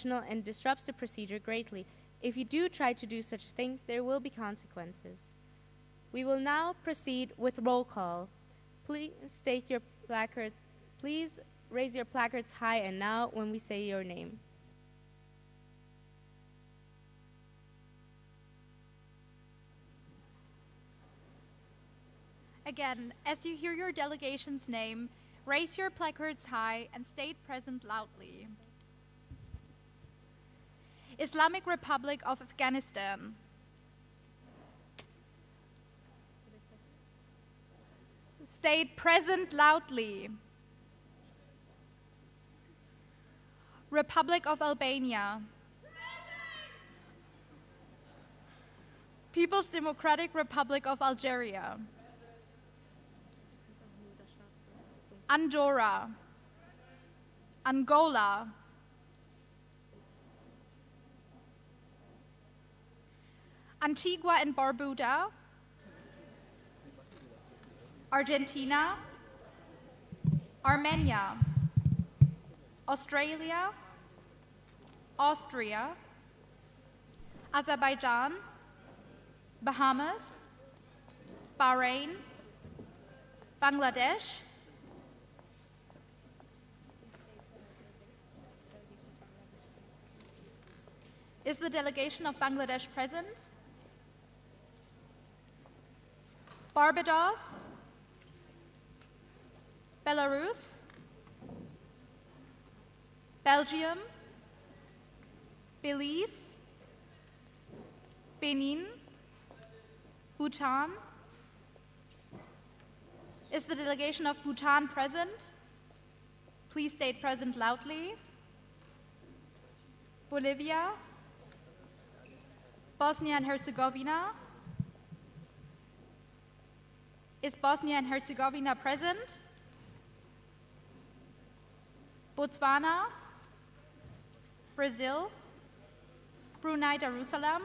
and disrupts the procedure greatly. If you do try to do such a thing, there will be consequences. We will now proceed with roll call. Please state your placard. Please raise your placards high and now when we say your name. Again, as you hear your delegation's name, raise your placards high and state present loudly. Islamic Republic of Afghanistan. State present loudly. Republic of Albania. People's Democratic Republic of Algeria. Andorra. Angola. Antigua and Barbuda. Argentina. Armenia. Australia. Austria. Azerbaijan. Bahamas. Bahrain. Bangladesh. Is the delegation of Bangladesh present? Barbados, Belarus, Belgium, Belize, Benin, Bhutan. Is the delegation of Bhutan present? Please state present loudly. Bolivia, Bosnia and Herzegovina. Is Bosnia and Herzegovina present? Botswana, Brazil, Brunei Darussalam,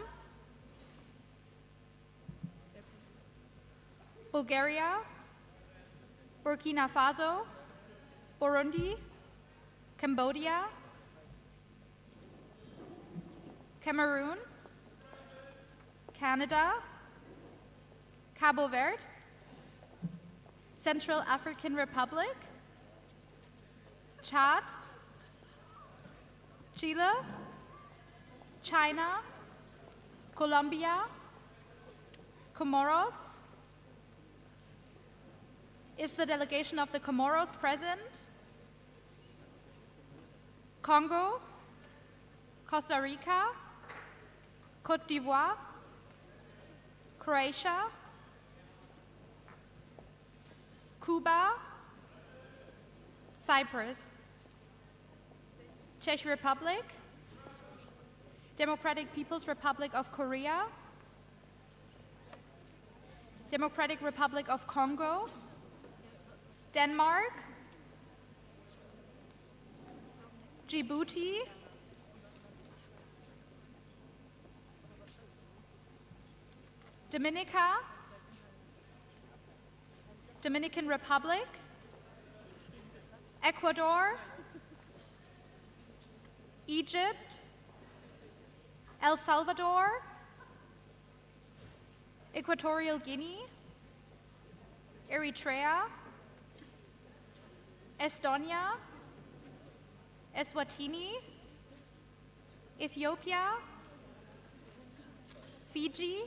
Bulgaria, Burkina Faso, Burundi, Cambodia, Cameroon, Canada, Cabo Verde, Central African Republic, Chad, Chile, China, Colombia, Comoros. Is the delegation of the Comoros present? Congo, Costa Rica, Côte d'Ivoire, Croatia, Cuba, Cyprus, Czech Republic, Democratic People's Republic of Korea, Democratic Republic of Congo, Denmark, Djibouti, Dominica, Dominican Republic, Ecuador, Egypt, El Salvador, Equatorial Guinea, Eritrea, Estonia, Eswatini, Ethiopia, Fiji,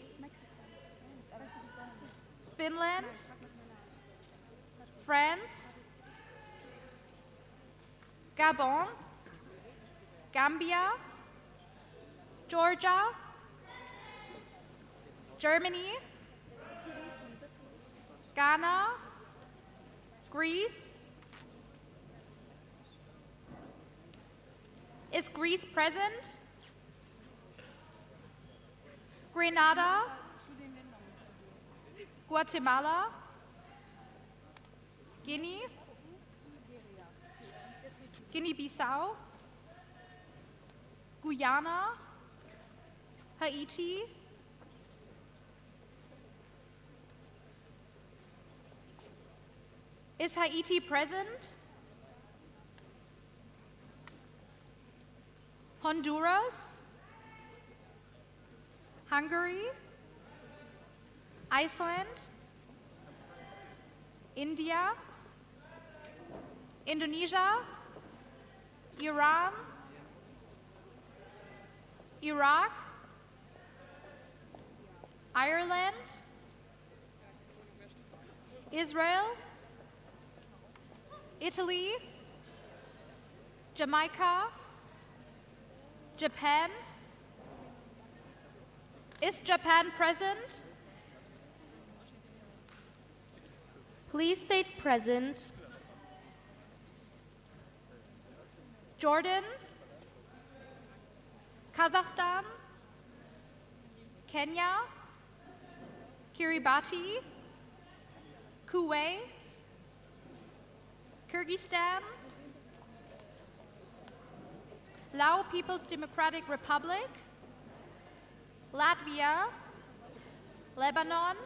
Finland, France, Gabon, Gambia, Georgia, Germany, Ghana, Greece. Is Greece present? Grenada, Guatemala, Guinea, Guinea-Bissau, Guyana, Haiti, is Haiti present? Honduras, Hungary, Iceland, India, Indonesia, Iran, Iraq, Ireland, Israel, Italy, Jamaica, Japan. Is Japan present? Please state present. Jordan, Kazakhstan, Kenya, Kiribati, Kuwait, Kyrgyzstan, Lao People's Democratic Republic, Latvia, Lebanon,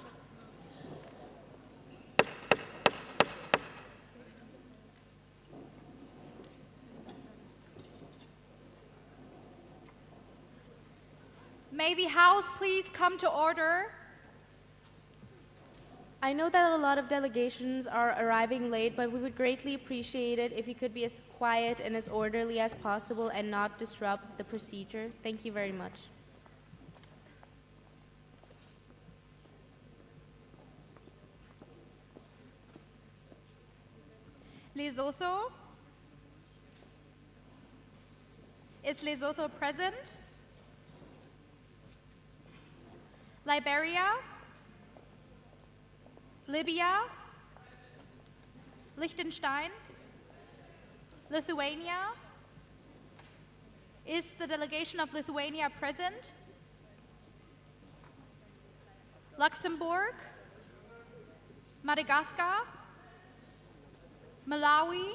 may the House please come to order. I know that a lot of delegations are arriving late, but we would greatly appreciate it if you could be as quiet and as orderly as possible and not disrupt the procedure. Thank you very much. Lesotho. Is Lesotho present? Liberia, Libya, Liechtenstein, Lithuania. Is the delegation of Lithuania present? Luxembourg, Madagascar, Malawi,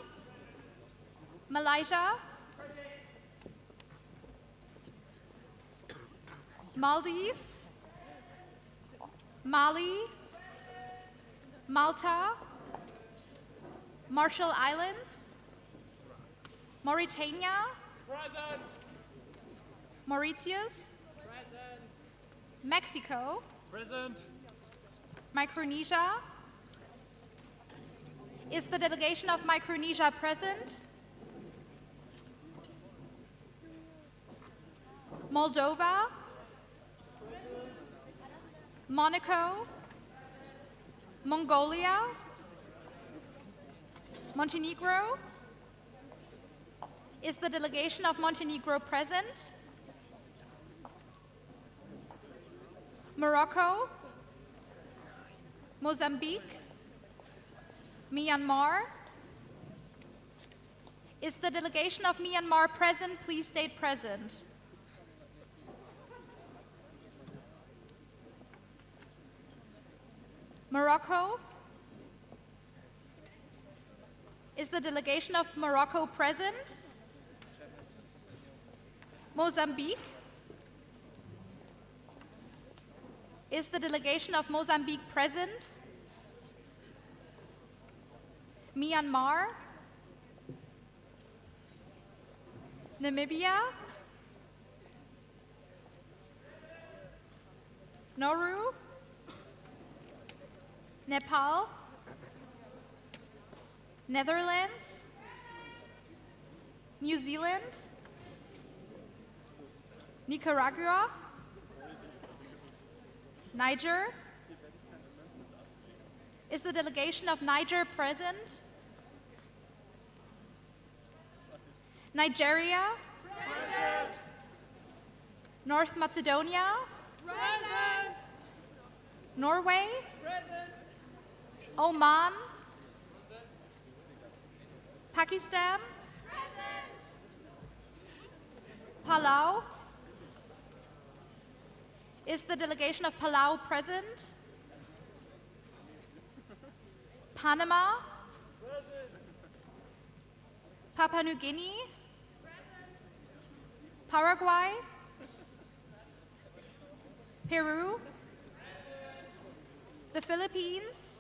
Malaysia, Maldives, Mali, Malta, Marshall Islands, Mauritania, Present. Mauritius, Present. Mexico, Present. Micronesia. Is the delegation of Micronesia present? Moldova, Monaco, Mongolia, Montenegro. Is the delegation of Montenegro present? Morocco, Mozambique, Myanmar. Is the delegation of Myanmar present? Please state present. Morocco. Is the delegation of Morocco present? Mozambique. Is the delegation of Mozambique present? Myanmar. Namibia. Nauru. Nepal, Netherlands, New Zealand, Nicaragua, Niger. Is the delegation of Niger present? Nigeria, Present. North Macedonia, Present. Norway, Present. Oman, Pakistan, Palau. Is the delegation of Palau present? Panama, Papua New Guinea, Paraguay, Peru, the Philippines,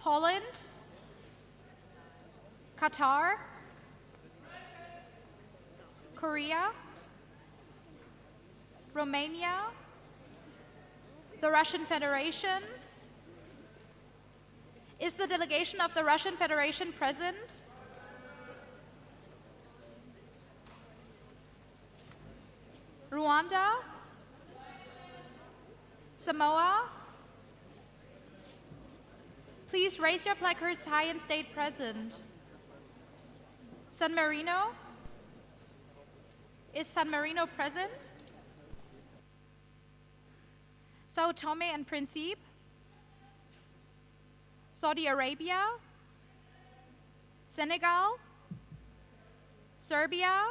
Poland, Korea, Romania, the Russian Federation. Is the delegation of the Russian Federation present? Rwanda, Samoa. Please raise your placards high and state present. San Marino. Is San Marino present? Sao Tome and Principe, Saudi Arabia, Senegal, Serbia,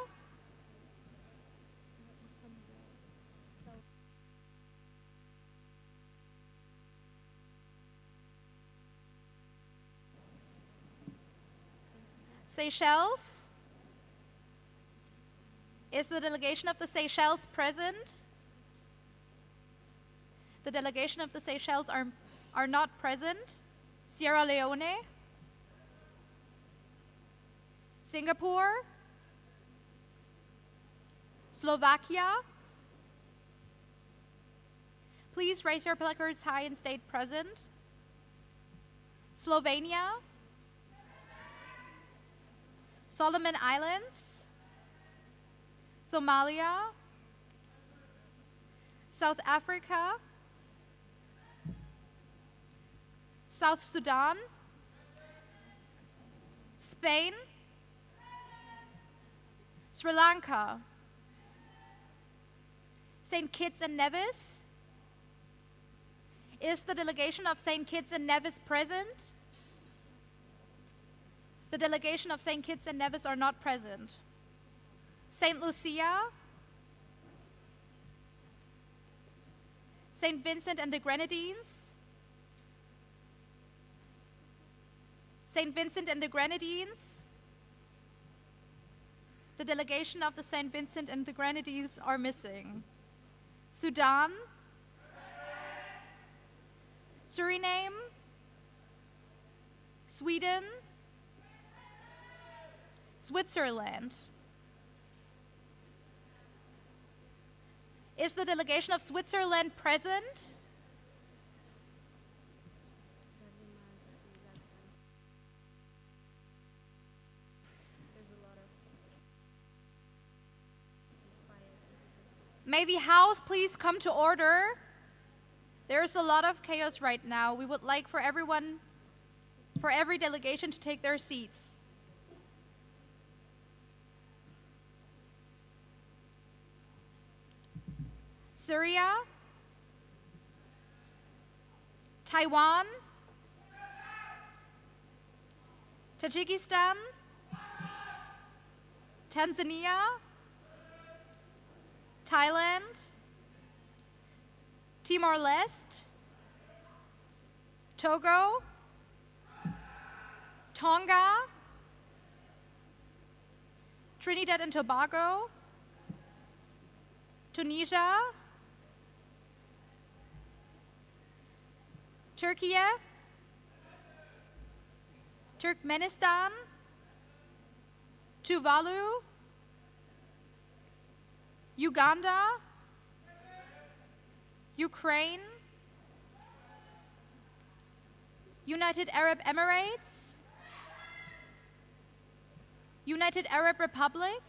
Seychelles. Is the delegation of the Seychelles present? The delegation of the Seychelles are not present. Sierra Leone, Singapore, Slovakia. Please raise your placards high and state present. Slovenia, Solomon Islands, Somalia, South Africa, South Sudan, Spain, Sri Lanka, St. Kitts and Nevis. Is the delegation of St. Kitts and Nevis present? The delegation of St. Kitts and Nevis are not present. St. Lucia, St. Vincent and the Grenadines, St. Vincent and the Grenadines. The delegation of the St. Vincent and the Grenadines are missing. Sudan, Suriname, Sweden, Switzerland. Is the delegation of Switzerland present? May the House please come to order. There's a lot of chaos right now. We would like for every delegation to take their seats. Syria, Taiwan, Tajikistan, Tanzania, Thailand, Timor-Leste, Togo, Tonga, Trinidad and Tobago, Tunisia, Turkey, Turkmenistan, Tuvalu, Uganda, Ukraine, United Arab Emirates, United Arab Republic,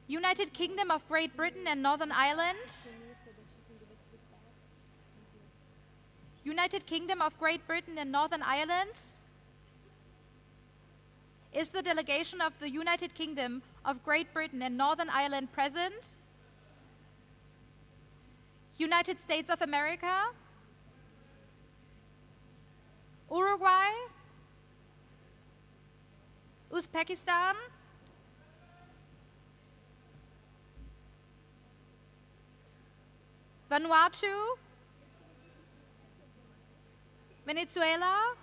United Kingdom of Great Britain and Northern Ireland, United Kingdom of Great Britain and Northern Ireland. Is the delegation of the United Kingdom of Great Britain and Northern Ireland present? United States of America, Uruguay, Uzbekistan, Vanuatu, Venezuela.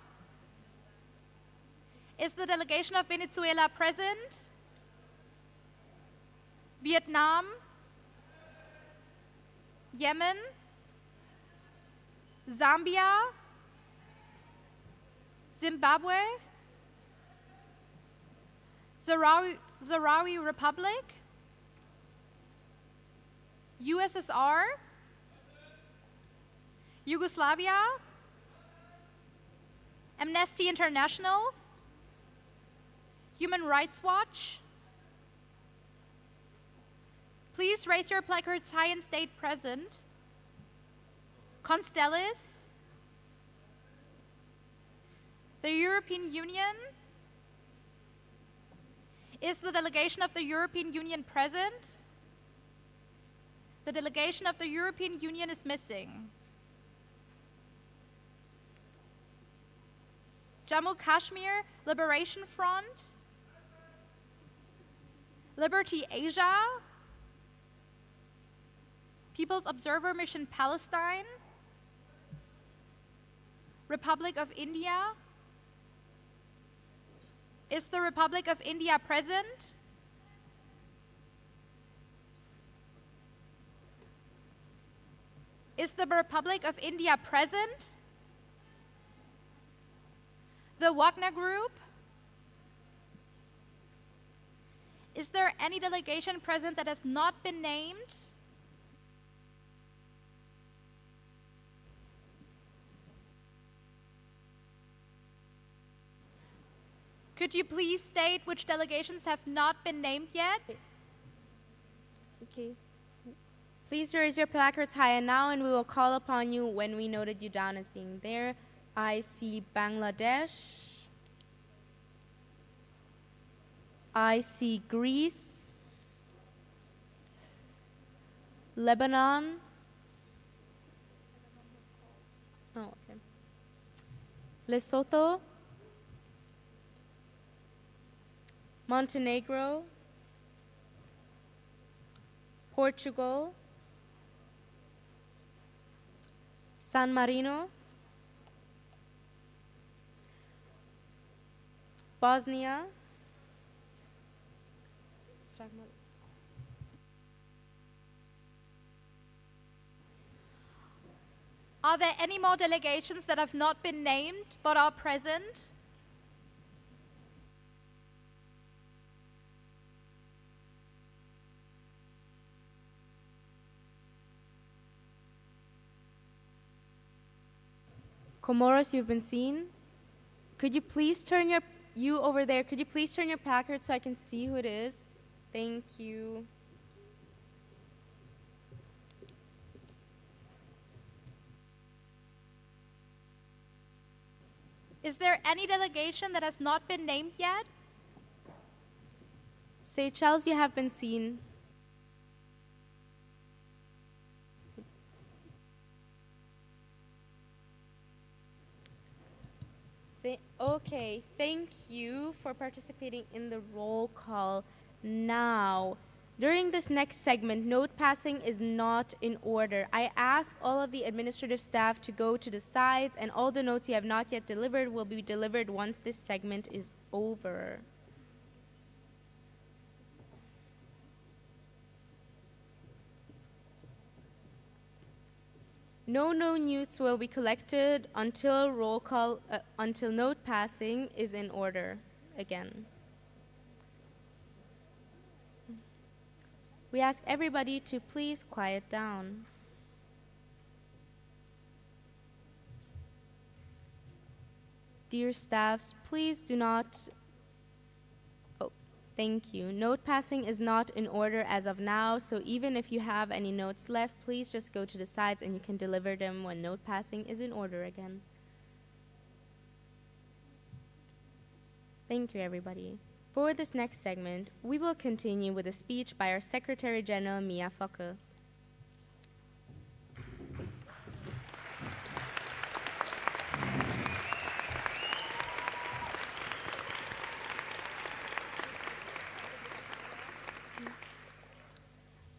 Is the delegation of Venezuela present? Vietnam, Yemen, Zambia, Zimbabwe, Sahrawi Republic, USSR, Yugoslavia, Amnesty International, Human Rights Watch. Please raise your placards high and state present. Constellis, the European Union. Is the delegation of the European Union present? The delegation of the European Union is missing. Jammu Kashmir Liberation Front, Liberty Asia, People's Observer Mission Palestine, Republic of India. Is the Republic of India present? Is the Republic of India present? The Wagner Group? Is there any delegation present that has not been named? Could you please state which delegations have not been named yet? Okay. Please raise your placards high and now, and we will call upon you when we noted you down as being there. I see Bangladesh. I see Greece. Lebanon. Oh, okay. Lesotho. Montenegro. Portugal. San Marino. Bosnia. Are there any more delegations that have not been named but are present? Comoros, you've been seen. Could you please turn you over there, could you please turn your placard so I can see who it is? Thank you. Is there any delegation that has not been named yet? Seychelles, you have been seen. Okay, thank you for participating in the roll call. Now, during this next segment, note passing is not in order. I ask all of the administrative staff to go to the sides, and all the notes you have not yet delivered will be delivered once this segment is over. No notes will be collected until until note passing is in order again. We ask everybody to please quiet down. Dear staffs, please do not. Thank you. Note passing is not in order as of now, so even if you have any notes left, please just go to the sides and you can deliver them when note passing is in order again. Thank you, everybody. For this next segment, we will continue with a speech by our Secretary General, Mia Focke.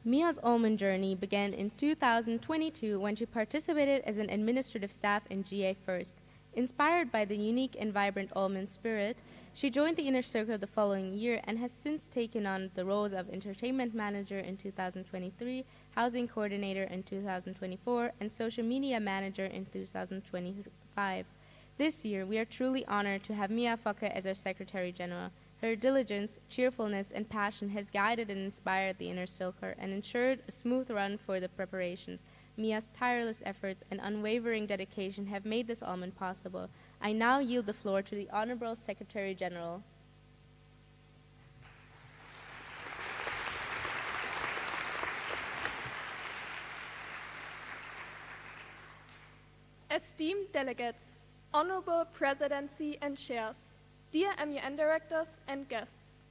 Mia's OLMUN journey began in 2022 when she participated as an administrative staff in GA First. Inspired by the unique and vibrant OLMUN spirit, she joined the inner circle the following year and has since taken on the roles of entertainment manager in 2023, housing coordinator in 2024, and social media manager in 2025. This year, we are truly honored to have Mia Focke as our Secretary General. Her diligence, cheerfulness, and passion has guided and inspired the inner circle and ensured a smooth run for the preparations. Mia's tireless efforts and unwavering dedication have made this OLMUN possible. I now yield the floor to the Honorable Secretary General. Esteemed delegates, honorable presidency and chairs, dear MUN directors and guests.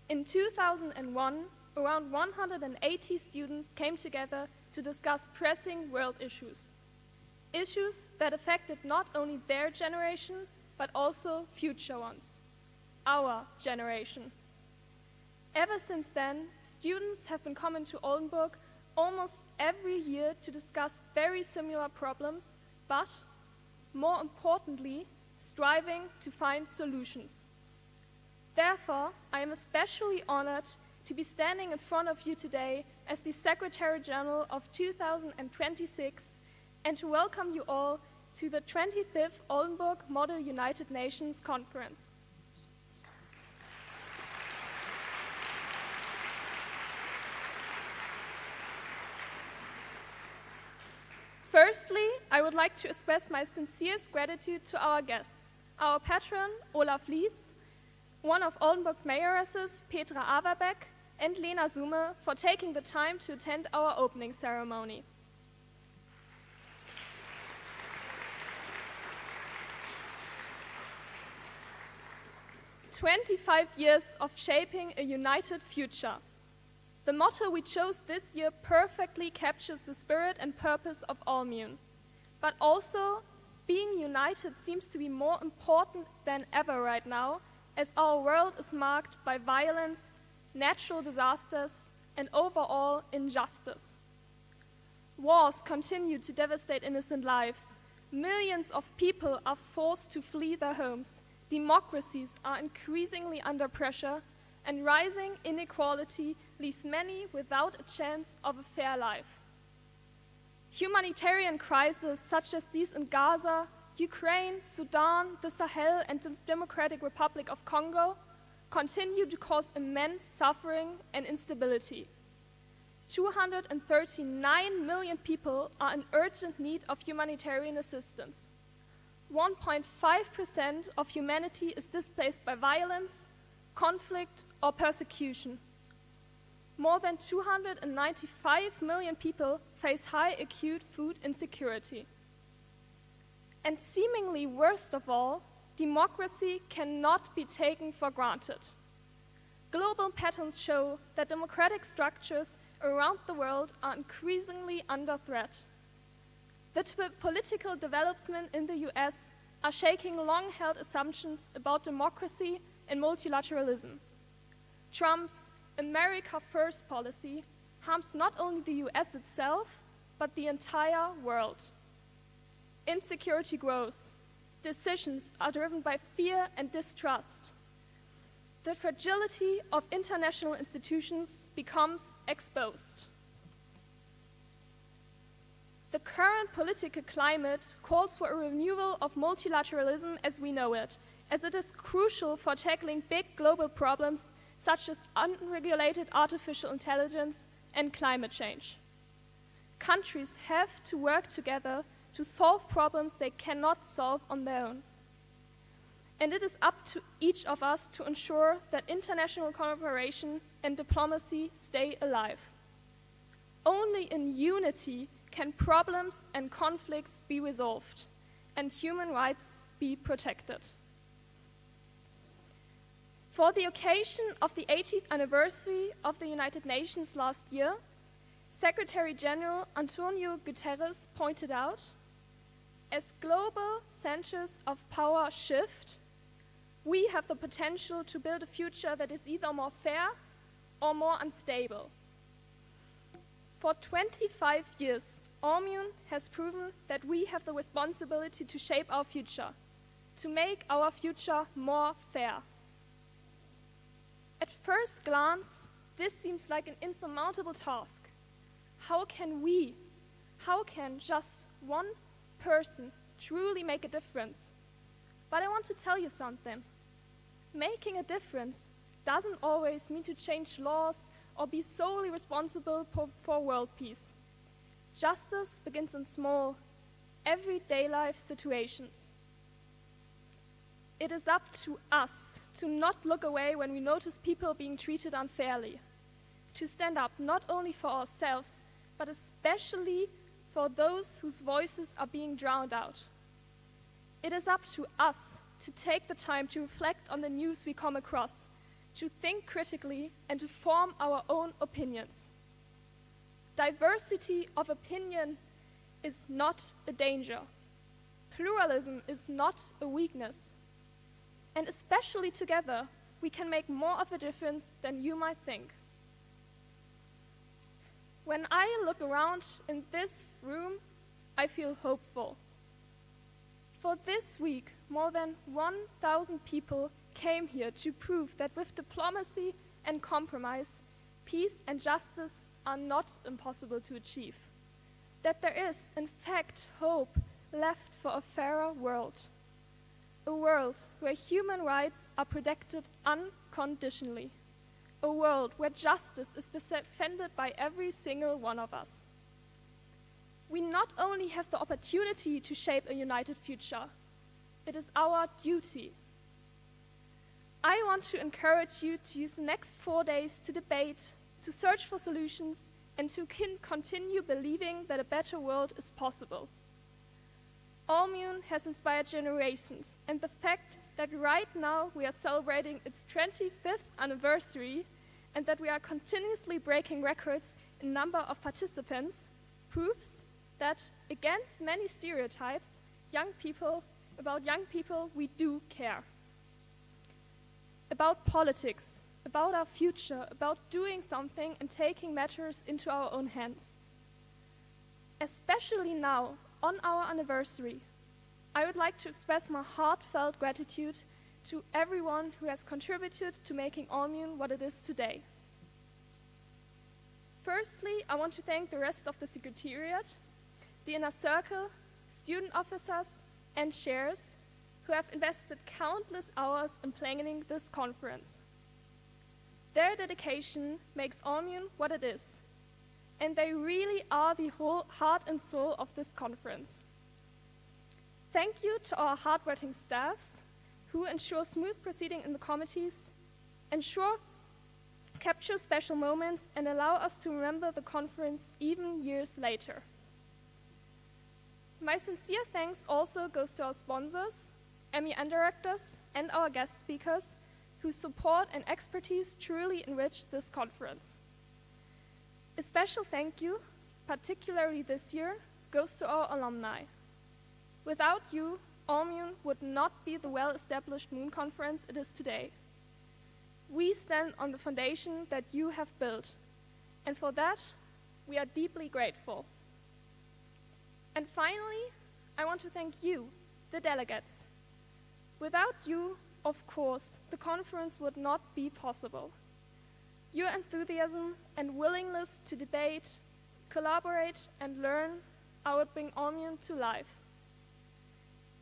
In 2001, around 180 students came together to discuss pressing world issues. Issues that affected not only their generation, but also future ones, our generation. Ever since then, students have been coming to Oldenburg almost every year to discuss very similar problems, but more importantly, striving to find solutions. Therefore, I am especially honored to be standing in front of you today as the Secretary General of 2026 and to welcome you all to the 25th Oldenburg Model United Nations Conference. Firstly, I would like to express my sincerest gratitude to our guests, our patron, Olaf Lies, one of Oldenburg mayoresses, Petra Averbeck, and Lena Summe, for taking the time to attend our opening ceremony. "25 years of shaping a united future." The motto we chose this year perfectly captures the spirit and purpose of OLMUN. But also, being united seems to be more important than ever right now, as our world is marked by violence, natural disasters, and overall injustice. Wars continue to devastate innocent lives. Millions of people are forced to flee their homes. Democracies are increasingly under pressure, and rising inequality leaves many without a chance of a fair life. Humanitarian crises such as these in Gaza, Ukraine, Sudan, the Sahel, and the Democratic Republic of Congo continue to cause immense suffering and instability. 239 million people are in urgent need of humanitarian assistance. 1.5% of humanity is displaced by violence, conflict, or persecution. More than 295 million people face high acute food insecurity. And seemingly worst of all, democracy cannot be taken for granted. Global patterns show that democratic structures around the world are increasingly under threat. The political developments in the US are shaking long-held assumptions about democracy and multilateralism. Trump's America First policy harms not only the US itself, but the entire world. Insecurity grows. Decisions are driven by fear and distrust. The fragility of international institutions becomes exposed. The current political climate calls for a renewal of multilateralism as we know it, as it is crucial for tackling big global problems such as unregulated artificial intelligence and climate change. Countries have to work together to solve problems they cannot solve on their own. And it is up to each of us to ensure that international cooperation and diplomacy stay alive. Only in unity can problems and conflicts be resolved and human rights be protected. For the occasion of the 80th anniversary of the United Nations last year, Secretary General Antonio Guterres pointed out, as global centers of power shift, we have the potential to build a future that is either more fair or more unstable. For 25 years, OLMUN has proven that we have the responsibility to shape our future, to make our future more fair. At first glance, this seems like an insurmountable task. How can just one person truly make a difference? But I want to tell you something. making a difference doesn't always mean to change laws or be solely responsible for world peace. Justice begins in small, everyday life situations. It is up to us to not look away when we notice people being treated unfairly, to stand up not only for ourselves, but especially for those whose voices are being drowned out. It is up to us to take the time to reflect on the news we come across, to think critically and to form our own opinions. Diversity of opinion is not a danger. Pluralism is not a weakness. And especially together, we can make more of a difference than you might think. When I look around in this room, I feel hopeful. For this week, more than 1,000 people came here to prove that with diplomacy and compromise, peace and justice are not impossible to achieve. That there is, in fact, hope left for a fairer world. A world where human rights are protected unconditionally. A world where justice is defended by every single one of us. We not only have the opportunity to shape a united future, it is our duty. I want to encourage you to use the next 4 days to debate, to search for solutions, and to continue believing that a better world is possible. OLMUN has inspired generations, and the fact that right now we are celebrating its 25th anniversary and that we are continuously breaking records in number of participants proves that, against many stereotypes, about young people, we do care. About politics, about our future, about doing something and taking matters into our own hands. Especially now, on our anniversary, I would like to express my heartfelt gratitude to everyone who has contributed to making OLMUN what it is today. Firstly, I want to thank the rest of the Secretariat, the Inner Circle, student officers, and chairs who have invested countless hours in planning this conference. Their dedication makes OLMUN what it is, and they really are the whole heart and soul of this conference. Thank you to our hardworking staffs who ensure smooth proceeding in the committees, capture special moments, and allow us to remember the conference even years later. My sincere thanks also goes to our sponsors, MEN directors, and our guest speakers, whose support and expertise truly enrich this conference. A special thank you, particularly this year, goes to our alumni. Without you, OLMUN would not be the well-established Moon Conference it is today. We stand on the foundation that you have built, and for that, we are deeply grateful. And finally, I want to thank you, the delegates. Without you, of course, the conference would not be possible. Your enthusiasm and willingness to debate, collaborate, and learn are what bring OLMUN to life.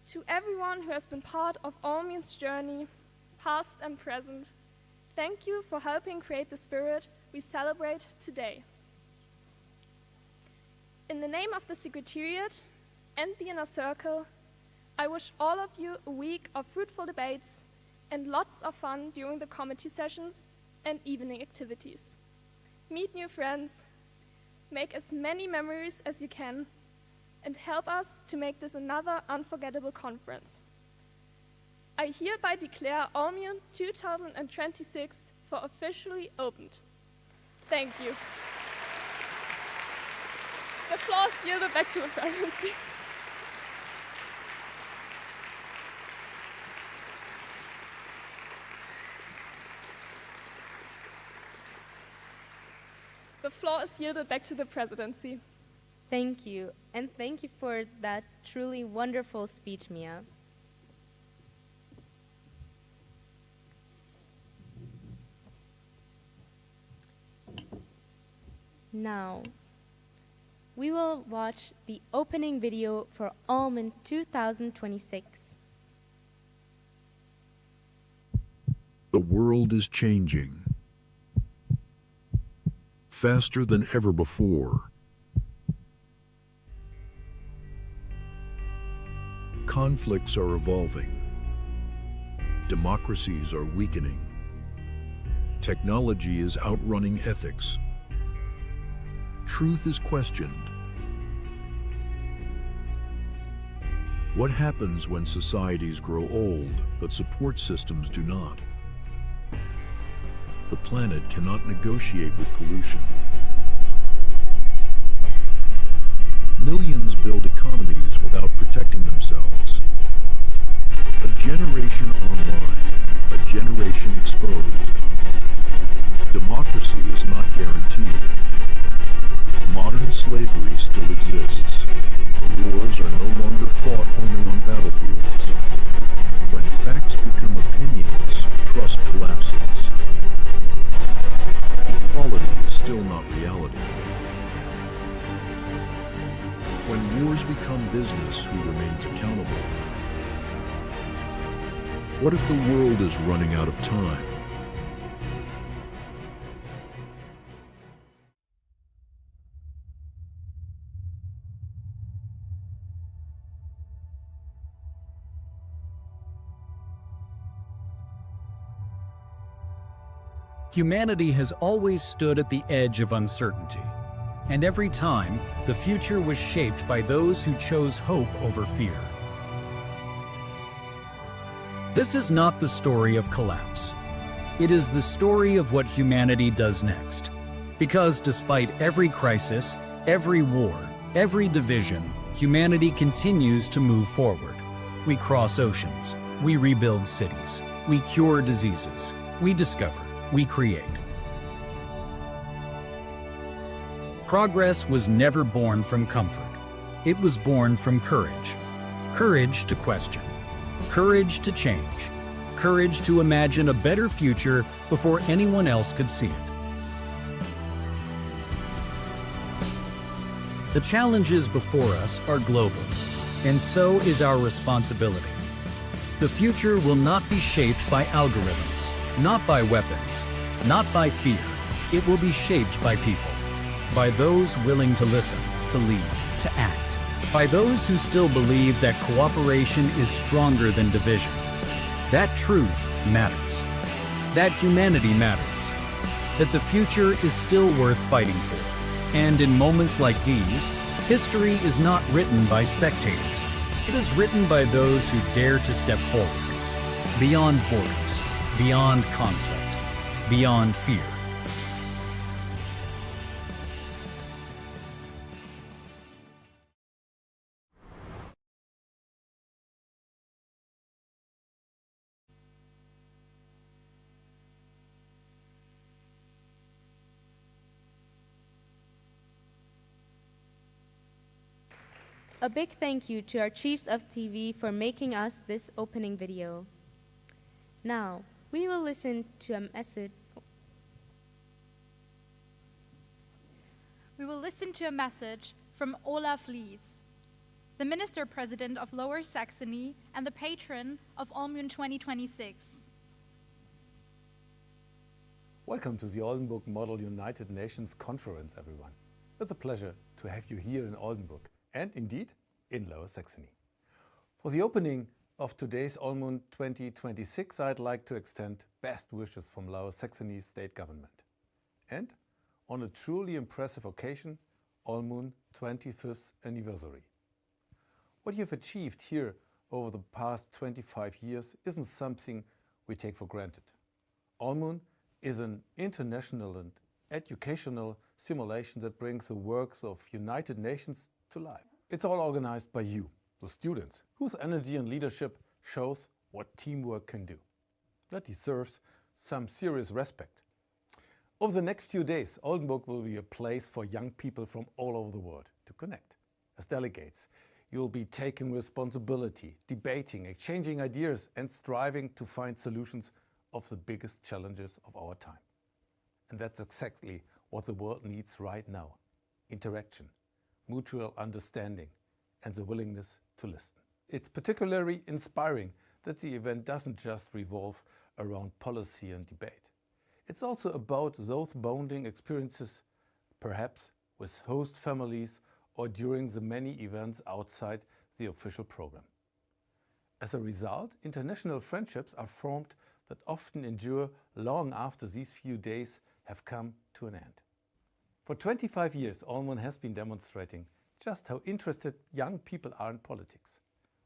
To everyone who has been part of OLMUN's journey, past and present, thank you for helping create the spirit we celebrate today. In the name of the Secretariat and the Inner Circle, I wish all of you a week of fruitful debates and lots of fun during the committee sessions and evening activities. Meet new friends, make as many memories as you can, and help us to make this another unforgettable conference. I hereby declare OLMUN 2026 for officially opened. Thank you. The floor is yielded back to the presidency. The floor is yielded back to the presidency. Thank you, and thank you for that truly wonderful speech, Mia. Now, we will watch the opening video for OLMUN 2026. world is changing faster than ever before. Conflicts are evolving. Democracies are weakening. Technology is outrunning ethics. Truth is questioned. What happens when societies grow old, but support systems do not? The planet cannot negotiate with pollution. Millions build economies without protecting themselves. A generation online, a generation exposed. Democracy is not guaranteed. Modern slavery still exists. Wars are no longer fought only on battlefields. When facts become opinions, trust collapses. Equality is still not reality. When wars become business, who remains accountable? What if the world is running out of time? Humanity has always stood at the edge of uncertainty, and every time, the future was shaped by those who chose hope over fear. This is not the story of collapse. It is the story of what humanity does next. Because despite every crisis, every war, every division, humanity continues to move forward. We cross oceans, we rebuild cities, we cure diseases, we discover, we create. Progress was never born from comfort. It was born from courage. Courage to question. Courage to change. Courage to imagine a better future before anyone else could see it. The challenges before us are global, and so is our responsibility. The future will not be shaped by algorithms, not by weapons, not by fear. It will be shaped by people, by those willing to listen, to lead, to act, by those who still believe that cooperation is stronger than division. That truth matters. That humanity matters. That the future is still worth fighting for. And in moments like these, history is not written by spectators. It is written by those who dare to step forward, beyond borders, beyond conflict, beyond fear. A big thank you to our Chiefs of TV for making us this opening video. Now, we will listen to a message. We will listen to a message from Olaf Lies, the Minister-President of Lower Saxony and the patron of OLMUN 2026. Welcome to the Oldenburg Model United Nations Conference, everyone. It's a pleasure to have you here in Oldenburg and indeed in Lower Saxony. For the opening of today's OLMUN 2026, I'd like to extend best wishes from Lower Saxony state government. And on a truly impressive occasion, OLMUN 25th anniversary. What you have achieved here over the past 25 years isn't something we take for granted. OLMUN is an international and educational simulation that brings the works of United Nations to life. It's all organized by you, the students, whose energy and leadership shows what teamwork can do. That deserves some serious respect. Over the next few days, Oldenburg will be a place for young people from all over the world to connect. As delegates, you will be taking responsibility, debating, exchanging ideas and striving to find solutions of the biggest challenges of our time. And that's exactly what the world needs right now. Interaction, mutual understanding, and the willingness to listen. It's particularly inspiring that the event doesn't just revolve around policy and debate. It's also about those bonding experiences, perhaps with host families or during the many events outside the official program. As a result, international friendships are formed that often endure long after these few days have come to an end. For 25 years, OLMUN has been demonstrating just how interested young people are in politics.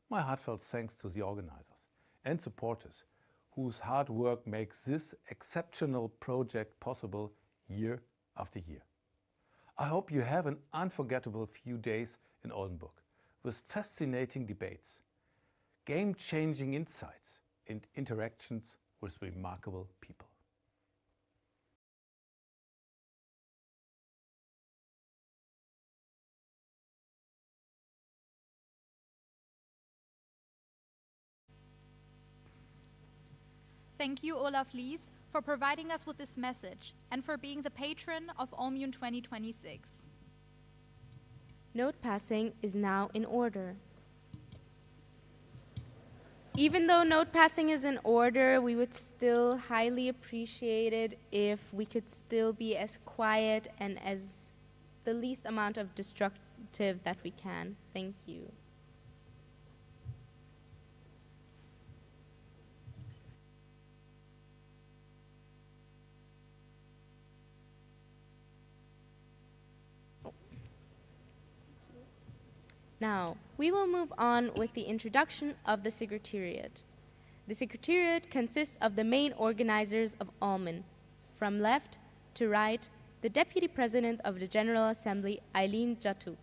My heartfelt thanks to the organizers and supporters whose hard work makes this exceptional project possible year after year. I hope you have an unforgettable few days in Oldenburg with fascinating debates, game-changing insights and interactions with remarkable people. Thank you, Olaf Lies, for providing us with this message and for being the patron of OLMUN 2026. Note passing is now in order. Even though note passing is in order, we would still highly appreciate it if we could still be as quiet and as the least amount of destructive that we can. Thank you. Now, we will move on with the introduction of the Secretariat. The Secretariat consists of the main organizers of OLMUN. From left to right, the Deputy President of the General Assembly, Eileen Jatuk,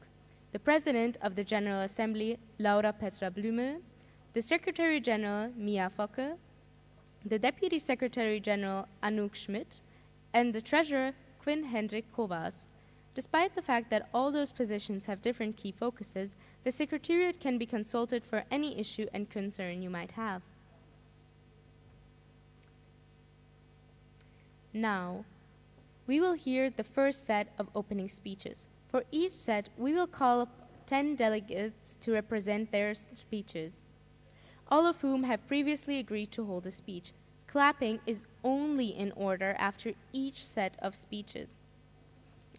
the President of the General Assembly, Laura Petra Blume, the Secretary General, Mia Focke, the Deputy Secretary General, Anouk Schmidt, and the Treasurer, Quinn Hendrik Kovas. Despite the fact that all those positions have different key focuses, the Secretariat can be consulted for any issue and concern you might have. Now, we will hear the first set of opening speeches. For each set, we will call up 10 delegates to represent their speeches, all of whom have previously agreed to hold a speech. Clapping is only in order after each set of speeches.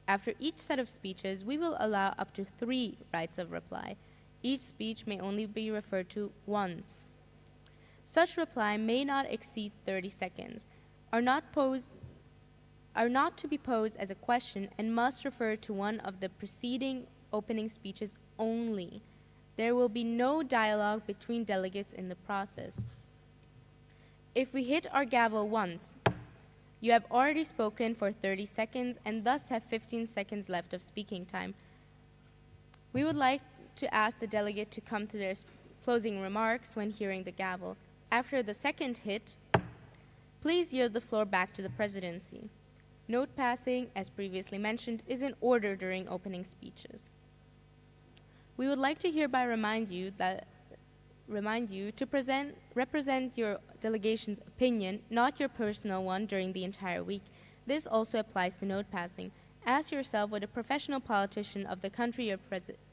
After each set of speeches, we will allow up to 3 rights of reply. Each speech may only be referred to once. Such reply may not exceed 30 seconds, are not to be posed as a question, and must refer to one of the preceding opening speeches only. There will be no dialogue between delegates in the process. If we hit our gavel once, you have already spoken for 30 seconds and thus have 15 seconds left of speaking time. We would like to ask the delegate to come to their closing remarks when hearing the gavel. After the second hit, please yield the floor back to the presidency. Note passing, as previously mentioned, is in order during opening speeches. We would like to hereby remind you to represent your delegation's opinion, not your personal one, during the entire week. This also applies to note passing. Ask yourself what a professional politician of the country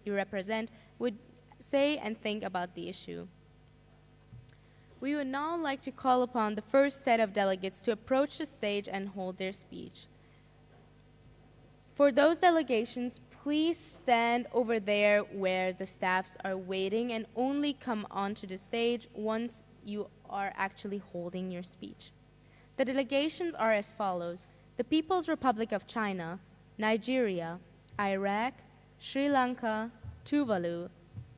you represent would say and think about the issue. We would now like to call upon the first set of delegates to approach the stage and hold their speech. For those delegations, please stand over there where the staffs are waiting and only come onto the stage once you are actually holding your speech. The delegations are as follows: the People's Republic of China, Nigeria, Iraq, Sri Lanka, Tuvalu,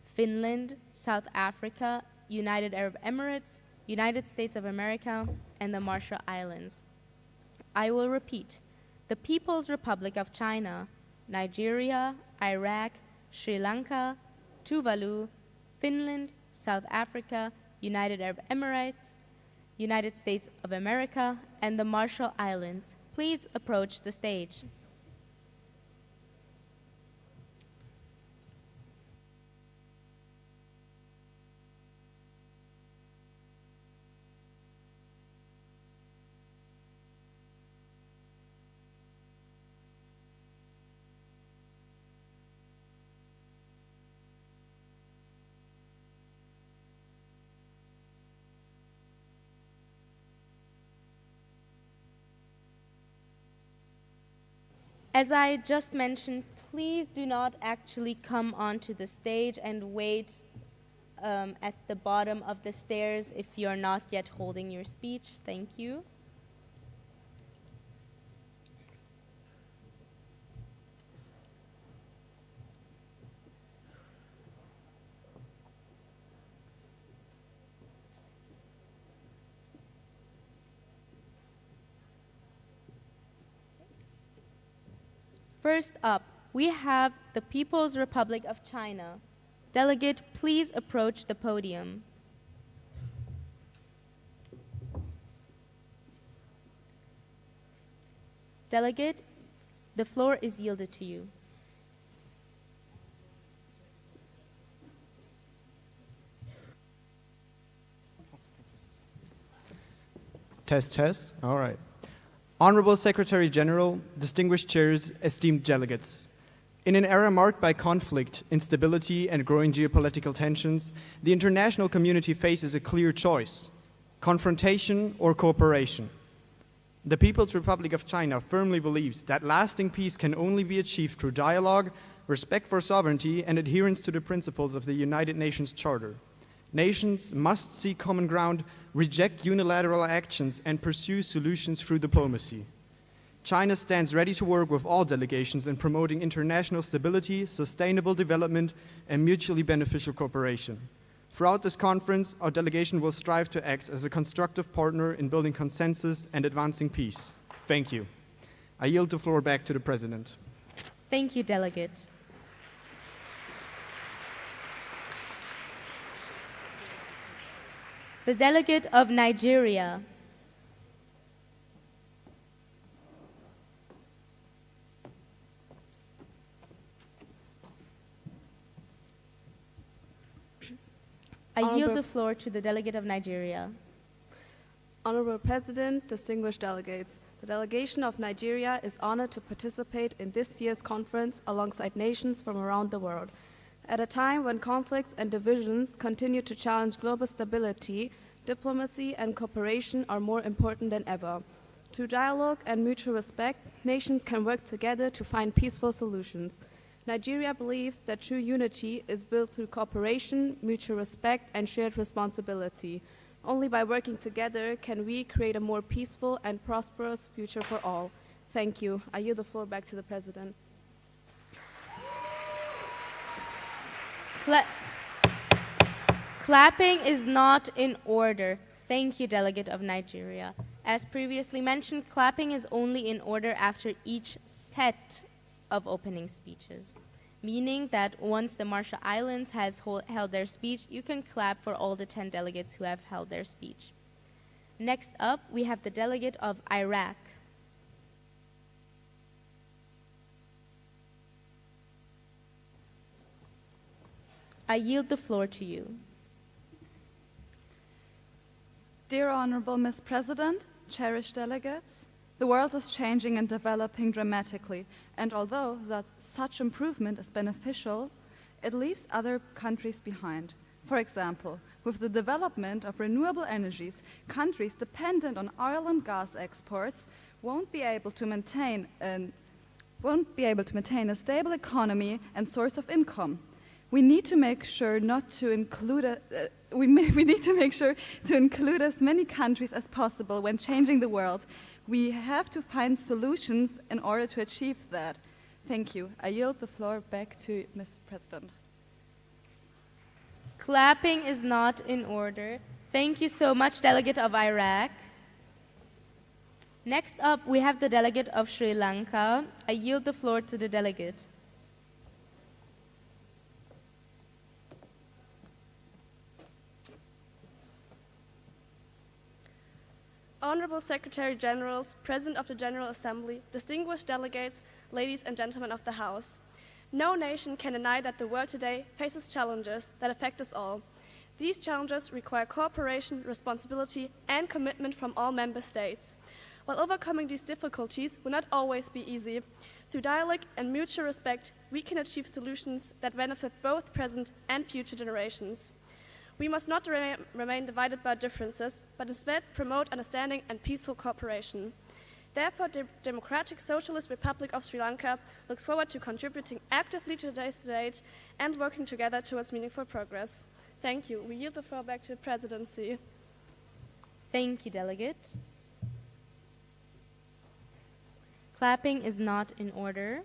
Finland, South Africa, United Arab Emirates, United States of America, and the Marshall Islands. I will repeat: the People's Republic of China, Nigeria, Iraq, Sri Lanka, Tuvalu, Finland, South Africa, United Arab Emirates, United States of America, and the Marshall Islands. Please approach the stage. As I just mentioned, please do not actually come onto the stage and wait at the bottom of the stairs if you're not yet holding your speech. Thank you. First up, we have the People's Republic of China. Delegate, please approach the podium. Delegate, the floor is yielded to you. Test, test. All right. Honorable Secretary General, distinguished chairs, esteemed delegates. In an era marked by conflict, instability, and growing geopolitical tensions, the international community faces a clear choice: confrontation or cooperation. The People's Republic of China firmly believes that lasting peace can only be achieved through dialogue, respect for sovereignty, and adherence to the principles of the United Nations Charter. Nations must seek common ground, reject unilateral actions, and pursue solutions through diplomacy. China stands ready to work with all delegations in promoting international stability, sustainable development, and mutually beneficial cooperation. Throughout this conference, our delegation will strive to act as a constructive partner in building consensus and advancing peace. Thank you. I yield the floor back to the President. Thank you, Delegate. The delegate of Nigeria. I yield the floor to the delegate of Nigeria. Honorable President, distinguished delegates, the delegation of Nigeria is honored to participate in this year's conference alongside nations from around the world. At a time when conflicts and divisions continue to challenge global stability, diplomacy and cooperation are more important than ever. Through dialogue and mutual respect, nations can work together to find peaceful solutions. Nigeria believes that true unity is built through cooperation, mutual respect, and shared responsibility. Only by working together can we create a more peaceful and prosperous future for all. Thank you. I yield the floor back to the President. Clapping is not in order. Thank you, Delegate of Nigeria. As previously mentioned, clapping is only in order after each set of opening speeches, meaning that once the Marshall Islands has held their speech, you can clap for all the 10 delegates who have held their speech. Next up, we have the delegate of Iraq. I yield the floor to you. Dear Honorable Ms. President, cherished delegates, the world is changing and developing dramatically, and although that such improvement is beneficial, it leaves other countries behind. For example, with the development of renewable energies, countries dependent on oil and gas exports won't be able to maintain a stable economy and source of income. We need to make sure to include as many countries as possible when changing the world. We have to find solutions in order to achieve that. Thank you. I yield the floor back to Ms. President. Clapping is not in order. Thank you so much, Delegate of Iraq. Next up, we have the Delegate of Sri Lanka. I yield the floor to the delegate. Honorable Secretary Generals, President of the General Assembly, distinguished delegates, ladies and gentlemen of the House. No nation can deny that the world today faces challenges that affect us all. These challenges require cooperation, responsibility, and commitment from all member states. While overcoming these difficulties will not always be easy, through dialogue and mutual respect, we can achieve solutions that benefit both present and future generations. We must not remain divided by differences, but instead promote understanding and peaceful cooperation. Therefore, the Democratic Socialist Republic of Sri Lanka looks forward to contributing actively to today's debate and working together towards meaningful progress. Thank you. We yield the floor back to the Presidency. Thank you, Delegate. Clapping is not in order.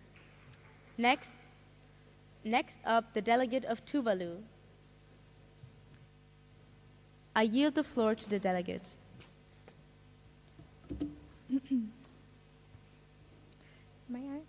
Next up, the Delegate of Tuvalu. I yield the floor to the Delegate. May I?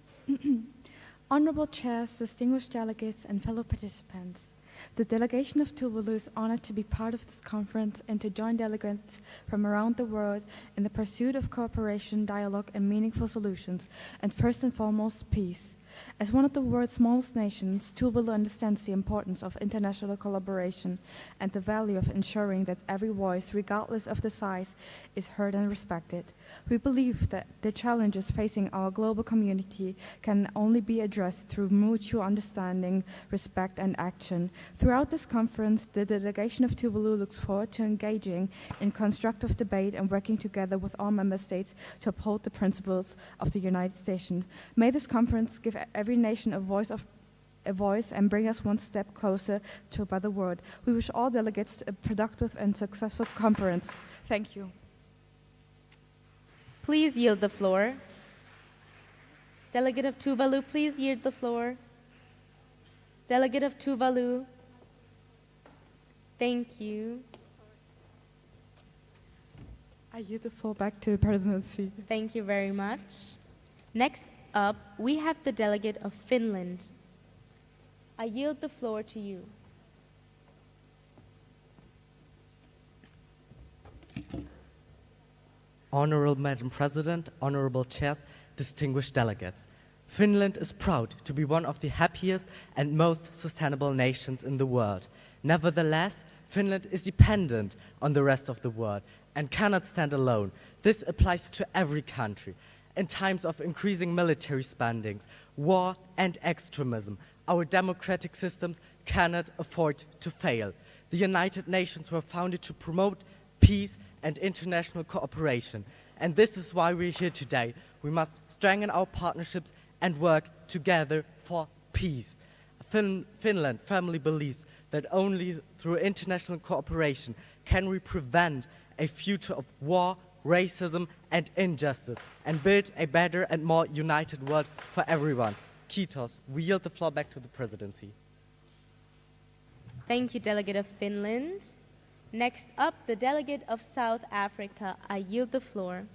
Honorable chairs, distinguished delegates, and fellow participants. The delegation of Tuvalu is honored to be part of this conference and to join delegates from around the world in the pursuit of cooperation, dialogue, and meaningful solutions, and first and foremost, peace. As one of the world's smallest nations, Tuvalu understands the importance of international collaboration and the value of ensuring that every voice, regardless of the size, is heard and respected. We believe that the challenges facing our global community can only be addressed through mutual understanding, respect, and action. Throughout this conference, the delegation of Tuvalu looks forward to engaging in constructive debate and working together with all member states to uphold the principles of the United Nations. May this conference give every nation a voice and bring us one step closer to a better world. We wish all delegates a productive and successful conference. Thank you. Please yield the floor. Delegate of Tuvalu, please yield the floor. Delegate of Tuvalu. Thank you. I yield the floor back to the Presidency. Thank you very much. Next up, we have the Delegate of Finland. I yield the floor to you. Honorable Madam President, honorable chairs, distinguished delegates. Finland is proud to be one of the happiest and most sustainable nations in the world. Nevertheless, Finland is dependent on the rest of the world and cannot stand alone. This applies to every country. In times of increasing military spendings, war, and extremism, our democratic systems cannot afford to fail. The United Nations were founded to promote peace and international cooperation, and this is why we're here today. We must strengthen our partnerships and work together for peace. Finland firmly believes that only through international cooperation can we prevent a future of war, racism, and injustice, and build a better and more united world for everyone. Kiitos. We yield the floor back to the Presidency. Thank you, Delegate of Finland. Next up, the Delegate of South Africa. I yield the floor.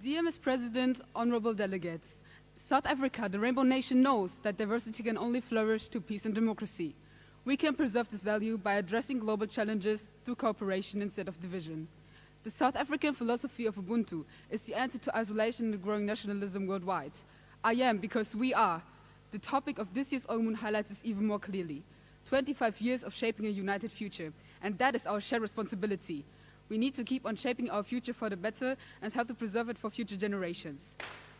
Dear Ms. President, honorable delegates, South Africa, the Rainbow Nation, knows that diversity can only flourish to peace and democracy. We can preserve this value by addressing global challenges through cooperation instead of division. The South African philosophy of Ubuntu is the answer to isolation and growing nationalism worldwide. I am because we are. The topic of this year's OLMUN highlights this even more clearly. 25 years of shaping a united future, and that is our shared responsibility. We need to keep on shaping our future for the better and help to preserve it for future generations.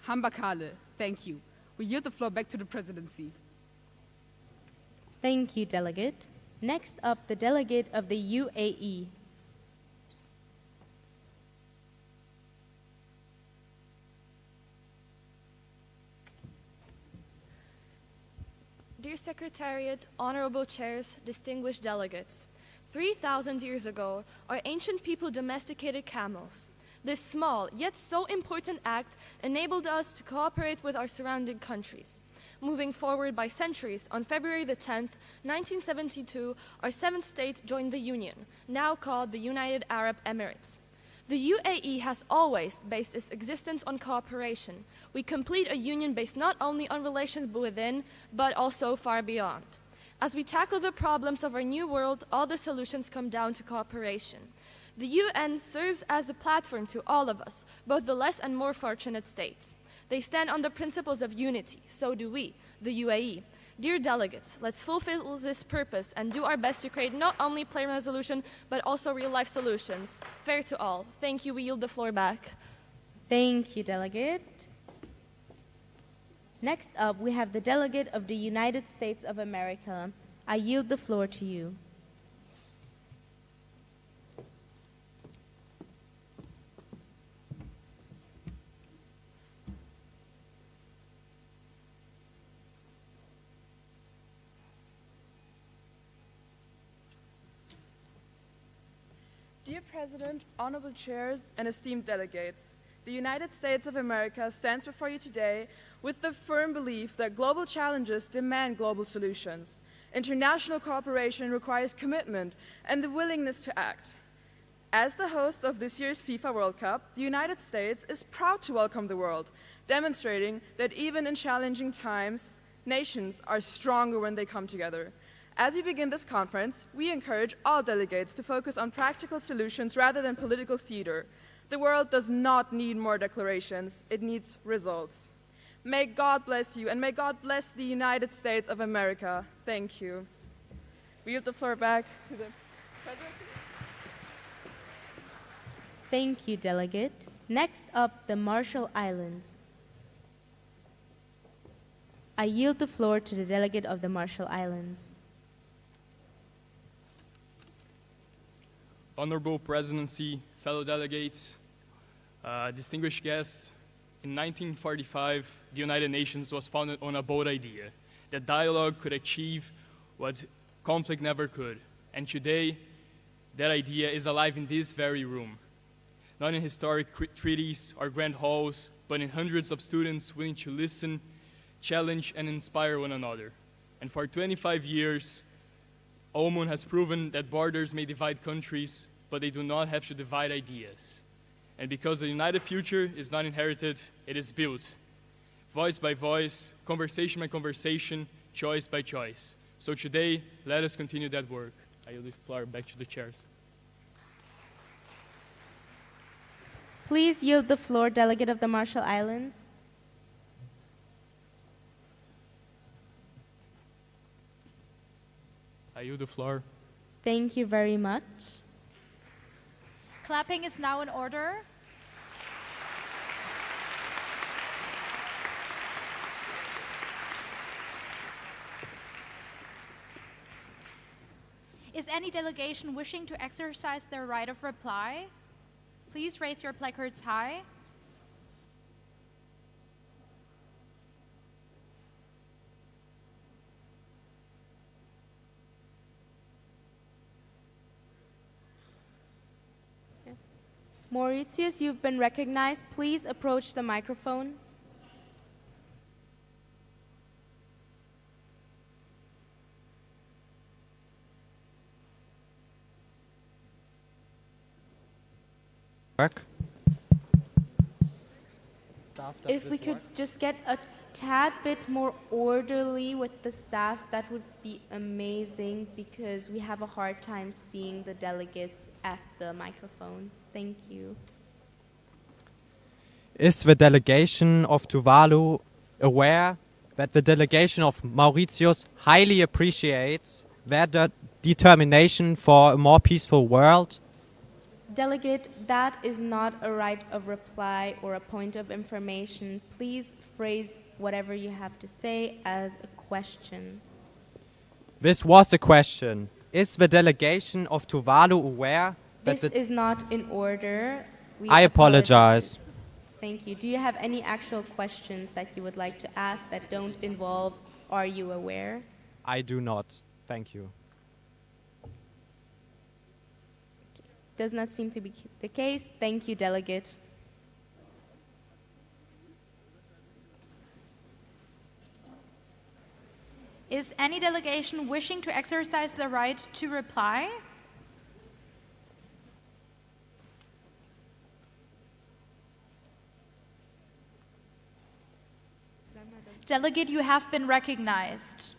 Hambakale, thank you. We yield the floor back to the Presidency. Thank you, Delegate. Next up, the Delegate of the UAE. Dear Secretariat, honorable chairs, distinguished delegates, 3,000 years ago, our ancient people domesticated camels. This small, yet so important act enabled us to cooperate with our surrounding countries. Moving forward by centuries, on February the 10th, 1972, our seventh state joined the Union, now called the United Arab Emirates. The UAE has always based its existence on cooperation. We complete a union based not only on relations within, but also far beyond. As we tackle the problems of our new world, all the solutions come down to cooperation. The UN serves as a platform to all of us, both the less and more fortunate states. They stand on the principles of unity, so do we, the UAE. Dear delegates, let's fulfill this purpose and do our best to create not only plain resolution, but also real-life solutions. Fair to all. Thank you. We yield the floor back. Thank you, Delegate. Next up, we have the Delegate of the United States of America. I yield the floor to you. Dear President, honorable chairs, and esteemed delegates, the United States of America stands before you today with the firm belief that global challenges demand global solutions. International cooperation requires commitment and the willingness to act. As the host of this year's FIFA World Cup, the United States is proud to welcome the world, demonstrating that even in challenging times, nations are stronger when they come together. As we begin this conference, we encourage all delegates to focus on practical solutions rather than political theater. The world does not need more declarations, it needs results. May God bless you, and may God bless the United States of America. Thank you. We yield the floor back to the presidency. Thank you, Delegate. Next up, the Marshall Islands. I yield the floor to the Delegate of the Marshall Islands. Honorable Presidency, fellow delegates, distinguished guests, in 1945, the United Nations was founded on a bold idea, that dialogue could achieve what conflict never could. And today, that idea is alive in this very room. Not in historic treaties or grand halls, but in hundreds of students willing to listen, challenge, and inspire one another. And for 25 years, OLMUN has proven that borders may divide countries, but they do not have to divide ideas. And because a united future is not inherited, it is built. Voice by voice, conversation by conversation, choice by choice. So today, let us continue that work. I yield the floor back to the chairs. Please yield the floor, Delegate of the Marshall Islands. I yield the floor. Thank you very much. Clapping is now in order. Is any delegation wishing to exercise their right of reply? Please raise your placards high. Mauritius, you've been recognized. Please approach the microphone. If we could just get a tad bit more orderly with the staffs, that would be amazing, because we have a hard time seeing the delegates at the microphones. Thank you. Is the delegation of Tuvalu aware that the delegation of Mauritius highly appreciates their determination for a more peaceful world? Delegate, that is not a right of reply or a point of information. Please phrase whatever you have to say as a question. This was a question. Is the delegation of Tuvalu aware that This is not in order. I apologize. Thank you. Do you have any actual questions that you would like to ask that don't involve "are you aware"? I do not. Thank you. Does not seem to be the case. Thank you, Delegate. Is any delegation wishing to exercise the right to reply? Delegate, you have been recognized.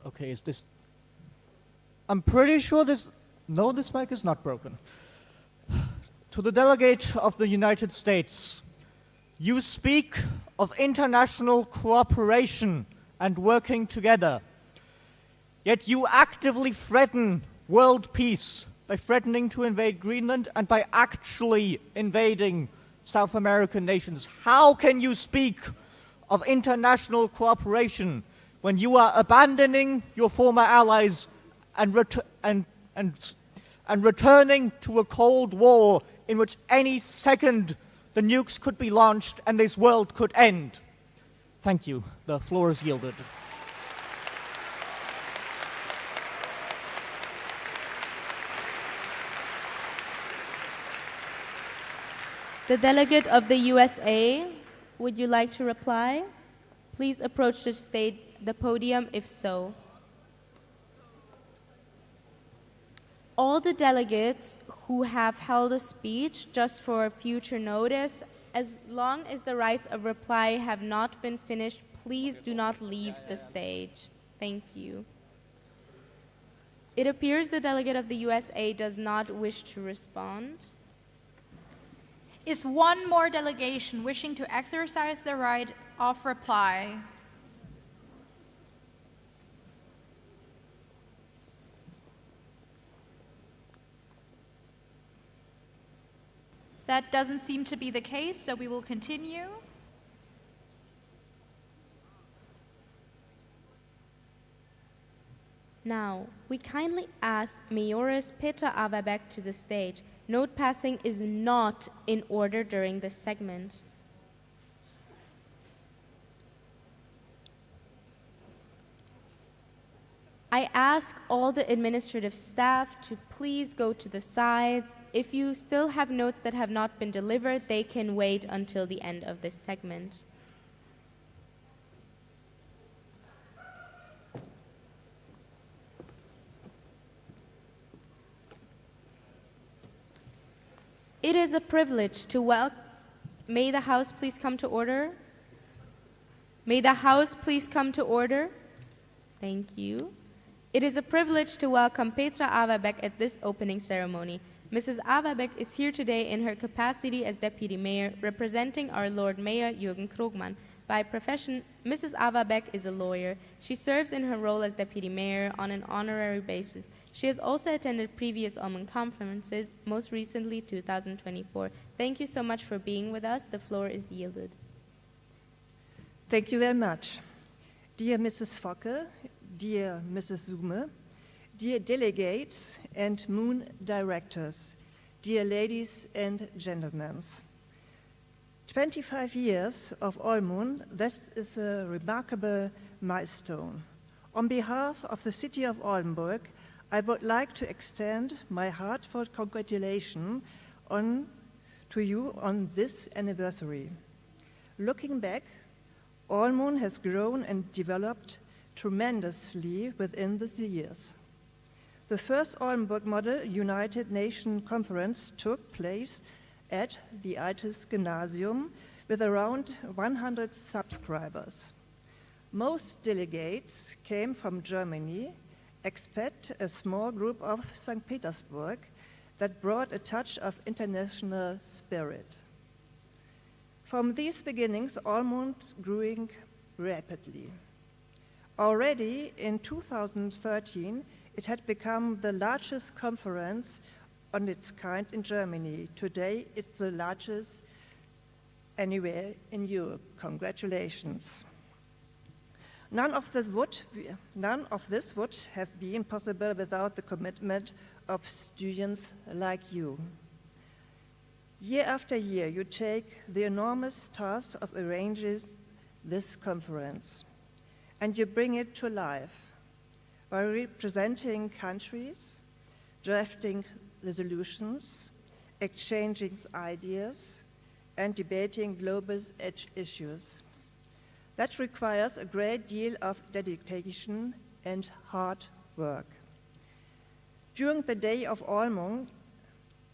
Okay, is this... I'm pretty sure this... No, this mic is not broken. To the delegate of the United States, you speak of international cooperation and working together, yet you actively threaten world peace by threatening to invade Greenland, and by actually invading South American nations. How can you speak of international cooperation when you are abandoning your former allies and returning to a Cold War in which any second the nukes could be launched and this world could end? Thank you. The floor is yielded. The delegate of the USA, would you like to reply? Please approach the podium if so. All the delegates who have held a speech, just for future notice, as long as the rights of reply have not been finished, please do not leave the stage. Thank you. It appears the delegate of the USA does not wish to respond. Is one more delegation wishing to exercise the right of reply? That doesn't seem to be the case, so we will continue. Now, we kindly ask Majoris Petra Averbeck to the stage. Note passing is not in order during this segment. I ask all the administrative staff to please go to the sides. If you still have notes that have not been delivered, they can wait until the end of this segment. It is a privilege to welcome. May the House please come to order? May the House please come to order? Thank you. It is a privilege to welcome Petra Averbeck at this opening ceremony. Mrs. Averbeck is here today in her capacity as Deputy Mayor, representing our Lord Mayor Jürgen Krogmann. By profession, Mrs. Averbeck is a lawyer. She serves in her role as Deputy Mayor on an honorary basis. She has also attended previous OLMUN conferences, most recently 2024. Thank you so much for being with us. The floor is yielded. Thank you very much. Dear Mrs. Focke, dear Mrs. Zume, dear delegates and MOON directors, dear ladies and gentlemen. 25 years of OLMUN, this is a remarkable milestone. On behalf of the city of Oldenburg, I would like to extend my heartfelt congratulations to you on this anniversary. Looking back, OLMUN has grown and developed tremendously within the years. The first Oldenburg Model United Nations Conference took place at the Altes Gymnasium with around 100 subscribers. Most delegates came from Germany, except a small group of St. Petersburg that brought a touch of international spirit. From these beginnings, OLMUN grew rapidly. Already in 2013, it had become the largest conference on its kind in Germany. Today, it's the largest anywhere in Europe. Congratulations. None of this would have been possible without the commitment of students like you. Year after year, you take the enormous task of arranging this conference, and you bring it to life by representing countries, drafting resolutions, exchanging ideas, and debating global issues. That requires a great deal of dedication and hard work. During the day of OLMUN,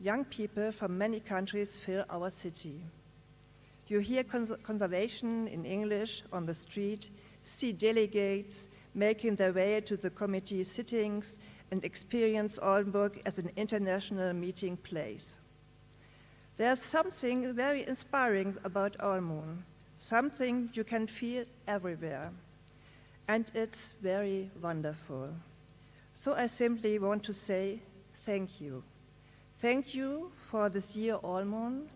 young people from many countries fill our city. You hear conversation in English on the street, see delegates making their way to the committee sittings, and experience Oldenburg as an international meeting place. There's something very inspiring about OLMUN, something you can feel everywhere, and it's very wonderful. So I simply want to say thank you. Thank you for this year OLMUN.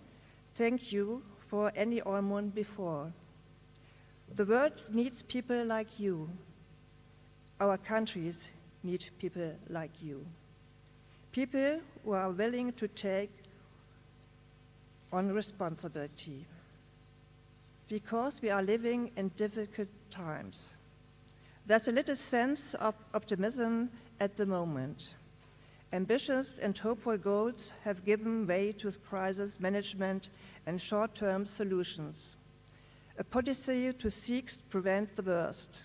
Thank you for any OLMUN before. The world needs people like you. Our countries need people like you. People who are willing to take on responsibility. Because we are living in difficult times. There's a little sense of optimism at the moment. Ambitious and hopeful goals have given way to crisis management and short-term solutions. A policy to seek to prevent the worst.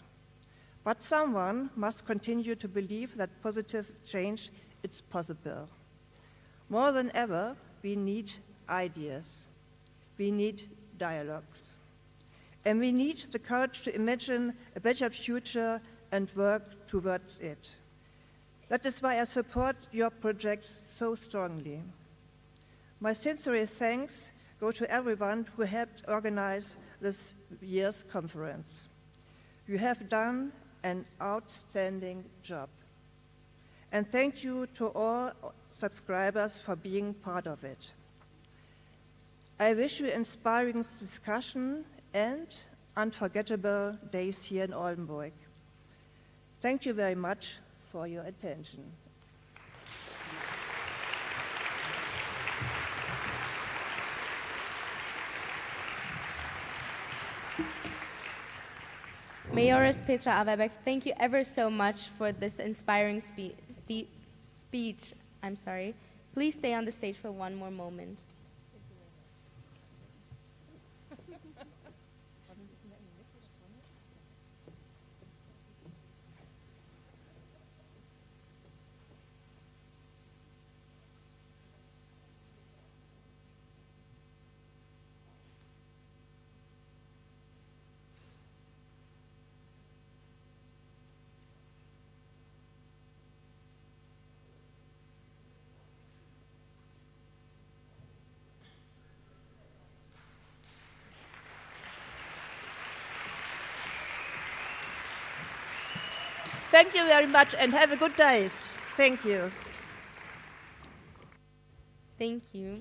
But someone must continue to believe that positive change is possible. More than ever, we need ideas. We need dialogues. And we need the courage to imagine a better future and work towards it. That is why I support your project so strongly. My sincere thanks go to everyone who helped organize this year's conference. You have done an outstanding job. And thank you to all subscribers for being part of it. I wish you inspiring discussion and unforgettable days here in Oldenburg. Thank you very much for your attention. Mayoress Petra Averbeck, thank you ever so much for this inspiring speech. Please stay on the stage for one more moment. Thank you very much and have a good day. Thank you. Thank you.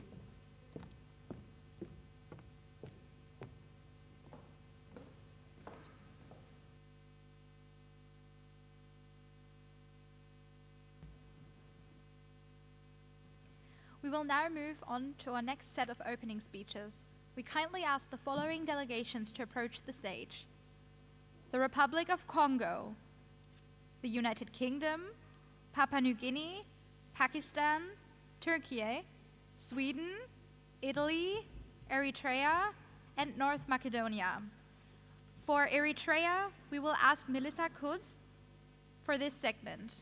We will now move on to our next set of opening speeches. We kindly ask the following delegations to approach the stage: the Republic of Congo, the United Kingdom, Papua New Guinea, Pakistan, Turkey, Sweden, Italy, Eritrea, and North Macedonia. For Eritrea, we will ask Melissa Kuz for this segment.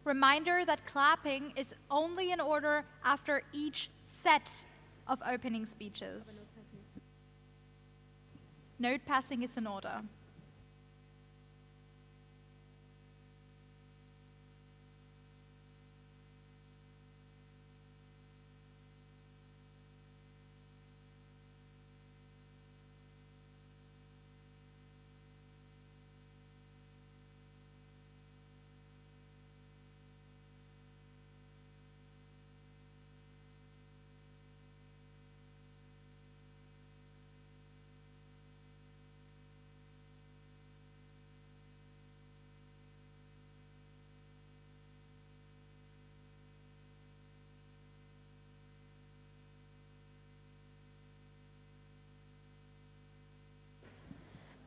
Reminder that clapping is only in order after each set of opening speeches. Note passing is in order.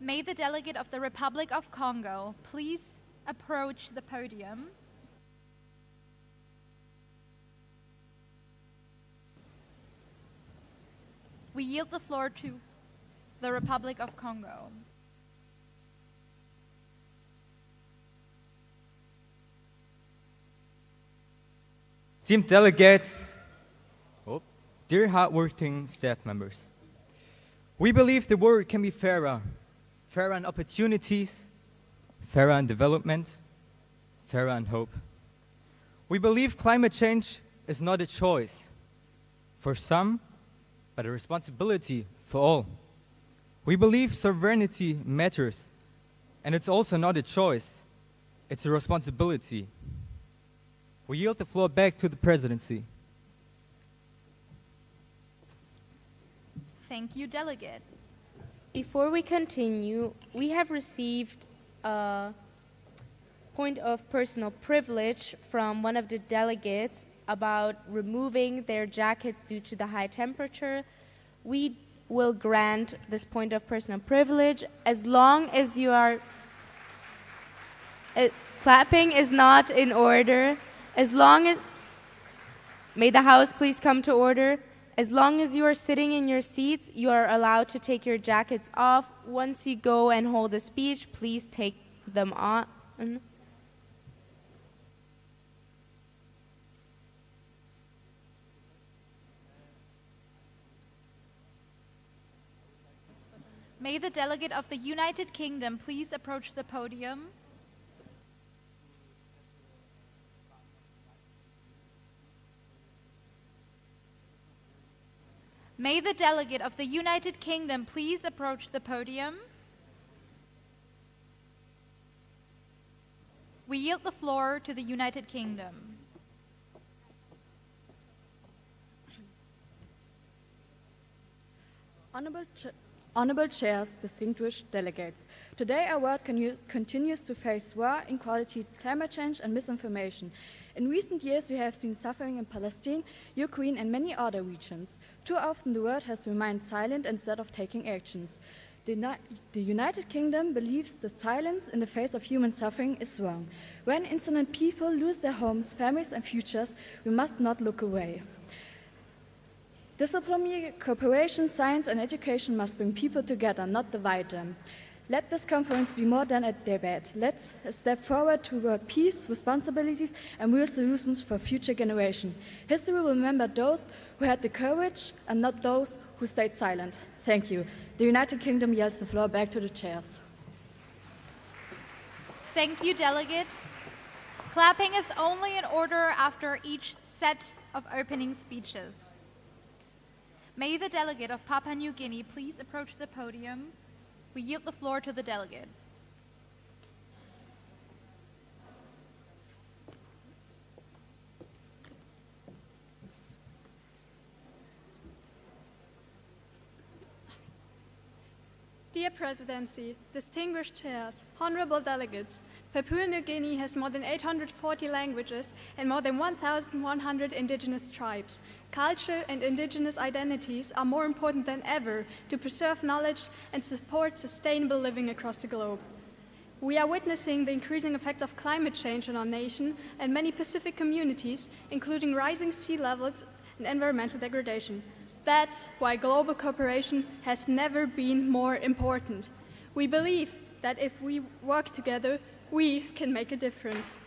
May the delegate of the Republic of Congo please approach the podium. We yield the floor to the Republic of Congo. Esteemed delegates, dear hardworking staff members, We believe the world can be fairer, fairer in opportunities, fairer in development, fairer in hope. We believe climate change is not a choice for some, but a responsibility for all. We believe sovereignty matters, and it's also not a choice, it's a responsibility. We yield the floor back to the presidency. Thank you, Delegate. Before we continue, we have received a point of personal privilege from one of the delegates about removing their jackets due to the high temperature. We will grant this point of personal privilege as long as you are... clapping is not in order. As long as... May the House please come to order. As long as you are sitting in your seats, you are allowed to take your jackets off. Once you go and hold a speech, please take them on. May the delegate of the United Kingdom please approach the podium. May the delegate of the United Kingdom please approach the podium. We yield the floor to the United Kingdom. Honorable chairs, distinguished delegates, today our world continues to face war, inequality, climate change and misinformation. In recent years we have seen suffering in Palestine, Ukraine and many other regions. Too often the world has remained silent instead of taking actions. The United Kingdom believes that silence in the face of human suffering is wrong. When innocent people lose their homes, families and futures, we must not look away. Diplomacy, cooperation, science and education must bring people together, not divide them. Let this conference be more than a debate. Let's step forward toward peace, responsibilities and real solutions for future generations. History will remember those who had the courage and not those who stayed silent. Thank you. The United Kingdom yields the floor back to the chairs. Thank you, Delegate. Clapping is only in order after each set of opening speeches. May the delegate of Papua New Guinea please approach the podium. We yield the floor to the delegate. Dear Presidency, distinguished chairs, honorable delegates, Papua New Guinea has more than 840 languages and more than 1,100 indigenous tribes. Culture and indigenous identities are more important than ever to preserve knowledge and support sustainable living across the globe. We are witnessing the increasing effects of climate change on our nation and many Pacific communities, including rising sea levels and environmental degradation. That's why global cooperation has never been more important. We believe that if we work together, we can make a difference.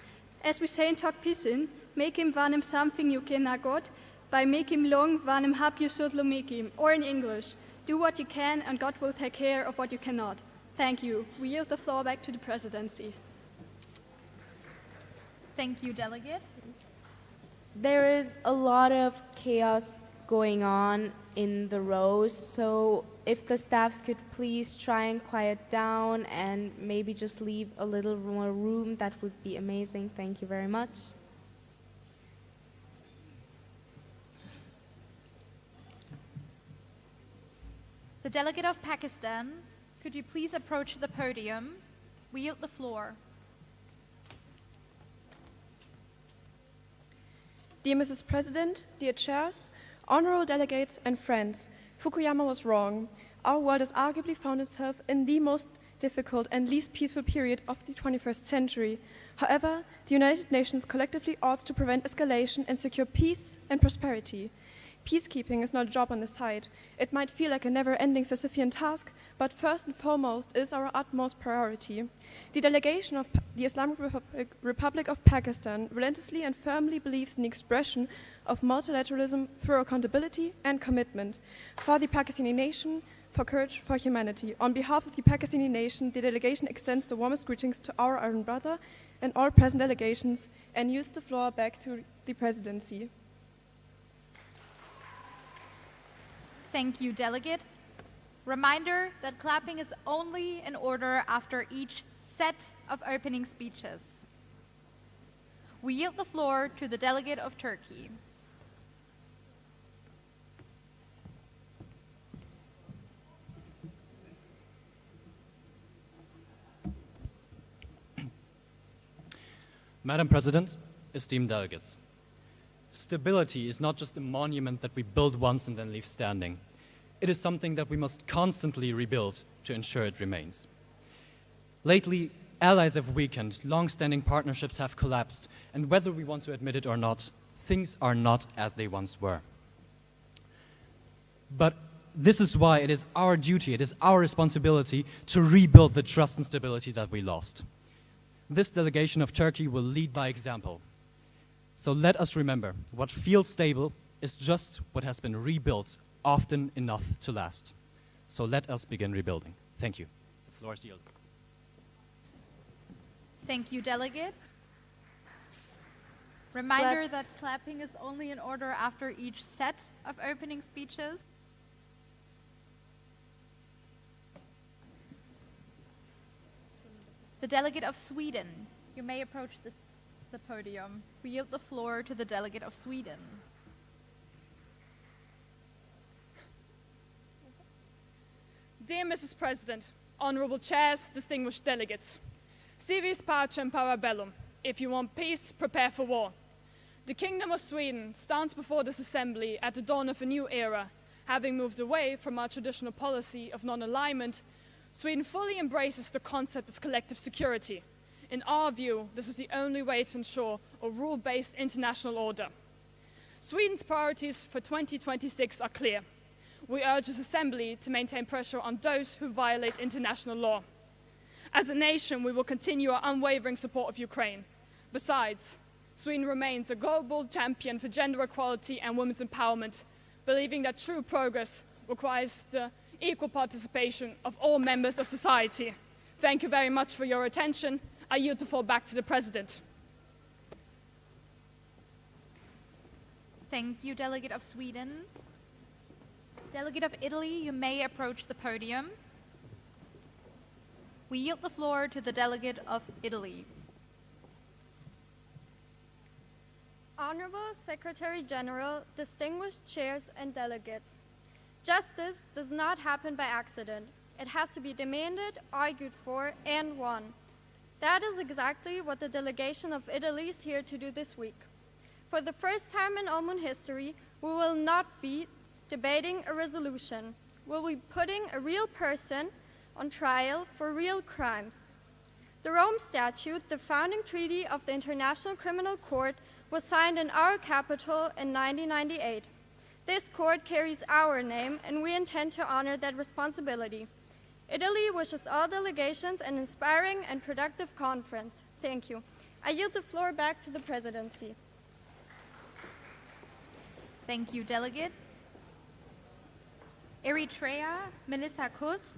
As we say in Tok Pisin, make him vanim something you cannot got, by make him long vanim hap you sutlo make him, or in English, do what you can and God will take care of what you cannot. Thank you. We yield the floor back to the Presidency. Thank you, Delegate. There is a lot of chaos going on in the rows, so if the staffs could please try and quiet down and maybe just leave a little more room, that would be amazing. Thank you very much. The delegate of Pakistan, could you please approach the podium? We yield the floor. Dear Mrs. President, dear chairs, honorable delegates and friends, Fukuyama was wrong. Our world has arguably found itself in the most difficult and least peaceful period of the 21st century. However, the United Nations collectively ought to prevent escalation and secure peace and prosperity. Peacekeeping is not a job on the side. It might feel like a never-ending Sisyphean task, but first and foremost is our utmost priority. The delegation of the Islamic Republic of Pakistan relentlessly and firmly believes in the expression of multilateralism through accountability and commitment for the Pakistani nation, for courage, for humanity. On behalf of the Pakistani nation, the delegation extends the warmest greetings to our Iron brother and all present delegations and yields the floor back to the presidency. Thank you, Delegate. Reminder that clapping is only in order after each set of opening speeches. We yield the floor to the Delegate of Turkey. Madam President, esteemed delegates, stability is not just a monument that we build once and then leave standing. It is something that we must constantly rebuild to ensure it remains. Lately, allies have weakened, long-standing partnerships have collapsed, and whether we want to admit it or not, things are not as they once were. But this is why it is our duty, it is our responsibility to rebuild the trust and stability that we lost. This delegation of Turkey will lead by example. So let us remember, what feels stable is just what has been rebuilt often enough to last. So let us begin rebuilding. Thank you. The floor is yielded. Thank you, Delegate. Reminder that clapping is only in order after each set of opening speeches. The Delegate of Sweden, you may approach the podium. We yield the floor to the Delegate of Sweden. Dear Mrs. President, honorable chairs, distinguished delegates, si vis pacem para bellum. If you want peace, prepare for war. The Kingdom of Sweden stands before this assembly at the dawn of a new era. Having moved away from our traditional policy of non-alignment, Sweden fully embraces the concept of collective security. In our view, this is the only way to ensure a rule-based international order. Sweden's priorities for 2026 are clear. We urge this assembly to maintain pressure on those who violate international law. As a nation, we will continue our unwavering support of Ukraine. Besides, Sweden remains a global champion for gender equality and women's empowerment, believing that true progress requires the equal participation of all members of society. Thank you very much for your attention. I yield the floor back to the President. Thank you, Delegate of Sweden. Delegate of Italy, you may approach the podium. We yield the floor to the Delegate of Italy. Honorable Secretary General, distinguished chairs and delegates. Justice does not happen by accident. It has to be demanded, argued for, and won. That is exactly what the delegation of Italy is here to do this week. For the first time in OLMUN history, we will not be debating a resolution. We'll be putting a real person on trial for real crimes. The Rome Statute, the founding treaty of the International Criminal Court, was signed in our capital in 1998. This court carries our name, and we intend to honor that responsibility. Italy wishes all delegations an inspiring and productive conference. Thank you. I yield the floor back to the presidency. Thank you, Delegate. Eritrea, Melissa Kuz,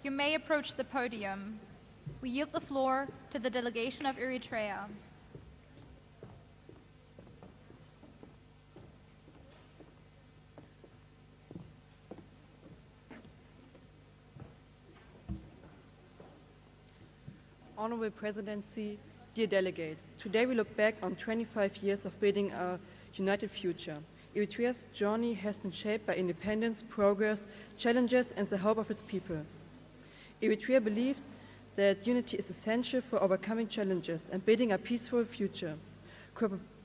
you may approach the podium. We yield the floor to the delegation of Eritrea. Honorable Presidency, dear delegates, today we look back on 25 years of building a united future. Eritrea's journey has been shaped by independence, progress, challenges, and the hope of its people. Eritrea believes that unity is essential for overcoming challenges and building a peaceful future.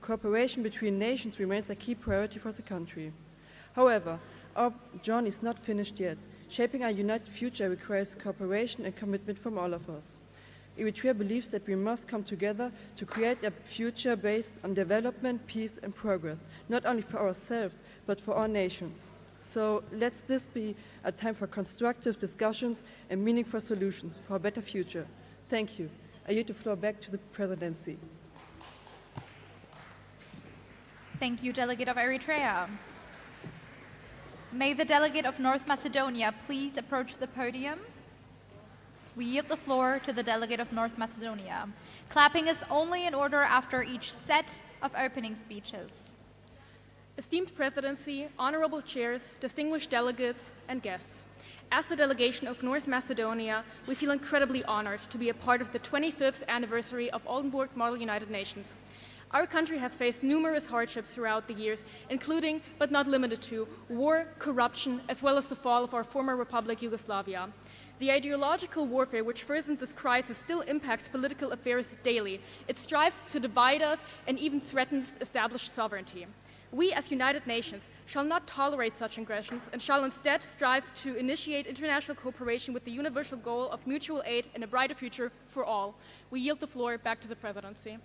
Cooperation between nations remains a key priority for the country. However, our journey is not finished yet. Shaping a united future requires cooperation and commitment from all of us. Eritrea believes that we must come together to create a future based on development, peace, and progress, not only for ourselves, but for our nations. So let this be a time for constructive discussions and meaningful solutions for a better future. Thank you. I yield the floor back to the presidency. Thank you, Delegate of Eritrea. May the delegate of North Macedonia please approach the podium? We yield the floor to the delegate of North Macedonia. Clapping is only in order after each set of opening speeches. Esteemed Presidency, honorable chairs, distinguished delegates, and guests. As the delegation of North Macedonia, we feel incredibly honored to be a part of the 25th anniversary of Oldenburg Model United Nations. Our country has faced numerous hardships throughout the years, including, but not limited to, war, corruption, as well as the fall of our former republic, Yugoslavia. The ideological warfare which worsens this crisis still impacts political affairs daily. It strives to divide us and even threatens established sovereignty. We, as United Nations, shall not tolerate such aggressions and shall instead strive to initiate international cooperation with the universal goal of mutual aid and a brighter future for all. We yield the floor back to the Presidency.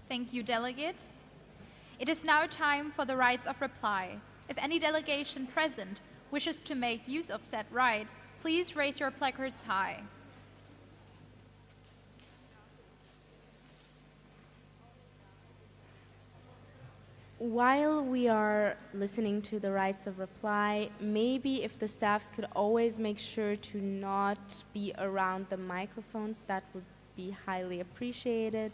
Thank you, Delegate. It is now time for the rights of reply. If any delegation present wishes to make use of said right, please raise your placards high. While we are listening to the rights of reply, maybe if the staffs could always make sure to not be around the microphones, that would be highly appreciated.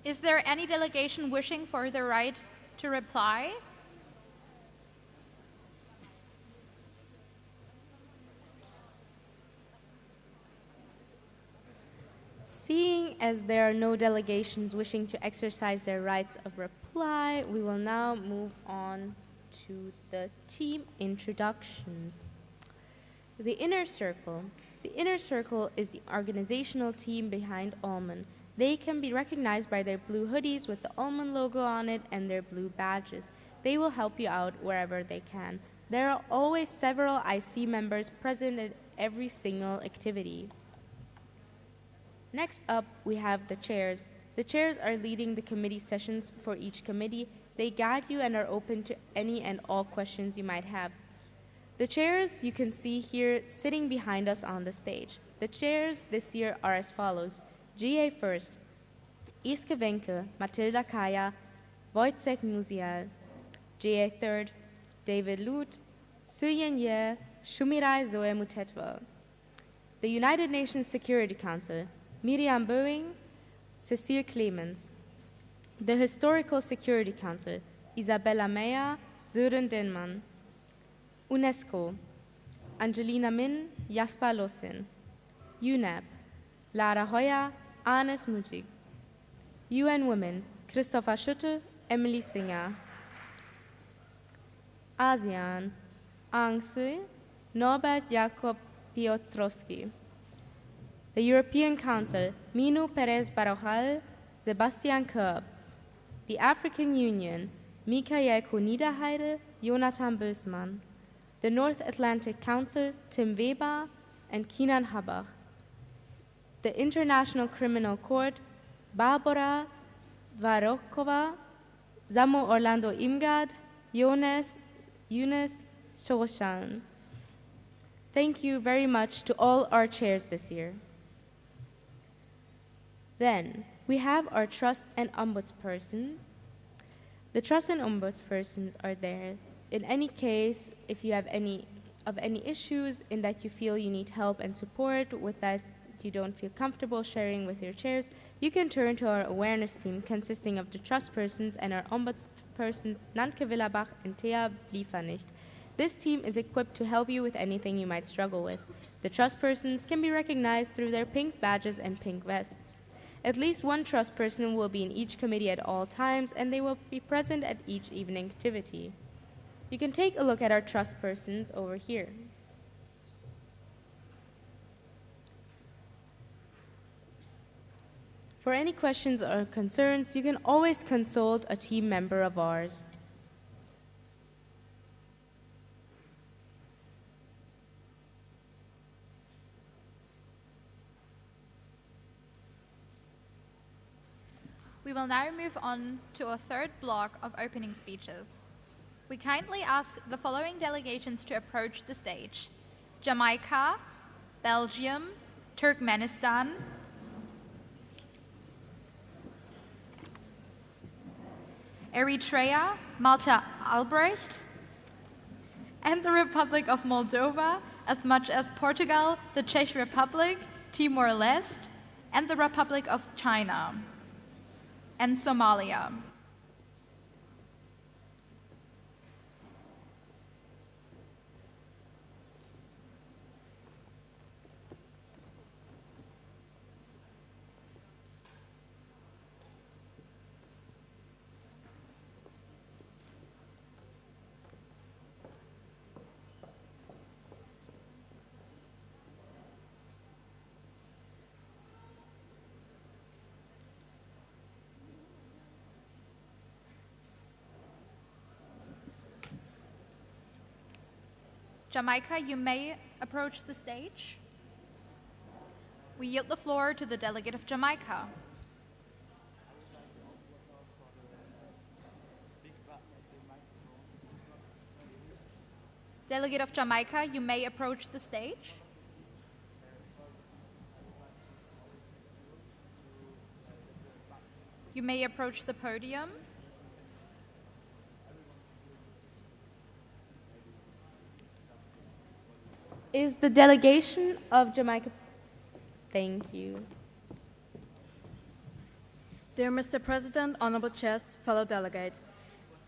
Is there any delegation wishing for the right to reply? Seeing as there are no delegations wishing to exercise their rights of reply, we will now move on to the team introductions. The Inner Circle. The Inner Circle is the organizational team behind OLMUN. They can be recognized by their blue hoodies with the OLMUN logo on it and their blue badges. They will help you out wherever they can. There are always several IC members present at every single activity. Next up, we have the chairs. The chairs are leading the committee sessions for each committee. They guide you and are open to any and all questions you might have. The chairs you can see here sitting behind us on the stage. The chairs this year are as follows. GA first, Iske Wenke, Matilda Kaya, Wojciech Musial. GA third, David Lut, Suyen Ye, Shumirai Zoe Mutetwa. The United Nations Security Council, Miriam Boeing, Cecile Clemens. The Historical Security Council, Isabella Meyer, Sören Denman. UNESCO, Angelina Min, Jasper Losin. UNEP, Lara Hoyer, Arnes Mutig. UN Women, Christopher Schutte, Emily Singer. ASEAN, Aung San, Norbert Jakob Piotrowski. The European Council, Minu Perez Barojal, Sebastian Kurbs. The African Union, Michael Koniederheide, Jonathan Bösmann. The North Atlantic Council, Tim Weber and Kinan Habach. The International Criminal Court, Barbara Dvarokova, Samo Orlando Imgard, Younes Shoshan. Thank you very much to all our chairs this year. Then, we have our trust and ombudspersons. The trust and ombudspersons are there. In any case, if you have any issues in that you feel you need help and support with that you don't feel comfortable sharing with your chairs, you can turn to our awareness team consisting of the trust persons and our ombudspersons Nanke Willabach and Thea Bliefernich. This team is equipped to help you with anything you might struggle with. The trust persons can be recognized through their pink badges and pink vests. At least one trust person will be in each committee at all times, and they will be present at each evening activity. You can take a look at our trust persons over here. For any questions or concerns, you can always consult a team member of ours. We will now move on to a third block of opening speeches. We kindly ask the following delegations to approach the stage: Jamaica, Belgium, Turkmenistan, Eritrea, Malta Albrecht, and the Republic of Moldova, as much as Portugal, the Czech Republic, Timor-Leste, and the Republic of China, and Somalia. Jamaica, you may approach the stage. We yield the floor to the delegate of Jamaica. Delegate of Jamaica, you may approach the stage. You may approach the podium. Is the delegation of Jamaica? Thank you. Dear Mr. President, honorable chairs, fellow delegates,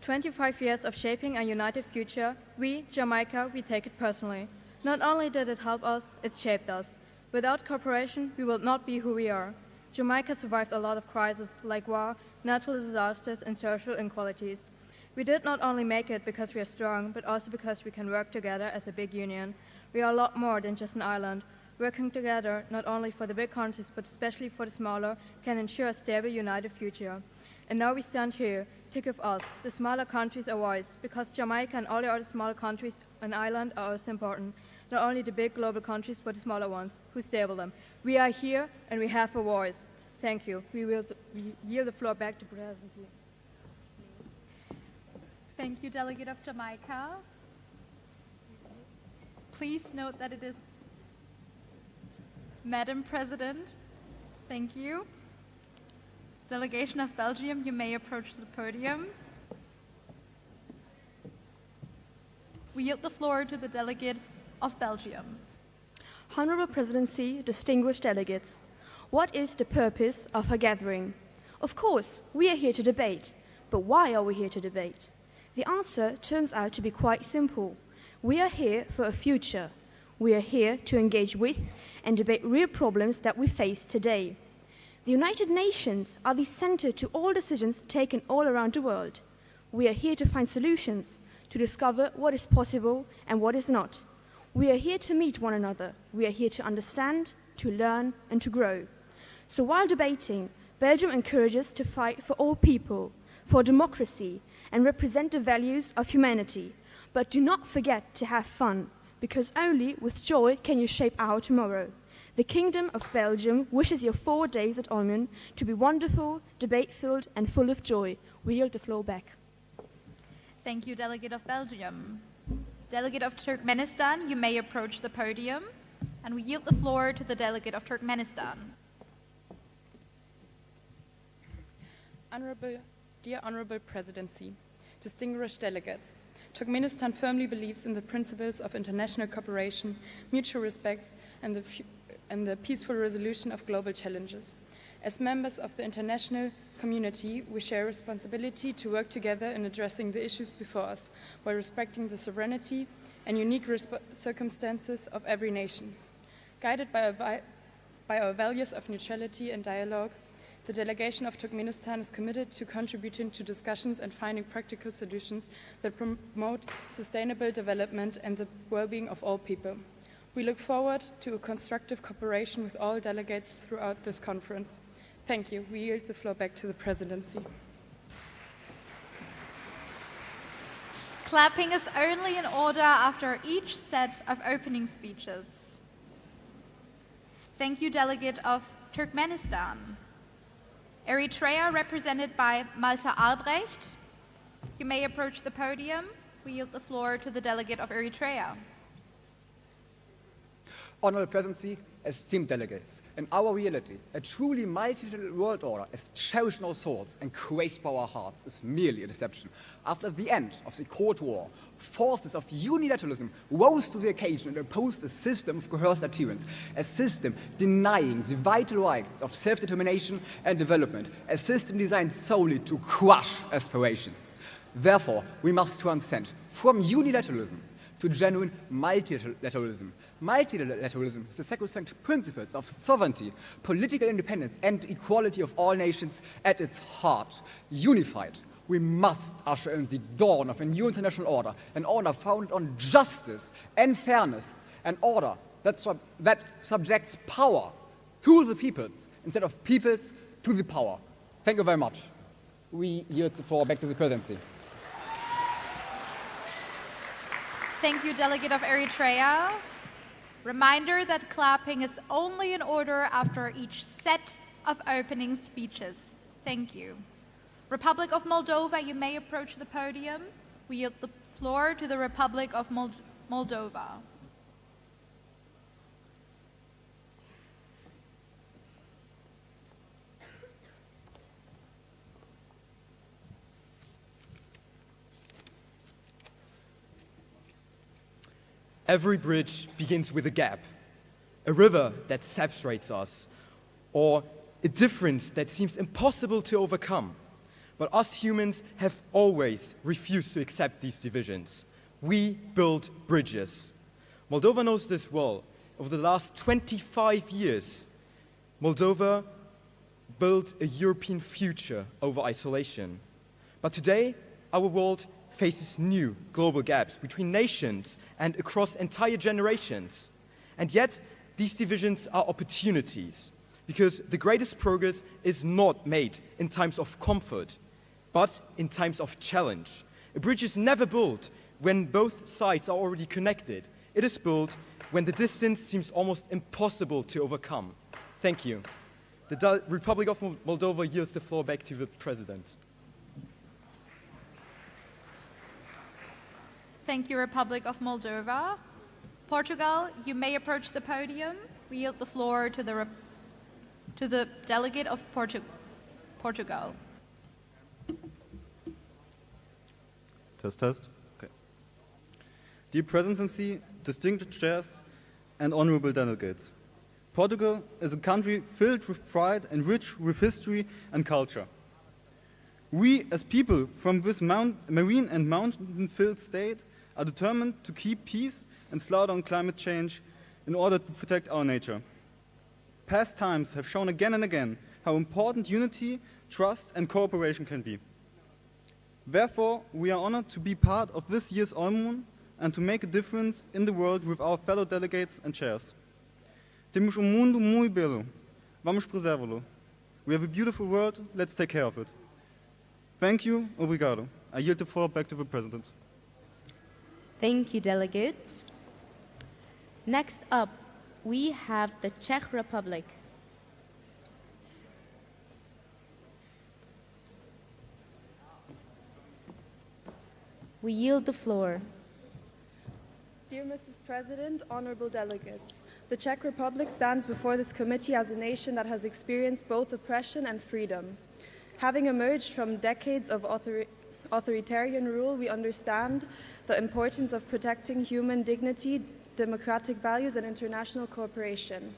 25 years of shaping a united future, we, Jamaica, we take it personally. Not only did it help us, it shaped us. Without cooperation, we will not be who we are. Jamaica survived a lot of crises like war, natural disasters, and social inequalities. We did not only make it because we are strong, but also because we can work together as a big union. We are a lot more than just an island. Working together, not only for the big countries, but especially for the smaller, can ensure a stable, united future. And now we stand here to give us, the smaller countries, a voice, because Jamaica and all the other smaller countries on island are also important. Not only the big global countries, but the smaller ones, who stable them. We are here, and we have a voice. Thank you. We yield the floor back to President Lee. Thank you, Delegate of Jamaica. Please note that it is Madam President. Thank you. Delegation of Belgium, you may approach the podium. We yield the floor to the delegate of Belgium. Honorable Presidency, distinguished delegates, what is the purpose of our gathering? Of course, we are here to debate, but why are we here to debate? The answer turns out to be quite simple. We are here for a future. We are here to engage with and debate real problems that we face today. The United Nations are the center to all decisions taken all around the world. We are here to find solutions, to discover what is possible and what is not. We are here to meet one another. We are here to understand, to learn, and to grow. So while debating, Belgium encourages to fight for all people, for democracy, and represent the values of humanity. But do not forget to have fun, because only with joy can you shape our tomorrow. The Kingdom of Belgium wishes your 4 days at OLMUN to be wonderful, debate-filled, and full of joy. We yield the floor back. Thank you, Delegate of Belgium. Delegate of Turkmenistan, you may approach the podium. And we yield the floor to the Delegate of Turkmenistan. Dear Honorable Presidency, distinguished delegates, Turkmenistan firmly believes in the principles of international cooperation, mutual respect, and the peaceful resolution of global challenges. As members of the international community, we share responsibility to work together in addressing the issues before us, while respecting the sovereignty and unique circumstances of every nation. Guided by our values of neutrality and dialogue, the delegation of Turkmenistan is committed to contributing to discussions and finding practical solutions that promote sustainable development and the well-being of all people. We look forward to a constructive cooperation with all delegates throughout this conference. Thank you. We yield the floor back to the Presidency. Clapping is only in order after each set of opening speeches. Thank you, Delegate of Turkmenistan. Eritrea, represented by Malta Albrecht. You may approach the podium. We yield the floor to the Delegate of Eritrea. Honorable Presidency, esteemed delegates, in our reality, a truly multilateral world order, as cherished in our thoughts and craved by our hearts, is merely a deception. After the end of the Cold War, forces of unilateralism rose to the occasion and imposed a system of coerced adherence, a system denying the vital rights of self-determination and development, a system designed solely to crush aspirations. Therefore, we must transcend from unilateralism to genuine multilateralism. Multilateralism is the sacrosanct principles of sovereignty, political independence, and equality of all nations at its heart. Unified, we must usher in the dawn of a new international order, an order founded on justice and fairness, an order that subjects power to the peoples instead of peoples to the power. Thank you very much. We yield the floor back to the presidency. Thank you, Delegate of Eritrea. Reminder that clapping is only in order after each set of opening speeches. Thank you. Republic of Moldova, you may approach the podium. We yield the floor to the Republic of Moldova. Every bridge begins with a gap, a river that separates us, or a difference that seems impossible to overcome. But us humans have always refused to accept these divisions. We build bridges. Moldova knows this well. Over the last 25 years, Moldova built a European future over isolation. But today, our world faces new global gaps between nations and across entire generations. And yet, these divisions are opportunities, because the greatest progress is not made in times of comfort, but in times of challenge. A bridge is never built when both sides are already connected. It is built when the distance seems almost impossible to overcome. Thank you. The Republic of Moldova yields the floor back to the President. Thank you, Republic of Moldova. Portugal, you may approach the podium. We yield the floor to the delegate of Portugal. Test. Okay. Dear Presidency, distinguished chairs, and honorable delegates. Portugal is a country filled with pride and rich with history and culture. We, as people from this marine and mountain-filled state, are determined to keep peace and slow down climate change in order to protect our nature. Past times have shown again and again how important unity, trust, and cooperation can be. Therefore, we are honored to be part of this year's OLMUN and to make a difference in the world with our fellow delegates and chairs. Temos mundo muito belo. Vamos preservá-lo. We have a beautiful world, let's take care of it. Thank you, obrigado. I yield the floor back to the President. Thank you, Delegate. Next up, we have the Czech Republic. We yield the floor. Dear Mrs. President, honorable delegates, the Czech Republic stands before this committee as a nation that has experienced both oppression and freedom. Having emerged from decades of authoritarian rule, we understand the importance of protecting human dignity, democratic values, and international cooperation.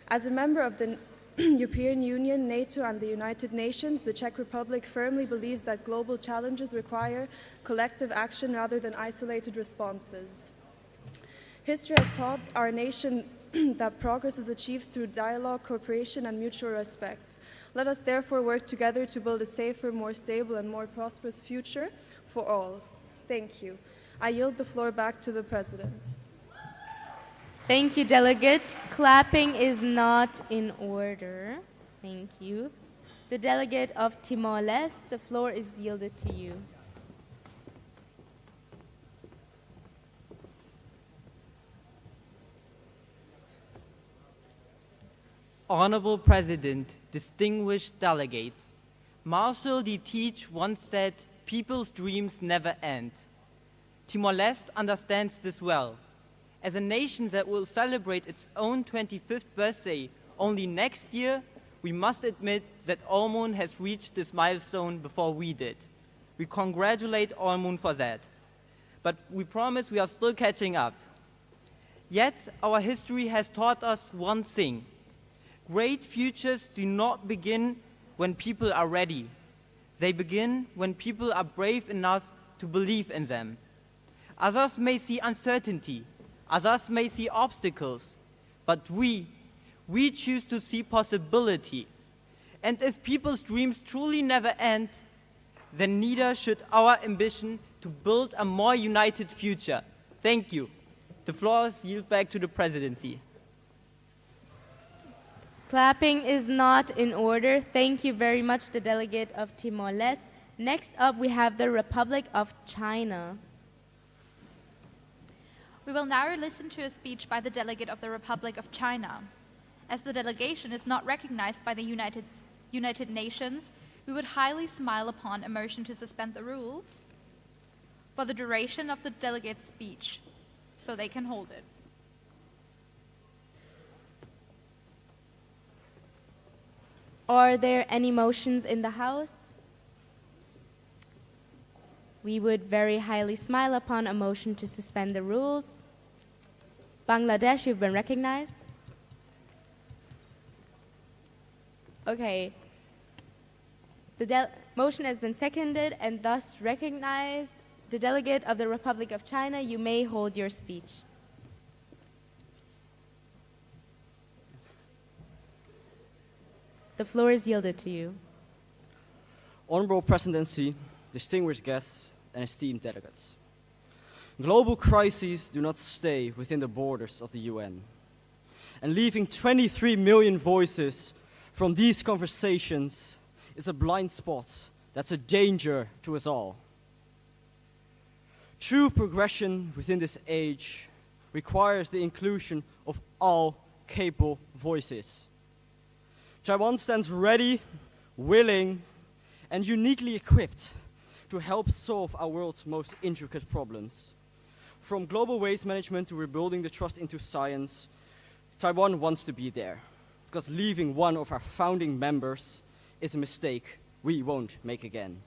As a member of the European Union, NATO, and the United Nations, the Czech Republic firmly believes that global challenges require collective action rather than isolated responses. History has taught our nation that progress is achieved through dialogue, cooperation, and mutual respect. Let us therefore work together to build a safer, more stable, and more prosperous future for all. Thank you. I yield the floor back to the President. Thank you, Delegate. Clapping is not in order. Thank you. The Delegate of Timor-Leste, the floor is yielded to you. Honorable President, distinguished delegates, Marshal de Teach once said, "People's dreams never end." Timor-Leste understands this well, As a nation that will celebrate its own 25th birthday only next year, we must admit that OLMUN has reached this milestone before we did. We congratulate OLMUN for that. But we promise we are still catching up. Yet, our history has taught us one thing. Great futures do not begin when people are ready. They begin when people are brave enough to believe in them. Others may see uncertainty, others may see obstacles, but we choose to see possibility. And if people's dreams truly never end, then neither should our ambition to build a more united future. Thank you. The floor is yielded back to the presidency. Clapping is not in order. Thank you very much, the delegate of Timor-Leste. Next up, we have the Republic of China. We will now listen to a speech by the delegate of the Republic of China. As the delegation is not recognized by the United Nations, we would highly smile upon a motion to suspend the rules for the duration of the delegate's speech, so they can hold it. Are there any motions in the House? We would very highly smile upon a motion to suspend the rules. Bangladesh, you've been recognized. Okay. The motion has been seconded and thus recognized. The delegate of the Republic of China, you may hold your speech. The floor is yielded to you. Honorable Presidency, distinguished guests, and esteemed delegates. Global crises do not stay within the borders of the UN. And leaving 23 million voices from these conversations is a blind spot that's a danger to us all. True progression within this age requires the inclusion of all capable voices. Taiwan stands ready, willing, and uniquely equipped to help solve our world's most intricate problems. From global waste management to rebuilding the trust into science, Taiwan wants to be there, because leaving one of our founding members is a mistake we won't make again.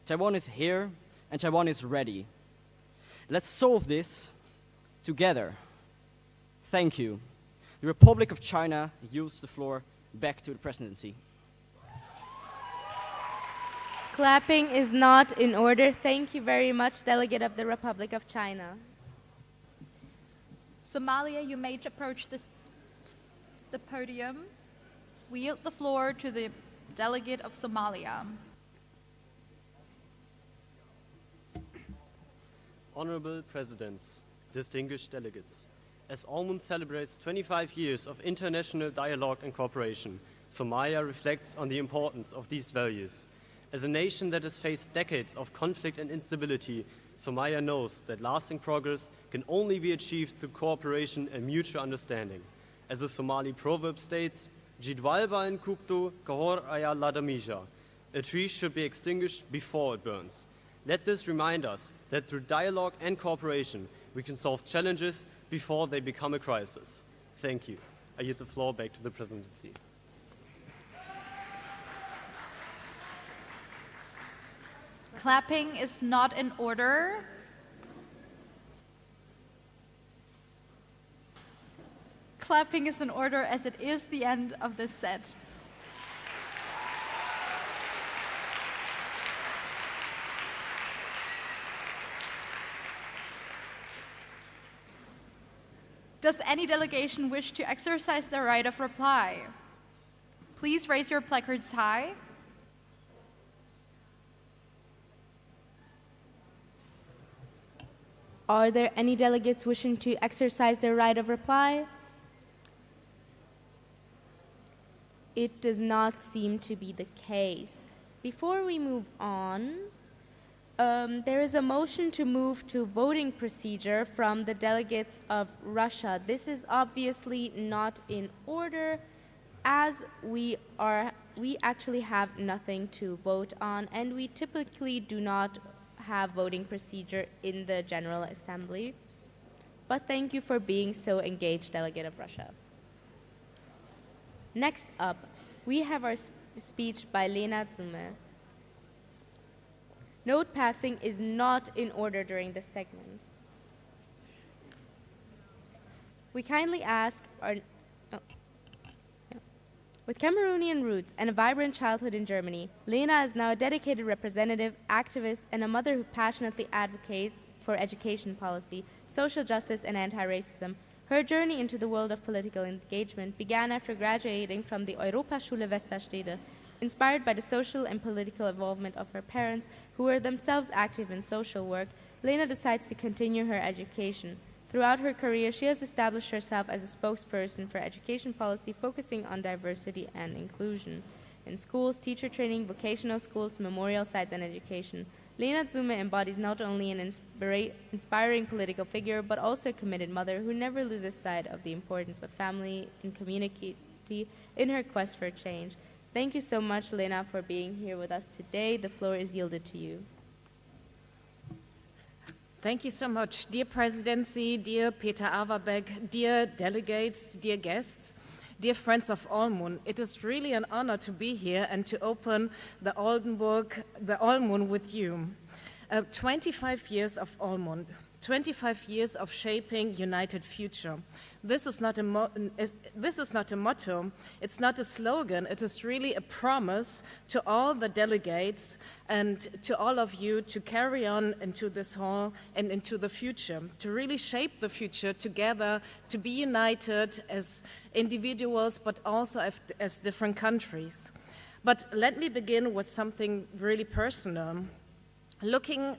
Taiwan is here, and Taiwan is ready. Let's solve this together. Thank you. The Republic of China yields the floor back to the presidency. Clapping is not in order. Thank you very much, delegate of the Republic of China. Somalia, you may approach the podium. We yield the floor to the delegate of Somalia. Honorable Presidents, distinguished delegates, as OLMUN celebrates 25 years of international dialogue and cooperation, Somalia reflects on the importance of these values. As a nation that has faced decades of conflict and instability, Somalia knows that lasting progress can only be achieved through cooperation and mutual understanding. As the Somali proverb states, Jidwalba in Kuptu Kahor Aya Ladamija, a tree should be extinguished before it burns. Let this remind us that through dialogue and cooperation, we can solve challenges before they become a crisis. Thank you. I yield the floor back to the presidency. Clapping is not in order. Clapping is in order as it is the end of this set. Does any delegation wish to exercise their right of reply? Please raise your placards high. Are there any delegates wishing to exercise their right of reply? It does not seem to be the case. Before we move on, there is a motion to move to voting procedure from the delegates of Russia. This is obviously not in order, as we actually have nothing to vote on, and we typically do not have voting procedure in the General Assembly. But thank you for being so engaged, Delegate of Russia. Next up, we have our speech by Lena Zume. Note passing is not in order during this segment. We kindly ask our... With Cameroonian roots and a vibrant childhood in Germany, Lena is now a dedicated representative, activist, and a mother who passionately advocates for education policy, social justice, and anti-racism. Her journey into the world of political engagement began after graduating from the Europaschule Westerstede. Inspired by the social and political involvement of her parents, who were themselves active in social work, Lena decides to continue her education. Throughout her career, she has established herself as a spokesperson for education policy focusing on diversity and inclusion. In schools, teacher training, vocational schools, memorial sites, and education, Lena Zume embodies not only an inspiring political figure, but also a committed mother who never loses sight of the importance of family and community in her quest for change. Thank you so much, Lena, for being here with us today. The floor is yielded to you. Thank you so much. Dear Presidency, dear Peter Averbeck, dear delegates, dear guests, dear friends of OLMUN, it is really an honor to be here and to open the OLMUN with you. 25 years of OLMUN, 25 years of shaping united future. This is not a motto, it's not a slogan, it is really a promise to all the delegates and to all of you to carry on into this hall and into the future, to really shape the future together, to be united as individuals but also as different countries. But let me begin with something really personal. Looking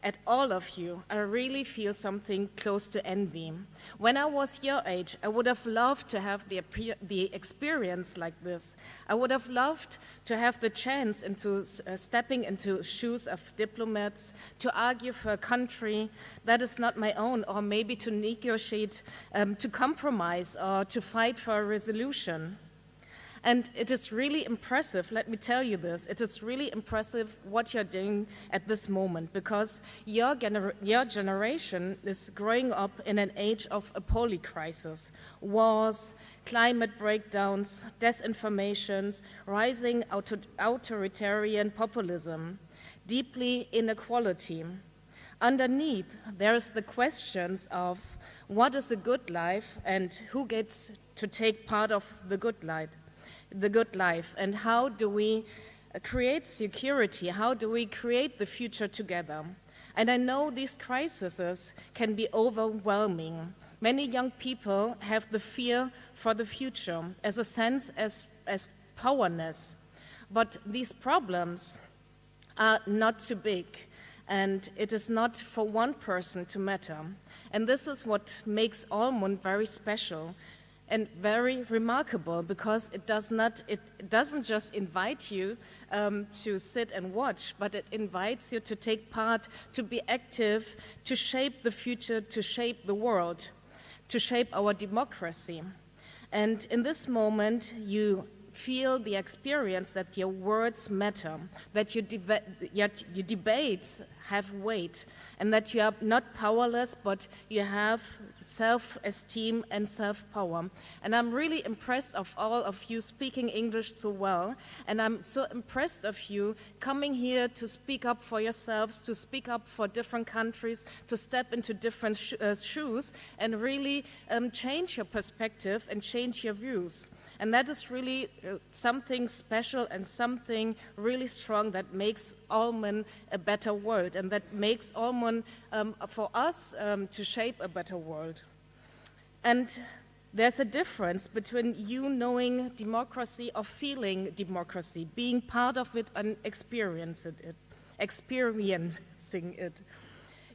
at all of you, I really feel something close to envy. When I was your age, I would have loved to have the experience like this. I would have loved to have the chance into stepping into shoes of diplomats, to argue for a country that is not my own, or maybe to negotiate, to compromise, or to fight for a resolution. And it is really impressive, let me tell you this, it is really impressive what you're doing at this moment, because your generation is growing up in an age of a polycrisis, wars, climate breakdowns, disinformations, rising authoritarian populism, deeply inequality. Underneath, there's the questions of what is a good life and who gets to take part of the good life, and how do we create security, how do we create the future together. And I know these crises can be overwhelming. Many young people have the fear for the future as a sense as powerless. But these problems are not too big, and it is not for one person to matter. And this is what makes OLMUN very special and very remarkable, because it doesn't just invite you to sit and watch, but it invites you to take part, to be active, to shape the future, to shape the world, to shape our democracy. And in this moment, you feel the experience that your words matter, that your debates have weight, and that you are not powerless, but you have self-esteem and self-power. And I'm really impressed of all of you speaking English so well, and I'm so impressed of you coming here to speak up for yourselves, to speak up for different countries, to step into different shoes, and really change your perspective and change your views. And that is really something special and something really strong that makes OLMUN a better world, and that makes OLMUN for us to shape a better world. And there's a difference between you knowing democracy or feeling democracy, being part of it and experiencing it.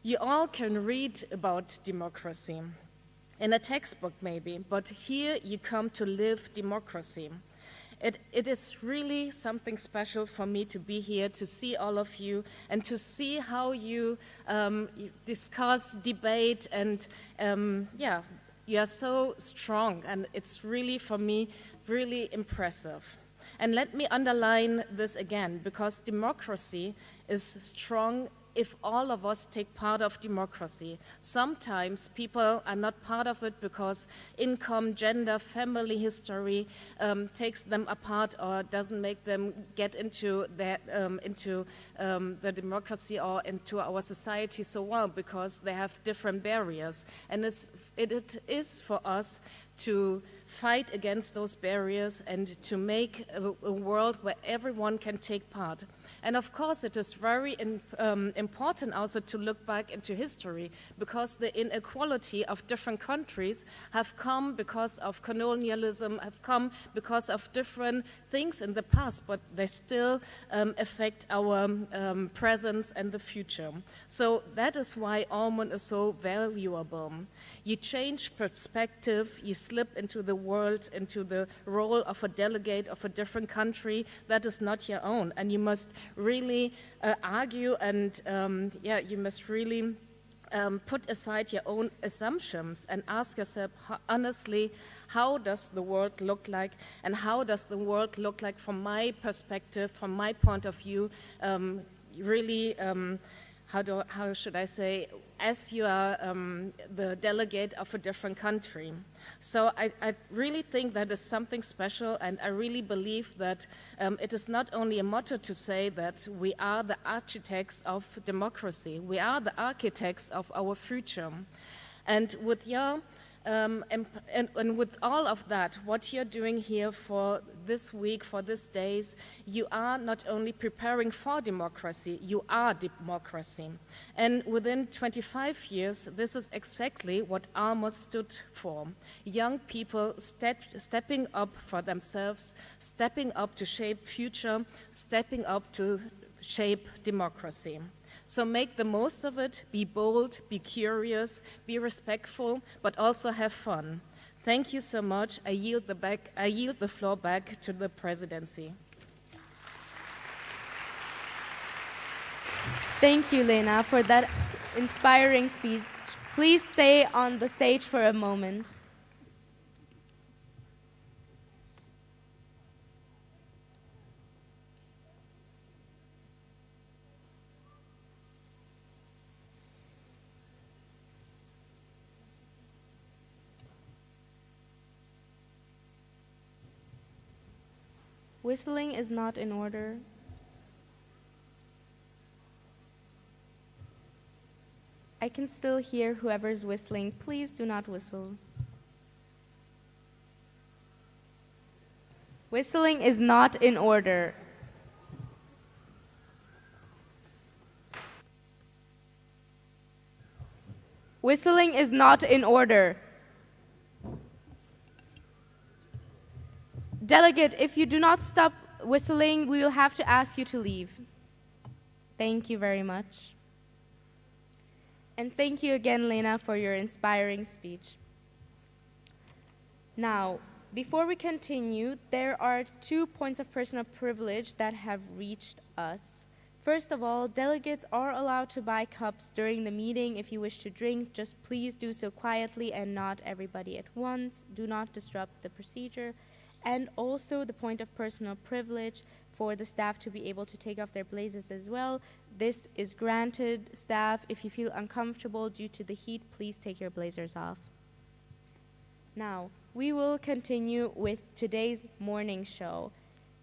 You all can read about democracy in a textbook maybe, but here you come to live democracy. It is really something special for me to be here, to see all of you, and to see how you discuss, debate, and you are so strong, and it's really, for me, really impressive. And let me underline this again, because democracy is strong if all of us take part of democracy. Sometimes people are not part of it because income, gender, family history takes them apart or doesn't make them get into the democracy or into our society so well, because they have different barriers. And it is for us to fight against those barriers and to make a world where everyone can take part. And of course, it is very important also to look back into history, because the inequality of different countries have come because of colonialism, have come because of different things in the past, but they still affect our presence and the future. So that is why OLMUN is so valuable. You change perspective, you slip into the world, into the role of a delegate of a different country that is not your own, and you must really argue and you must really put aside your own assumptions and ask yourself honestly, how does the world look like, and how does the world look like from my perspective, from my point of view, really, how should I say, as you are the delegate of a different country. So I really think that is something special, and I really believe that it is not only a motto to say that we are the architects of democracy, we are the architects of our future. And with your and with all of that, what you're doing here for this week, for these days, you are not only preparing for democracy, you are democracy. And within 25 years, this is exactly what OLMUN stood for. Young people stepping up for themselves, stepping up to shape future, stepping up to shape democracy. So make the most of it, be bold, be curious, be respectful, but also have fun. Thank you so much. I yield the floor back to the presidency. Thank you, Lena, for that inspiring speech. Please stay on the stage for a moment. Whistling is not in order. I can still hear whoever's whistling. Please do not whistle. Whistling is not in order. Whistling is not in order. Delegate, if you do not stop whistling, we will have to ask you to leave. Thank you very much. And thank you again, Lena, for your inspiring speech. Now, before we continue, there are 2 points of personal privilege that have reached us. First of all, delegates are allowed to buy cups during the meeting. If you wish to drink, just please do so quietly and not everybody at once. Do not disrupt the procedure. And also the point of personal privilege for the staff to be able to take off their blazers as well. This is granted. Staff, if you feel uncomfortable due to the heat, please take your blazers off. Now, we will continue with today's morning show.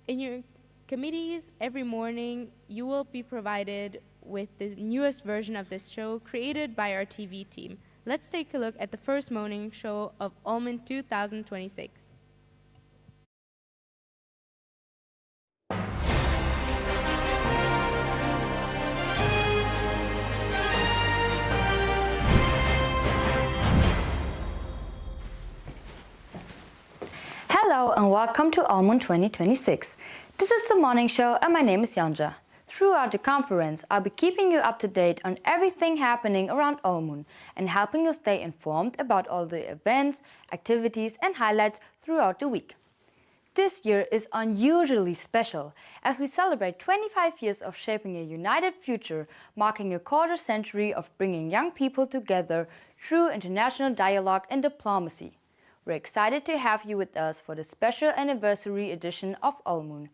In your committees, every morning, you will be provided with the newest version of this show created by our TV team. Let's take a look at the first morning show of OLMUN 2026. Hello and welcome to OLMUN 2026. This is the morning show and my name is Yanja. Throughout the conference, I'll be keeping you up to date on everything happening around OLMUN and helping you stay informed about all the events, activities and highlights throughout the week. This year is unusually special as we celebrate 25 years of shaping a united future, marking a quarter century of bringing young people together through international dialogue and diplomacy. We're excited to have you with us for the special anniversary edition of OLMUN.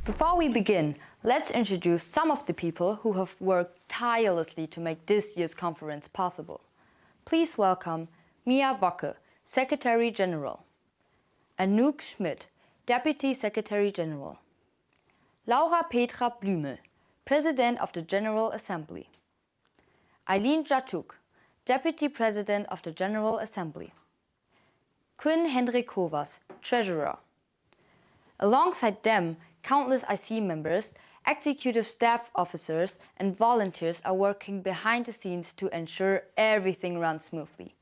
Before we begin, let's introduce some of the people who have worked tirelessly to make this year's conference possible. Please welcome Mia Wocke, Secretary General, Anouk Schmidt, Deputy Secretary General, Laura Petra Blümel, President of the General Assembly, Eileen Jatuk, Deputy President of the General Assembly, Quinn Hendrik-Kovas, Treasurer. Alongside them, countless IC members, executive staff officers and volunteers are working behind the scenes to ensure everything runs smoothly.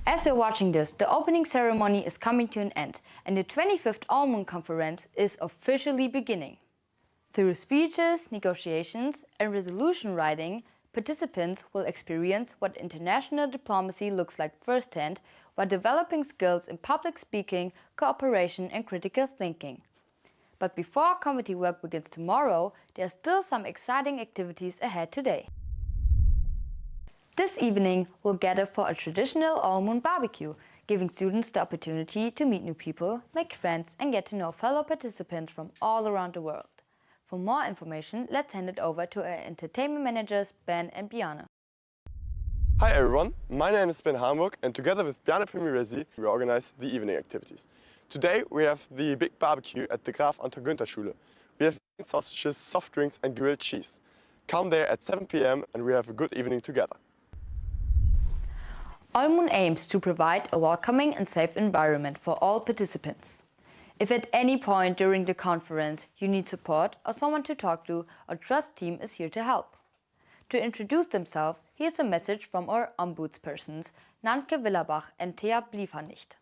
As you're watching this, the opening ceremony is coming to an end and the 25th OLMUN conference is officially beginning. Through speeches, negotiations and resolution writing, participants will experience what international diplomacy looks like firsthand while developing skills in public speaking, cooperation and critical thinking. But before committee work begins tomorrow, there are still some exciting activities ahead today. This evening, we'll gather for a traditional OLMUN barbecue, giving students the opportunity to meet new people, make friends and get to know fellow participants from all around the world. For more information, let's hand it over to our entertainment managers Ben and Bjarne. Hi everyone, my name is Ben Hamburg and together with Bjarne Primiresi we organize the evening activities. Today we have the big barbecue at the Graf Anton Günther Schule. We have sausages, soft drinks and grilled cheese. Come there at 7 p.m. and we have a good evening together. OLMUN aims to provide a welcoming and safe environment for all participants. If at any point during the conference you need support or someone to talk to, our trust team is here to help. To introduce themselves, here's a message from our ombudspersons, Nanke Willerbach and Thea Bliefernicht.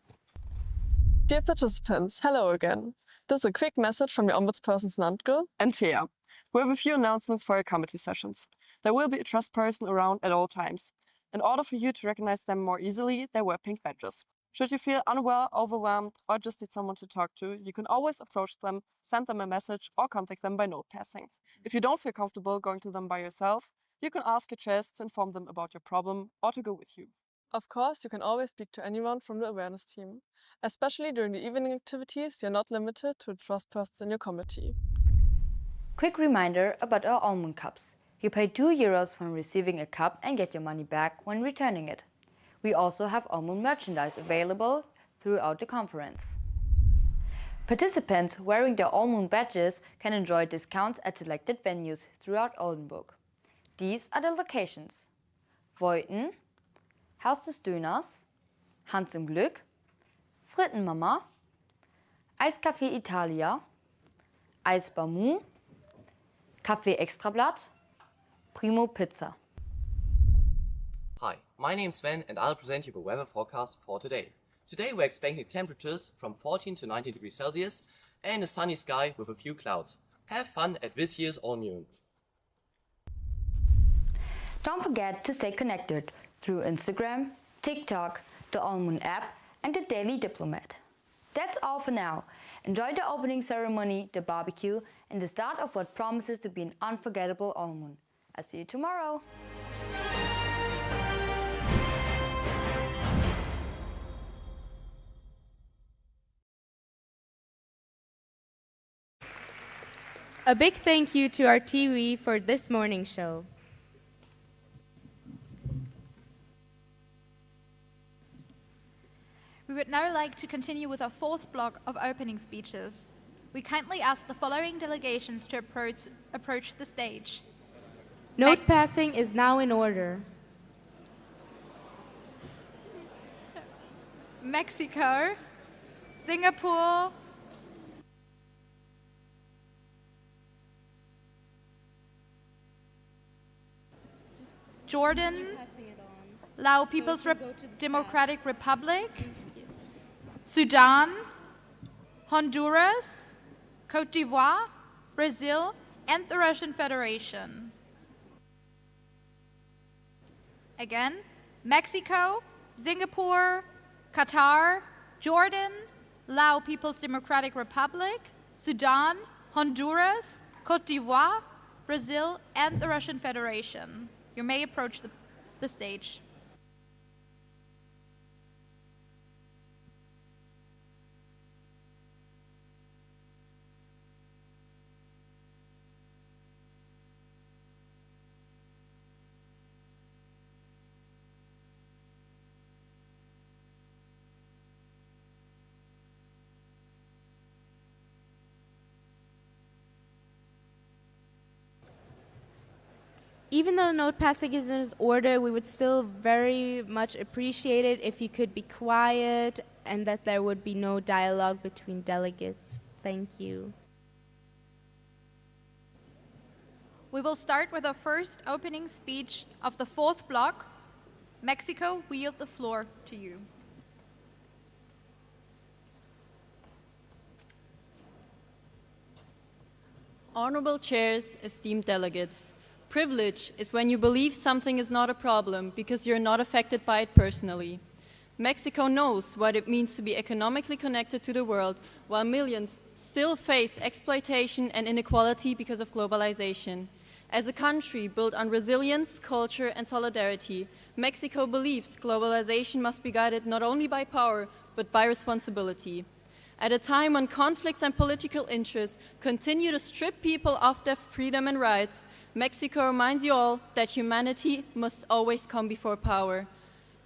Dear participants, hello again. This is a quick message from your ombudspersons Nanke and Thea. We have a few announcements for your committee sessions. There will be a trust person around at all times. In order for you to recognize them more easily, they wear pink badges. Should you feel unwell, overwhelmed, or just need someone to talk to, you can always approach them, send them a message, or contact them by note passing. If you don't feel comfortable going to them by yourself, you can ask your chairs to inform them about your problem or to go with you. Of course, you can always speak to anyone from the awareness team. Especially during the evening activities, you're not limited to the trust persons in your committee. Quick reminder about our OLMUN cups. You pay €2 when receiving a cup and get your money back when returning it. We also have OLMUN merchandise available throughout the conference. Participants wearing their OLMUN badges can enjoy discounts at selected venues throughout Oldenburg. These are the locations: Voiten, Haus des Döners, Hans im Glück, Frittenmama, Eiscafé Italia, Eis Bamu, Café Extrablatt, Primo Pizza. Hi, my name's Sven and I'll present you the weather forecast for today. Today we're expecting temperatures from 14 to 19 degrees Celsius and a sunny sky with a few clouds. Have fun at this year's OLMUN. Don't forget to stay connected through Instagram, TikTok, the OLMUN app and the Daily Diplomat. That's all for now. Enjoy the opening ceremony, the barbecue and the start of what promises to be an unforgettable OLMUN. I'll see you tomorrow. A big thank you to our TV for this morning's show. We would now like to continue with our fourth block of opening speeches. We kindly ask the following delegations to approach the stage. Note passing is now in order. Mexico, Singapore, Jordan, Lao People's Democratic Republic, Sudan, Honduras, Cote d'Ivoire, Brazil, and the Russian Federation. Again, Mexico, Singapore, Qatar, Jordan, Lao People's Democratic Republic, Sudan, Honduras, Cote d'Ivoire, Brazil, and the Russian Federation. You may approach the stage. Even though note passing is in order, we would still very much appreciate it if you could be quiet and that there would be no dialogue between delegates. Thank you. We will start with our first opening speech of the fourth block. Mexico, we yield the floor to you. Honorable chairs, esteemed delegates, privilege is when you believe something is not a problem because you're not affected by it personally. Mexico knows what it means to be economically connected to the world, while millions still face exploitation and inequality because of globalization. As a country built on resilience, culture, and solidarity, Mexico believes globalization must be guided not only by power, but by responsibility. At a time when conflicts and political interests continue to strip people of their freedom and rights, Mexico reminds you all that humanity must always come before power.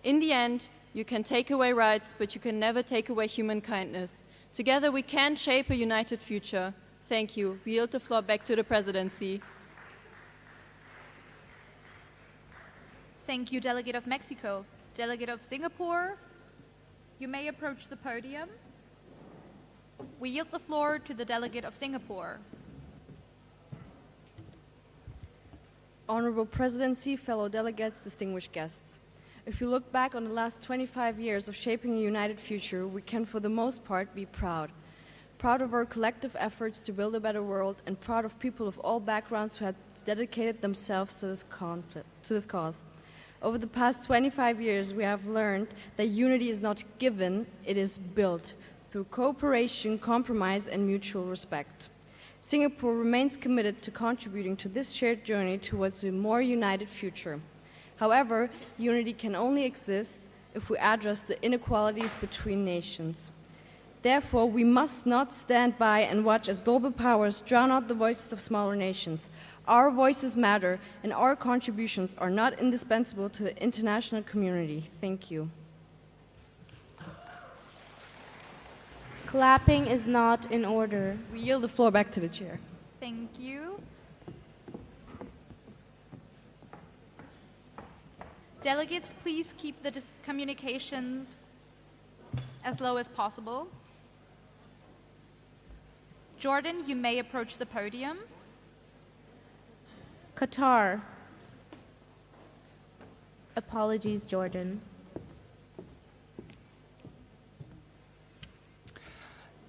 In the end, you can take away rights, but you can never take away human kindness. Together we can shape a united future. Thank you. We yield the floor back to the presidency. Thank you, Delegate of Mexico. Delegate of Singapore, you may approach the podium. We yield the floor to the Delegate of Singapore. Honorable Presidency, fellow delegates, distinguished guests. If you look back on the last 25 years of shaping a united future, we can for the most part be proud. Proud of our collective efforts to build a better world and proud of people of all backgrounds who have dedicated themselves to this cause. Over the past 25 years, we have learned that unity is not given, it is built through cooperation, compromise, and mutual respect. Singapore remains committed to contributing to this shared journey towards a more united future. However, unity can only exist if we address the inequalities between nations. Therefore, we must not stand by and watch as global powers drown out the voices of smaller nations. Our voices matter, and our contributions are not indispensable to the international community. Thank you. Clapping is not in order. We yield the floor back to the chair. Thank you. Delegates, please keep the communications as low as possible. Jordan, you may approach the podium. Qatar. Apologies, Jordan.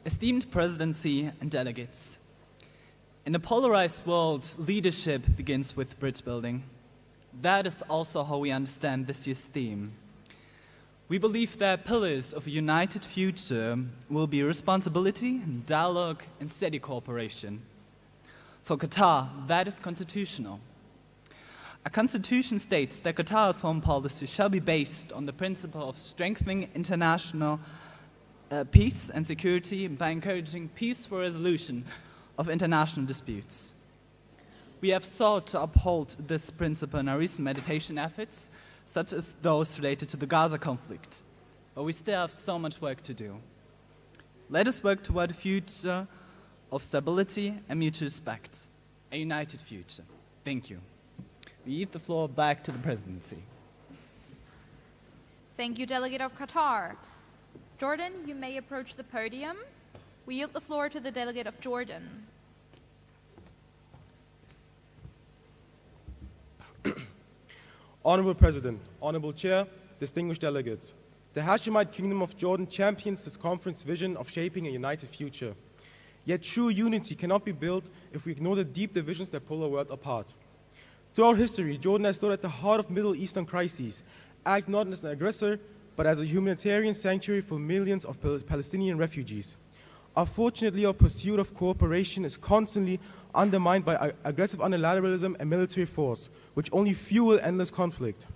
Esteemed Presidency and delegates, in a polarized world, leadership begins with bridge building. That is also how we understand this year's theme. We believe that pillars of a united future will be responsibility, dialogue, and steady cooperation. For Qatar, that is constitutional. Our constitution states that Qatar's home policy shall be based on the principle of strengthening international peace and security by encouraging peaceful resolution of international disputes. We have sought to uphold this principle in our recent mediation efforts, such as those related to the Gaza conflict, but we still have so much work to do. Let us work toward a future of stability and mutual respect, a united future. Thank you. We yield the floor back to the presidency. Thank you, Delegate of Qatar. Jordan, you may approach the podium. We yield the floor to the Delegate of Jordan. Honorable President, Honorable Chair, distinguished delegates, the Hashemite Kingdom of Jordan champions this conference vision of shaping a united future. Yet true unity cannot be built if we ignore the deep divisions that pull our world apart. Throughout history, Jordan has stood at the heart of Middle Eastern crises, acting not as an aggressor, but as a humanitarian sanctuary for millions of Palestinian refugees. Unfortunately, our pursuit of cooperation is constantly undermined by aggressive unilateralism and military force, which only fuel endless conflict.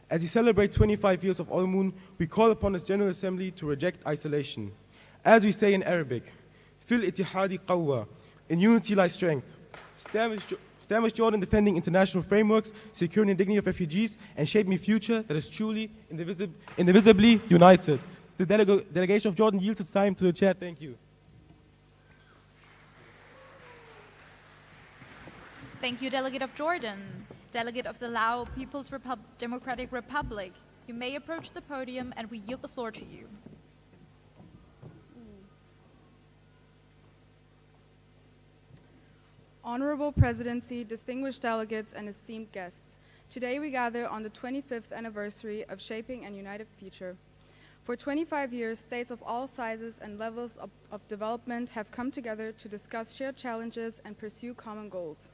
As we celebrate 25 years of OLMUN, we call upon this General Assembly to reject isolation. As we say in Arabic, Fil ittihadi qawwa, in unity lies strength. Stand with Jordan defending international frameworks, securing the dignity of refugees, and shaping a future that is truly indivisibly united. The delegation of Jordan yields its time to the chair. Thank you. Thank you, Delegate of Jordan. Delegate of the Lao People's Democratic Republic, you may approach the podium and we yield the floor to you. Honorable Presidency, distinguished delegates, and esteemed guests, today we gather on the 25th anniversary of Shaping a United Future. For 25 years, states of all sizes and levels of development have come together to discuss shared challenges and pursue common goals.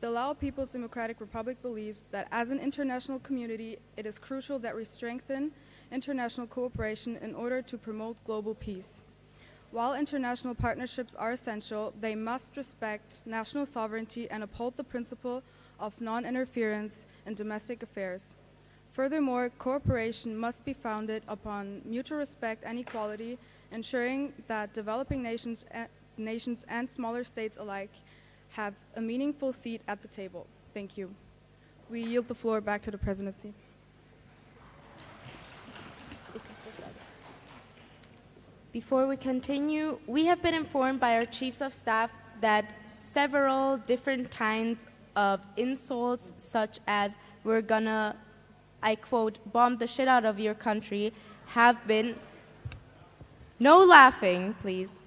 The Lao People's Democratic Republic believes that as an international community, it is crucial that we strengthen international cooperation in order to promote global peace. While international partnerships are essential, they must respect national sovereignty and uphold the principle of non-interference in domestic affairs. Furthermore, cooperation must be founded upon mutual respect and equality, ensuring that developing nations and smaller states alike have a meaningful seat at the table. Thank you. We yield the floor back to the presidency. Before we continue, we have been informed by our chiefs of staff that several different kinds of insults, such as "we're gonna," I quote, "bomb the shit out of your country," have been. No laughing, please.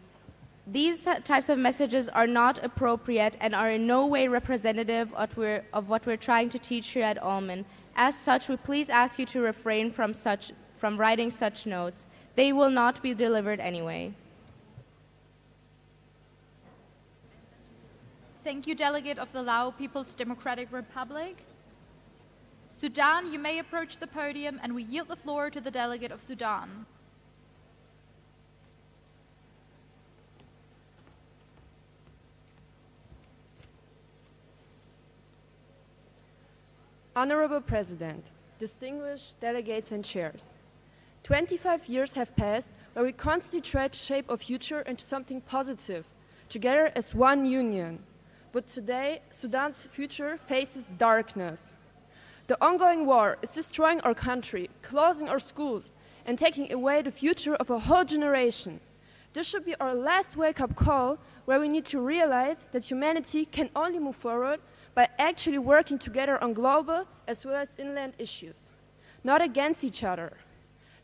These types of messages are not appropriate and are in no way representative of what we're trying to teach here at OLMUN. As such, we please ask you to refrain from writing such notes. They will not be delivered anyway. Thank you, Delegate of the Lao People's Democratic Republic. Sudan, you may approach the podium and we yield the floor to the Delegate of Sudan. Honorable President, distinguished delegates and chairs, 25 years have passed where we constantly tried to shape our future into something positive, together as one union. But today, Sudan's future faces darkness. The ongoing war is destroying our country, closing our schools, and taking away the future of a whole generation. This should be our last wake-up call, where we need to realize that humanity can only move forward by actually working together on global as well as inland issues, not against each other.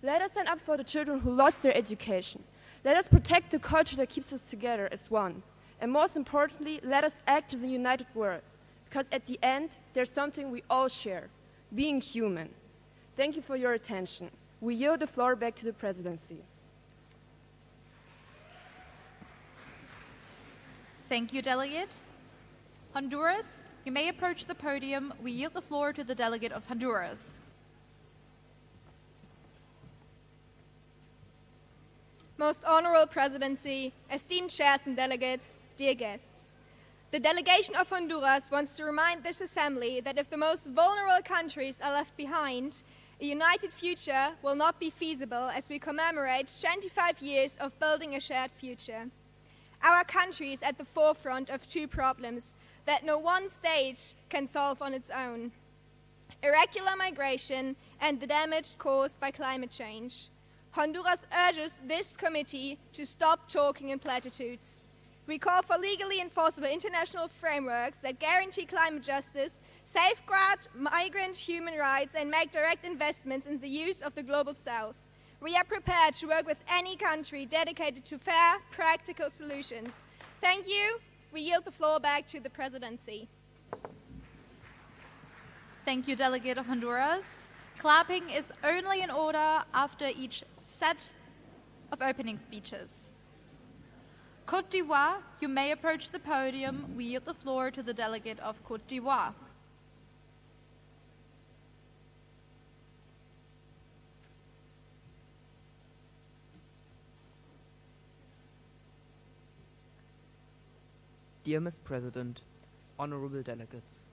Let us stand up for the children who lost their education. Let us protect the culture that keeps us together as one. And most importantly, let us act as a united world, because at the end, there's something we all share, being human. Thank you for your attention. We yield the floor back to the presidency. Thank you, Delegate. Honduras, you may approach the podium. We yield the floor to the Delegate of Honduras. Most Honorable Presidency, esteemed chairs and delegates, dear guests. The delegation of Honduras wants to remind this Assembly that if the most vulnerable countries are left behind, a united future will not be feasible as we commemorate 25 years of building a shared future. Our country is at the forefront of two problems that no one state can solve on its own: irregular migration and the damage caused by climate change. Honduras urges this committee to stop talking in platitudes. We call for legally enforceable international frameworks that guarantee climate justice, safeguard migrant human rights, and make direct investments in the use of the Global South. We are prepared to work with any country dedicated to fair, practical solutions. Thank you. We yield the floor back to the presidency. Thank you, Delegate of Honduras. Clapping is only in order after each set of opening speeches. Côte d'Ivoire, you may approach the podium. We yield the floor to the delegate of Côte d'Ivoire. Dear Ms. President, honorable delegates,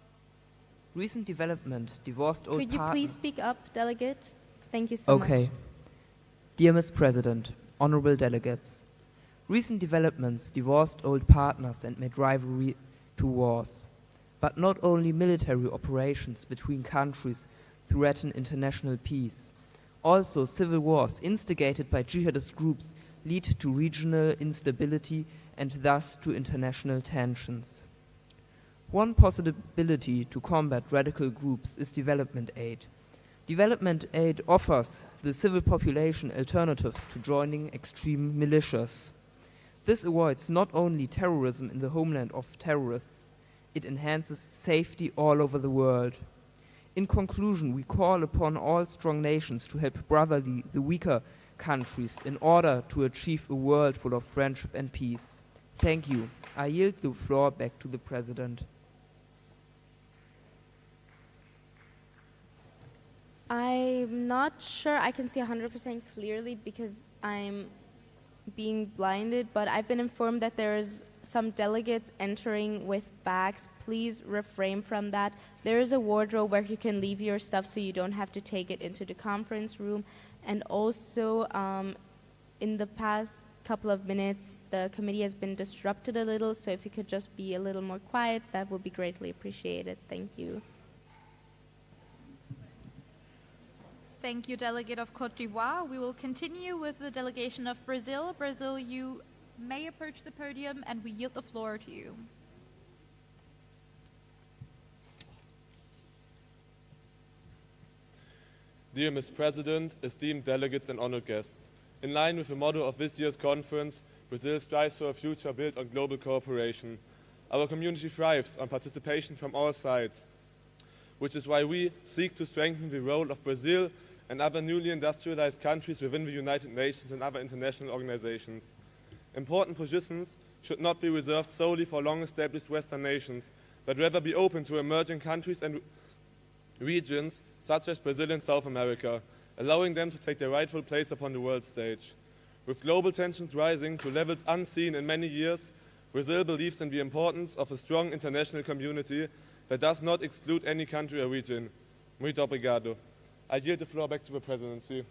recent development divorced old Could you partner- please speak up, delegate? Thank you so much. Okay. Dear Ms. President, honorable delegates, recent developments divorced old partners and made rivalry to wars. But not only military operations between countries threaten international peace. Also, civil wars instigated by jihadist groups lead to regional instability and thus to international tensions. One possibility to combat radical groups is development aid. Development aid offers the civil population alternatives to joining extreme militias. This avoids not only terrorism in the homeland of terrorists, it enhances safety all over the world. In conclusion, we call upon all strong nations to help brotherly the weaker countries in order to achieve a world full of friendship and peace. Thank you. I yield the floor back to the President. I'm not sure I can see 100% clearly because I'm being blinded, but I've been informed that there's some delegates entering with bags. Please refrain from that. There is a wardrobe where you can leave your stuff so you don't have to take it into the conference room. And also, in the past couple of minutes, the committee has been disrupted a little, so if you could just be a little more quiet, that would be greatly appreciated. Thank you. Thank you, Delegate of Côte d'Ivoire. We will continue with the delegation of Brazil. Brazil, you may approach the podium and we yield the floor to you. Dear Ms. President, esteemed delegates and honored guests, in line with the motto of this year's conference, Brazil strives for a future built on global cooperation. Our community thrives on participation from all sides, which is why we seek to strengthen the role of Brazil and other newly industrialized countries within the United Nations and other international organizations. Important positions should not be reserved solely for long-established Western nations, but rather be open to emerging countries and regions such as Brazil and South America, allowing them to take their rightful place upon the world stage. With global tensions rising to levels unseen in many years, Brazil believes in the importance of a strong international community that does not exclude any country or region. Muito obrigado. I yield the floor back to the presidency.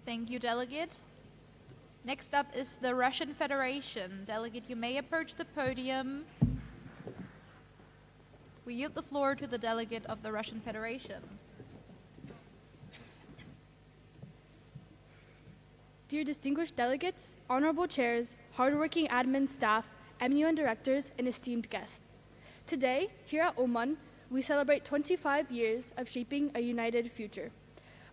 Thank you, Delegate. Next up is the Russian Federation. Delegate, you may approach the podium. We yield the floor to the delegate of the Russian Federation. Dear distinguished delegates, honorable chairs, hardworking admin staff, MUN directors, and esteemed guests. Today, here at OLMUN, we celebrate 25 years of shaping a united future.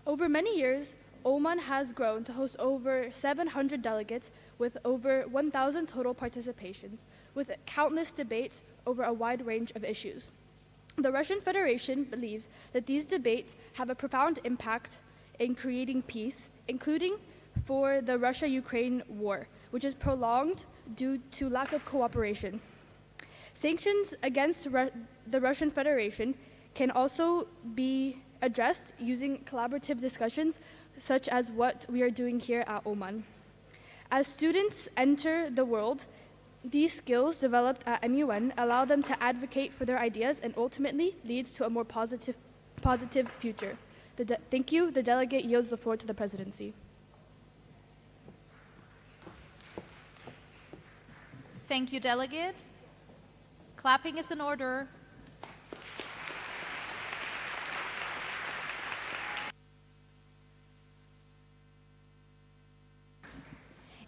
Over many years, OLMUN has grown to host over 700 delegates with over 1,000 total participations, with countless debates over a wide range of issues. The Russian Federation believes that these debates have a profound impact in creating peace, including for the Russia-Ukraine war, which is prolonged due to lack of cooperation. Sanctions against the Russian Federation can also be addressed using collaborative discussions such as what we are doing here at OLMUN. As students enter the world, these skills developed at MUN allow them to advocate for their ideas and ultimately leads to a more positive future. Thank you. The delegate yields the floor to the presidency. Thank you, Delegate. Clapping is in order.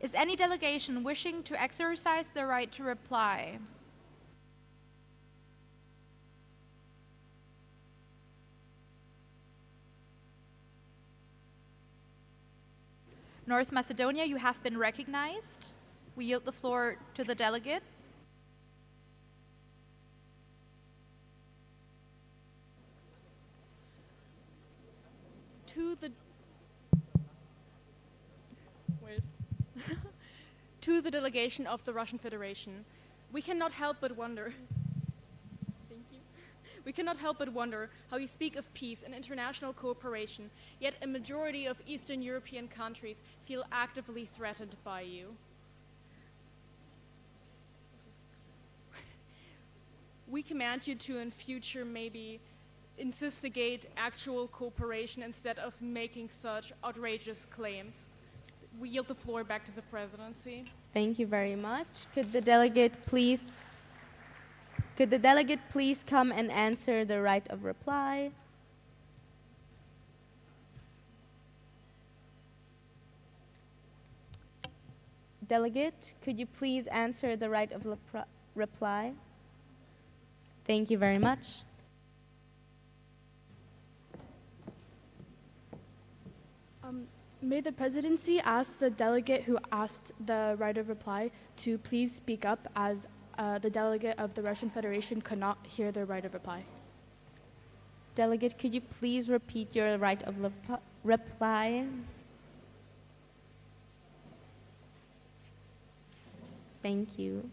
Is any delegation wishing to exercise their right to reply? North Macedonia, you have been recognized. We yield the floor to the delegate. To the delegation of the Russian Federation, we cannot help but wonder. Thank you. We cannot help but wonder how you speak of peace and international cooperation, yet a majority of Eastern European countries feel actively threatened by you. We command you to, in future, maybe instigate actual cooperation instead of making such outrageous claims. We yield the floor back to the presidency. Thank you very much. Could the delegate please come and answer the right of reply? Delegate, could you please answer the right of reply? Thank you very much. May the presidency ask the delegate who asked the right of reply to please speak up, as the delegate of the Russian Federation could not hear the right of reply. Delegate, could you please repeat your right of reply? Thank you.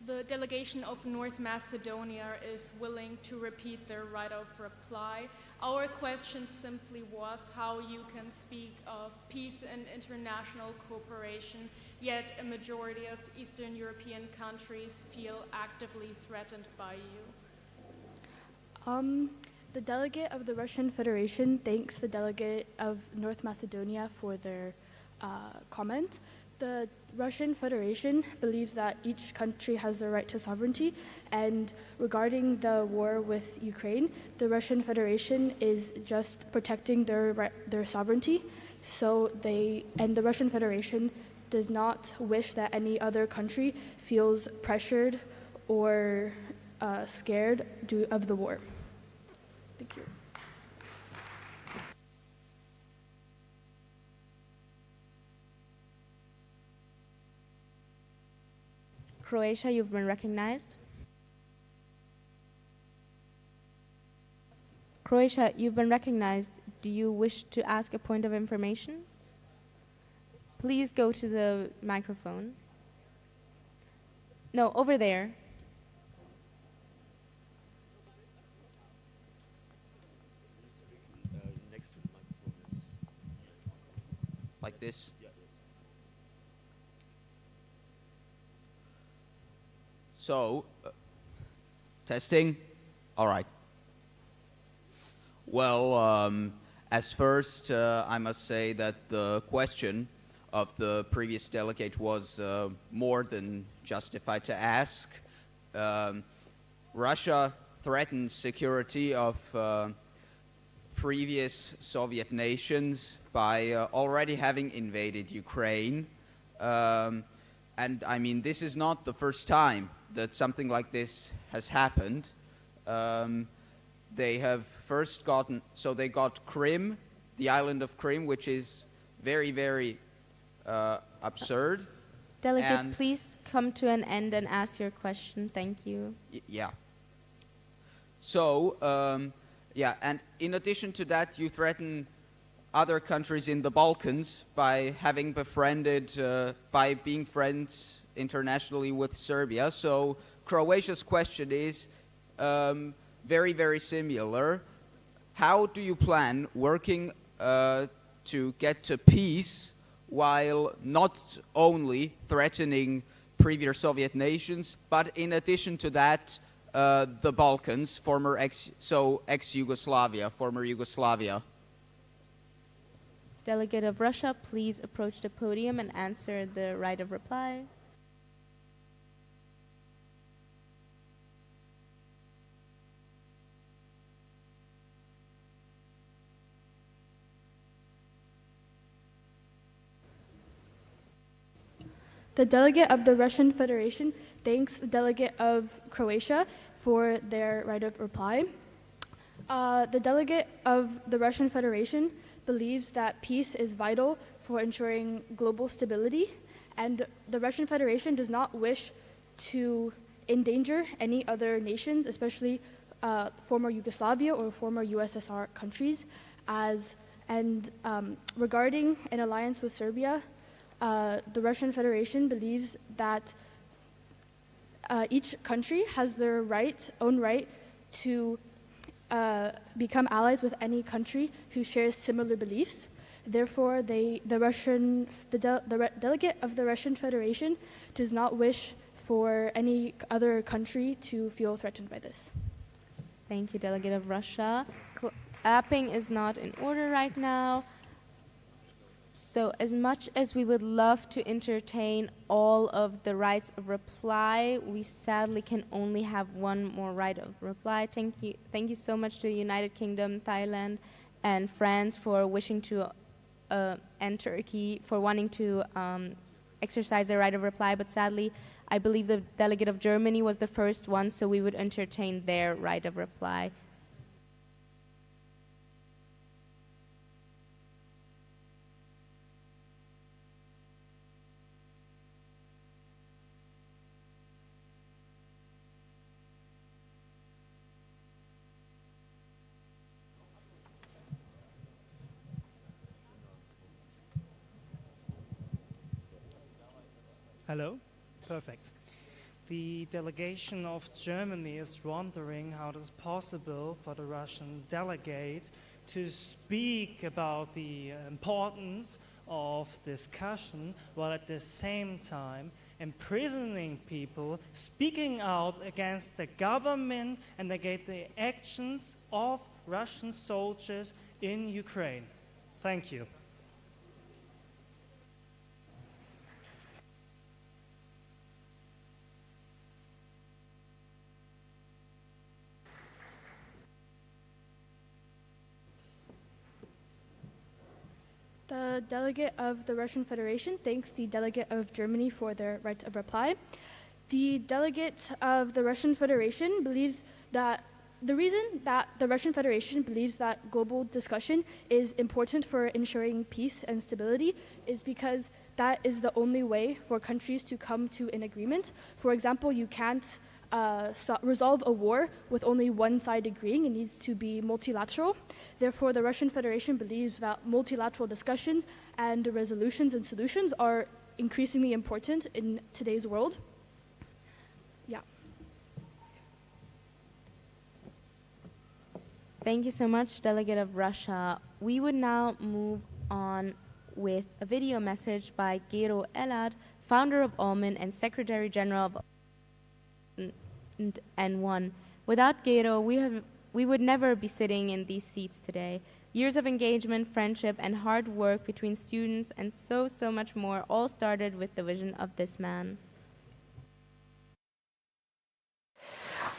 The delegation of North Macedonia is willing to repeat their right of reply. Our question simply was how you can speak of peace and international cooperation, yet a majority of Eastern European countries feel actively threatened by you. The delegate of the Russian Federation thanks the delegate of North Macedonia for their comment. The Russian Federation believes that each country has the right to sovereignty, and regarding the war with Ukraine, the Russian Federation is just protecting their sovereignty. The Russian Federation does not wish that any other country feels pressured or scared of the war. Thank you. Croatia, you've been recognized. Croatia, you've been recognized. Do you wish to ask a point of information? Please go to the microphone. No, over there. Like this? So, testing? All right. Well, as first, I must say that the question of the previous delegate was more than justified to ask. Russia threatens security of previous Soviet nations by already having invaded Ukraine. And I mean, this is not the first time that something like this has happened. They have first they got Crim, the island of Crim, which is very, very absurd. Delegate, please come to an end and ask your question. Thank you. Yeah. So, and in addition to that, you threaten other countries in the Balkans by having befriended, by being friends internationally with Serbia. So Croatia's question is very, very similar. How do you plan working to get to peace while not only threatening previous Soviet nations, but in addition to that, the Balkans, ex-Yugoslavia, former Yugoslavia? Delegate of Russia, please approach the podium and answer the right of reply. The delegate of the Russian Federation thanks the delegate of Croatia for their right of reply. The delegate of the Russian Federation believes that peace is vital for ensuring global stability, and the Russian Federation does not wish to endanger any other nations, especially former Yugoslavia or former USSR countries. Regarding an alliance with Serbia, the Russian Federation believes that each country has their own right to become allies with any country who shares similar beliefs. Therefore, the delegate of the Russian Federation does not wish for any other country to feel threatened by this. Thank you, Delegate of Russia. Clapping is not in order right now. So as much as we would love to entertain all of the rights of reply, we sadly can only have one more right of reply. Thank you so much to United Kingdom, Thailand, and France for wishing to, and Turkey for wanting to exercise their right of reply. But sadly, I believe the delegate of Germany was the first one, so we would entertain their right of reply. Hello? Perfect. The delegation of Germany is wondering how it is possible for the Russian delegate to speak about the importance of discussion while at the same time imprisoning people, speaking out against the government and against the actions of Russian soldiers in Ukraine. Thank you. The delegate of the Russian Federation thanks the delegate of Germany for their right of reply. The delegate of the Russian Federation believes that the reason that the Russian Federation believes that global discussion is important for ensuring peace and stability is because that is the only way for countries to come to an agreement. For example, you can't resolve a war with only one side agreeing. It needs to be multilateral. Therefore, the Russian Federation believes that multilateral discussions and resolutions and solutions are increasingly important in today's world. Yeah. Thank you so much, Delegate of Russia. We would now move on with a video message by Gero Elad, founder of OLMUN and Secretary General of N1. Without Gero, we would never be sitting in these seats today. Years of engagement, friendship, and hard work between students and so much more all started with the vision of this man.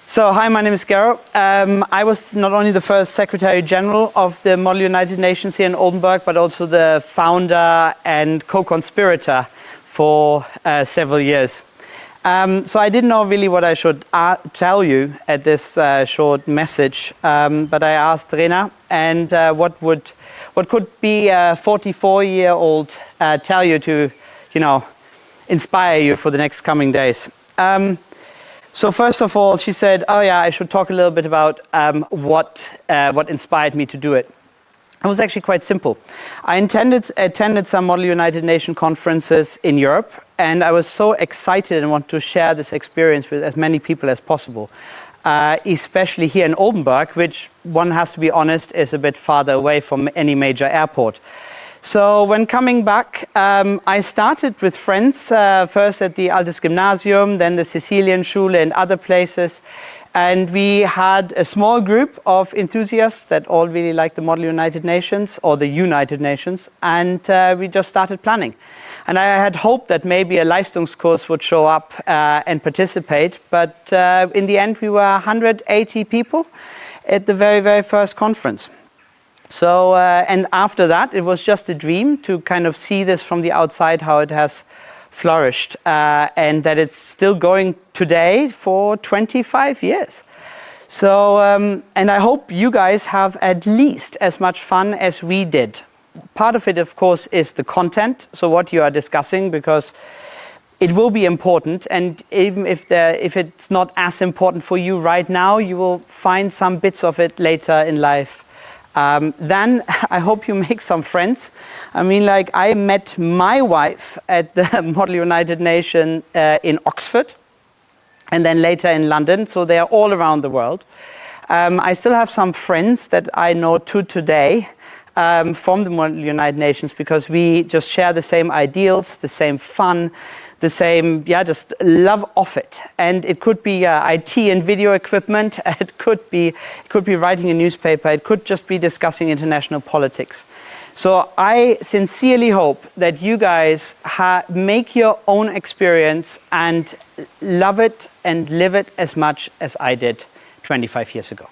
So, hi, my name is Gero. I was not only the first Secretary General of the Model United Nations here in Oldenburg, but also the founder and co-conspirator for several years. So I didn't know really what I should tell you at this short message, but I asked Rena, and what could be a 44-year-old tell you to, inspire you for the next coming days. So first of all, she said, oh yeah, I should talk a little bit about what inspired me to do it. It was actually quite simple. I attended some Model United Nations conferences in Europe, and I was so excited and want to share this experience with as many people as possible, especially here in Oldenburg, which, one has to be honest, is a bit farther away from any major airport. So when coming back, I started with friends, first at the Altes Gymnasium, then the Sizilien Schule and other places. And we had a small group of enthusiasts that all really liked the Model United Nations, or the United Nations, and we just started planning. And I had hoped that maybe a Leistungskurs would show up and participate, but in the end we were 180 people at the very first conference. So, and after that, it was just a dream to kind of see this from the outside, how it has flourished, and that it's still going today for 25 years. So, and I hope you guys have at least as much fun as we did. Part of it, of course, is the content, so what you are discussing, because it will be important, and even if it's not as important for you right now, you will find some bits of it later in life. Then I hope you make some friends. I mean, like, I met my wife at the Model United Nations in Oxford, and then later in London, so they are all around the world. I still have some friends that I know today from the Model United Nations, because we just share the same ideals, the same fun, the same, just love of it. And it could be IT and video equipment, it could be writing a newspaper, it could just be discussing international politics. So I sincerely hope that you guys make your own experience and love it and live it as much as I did 25 years ago.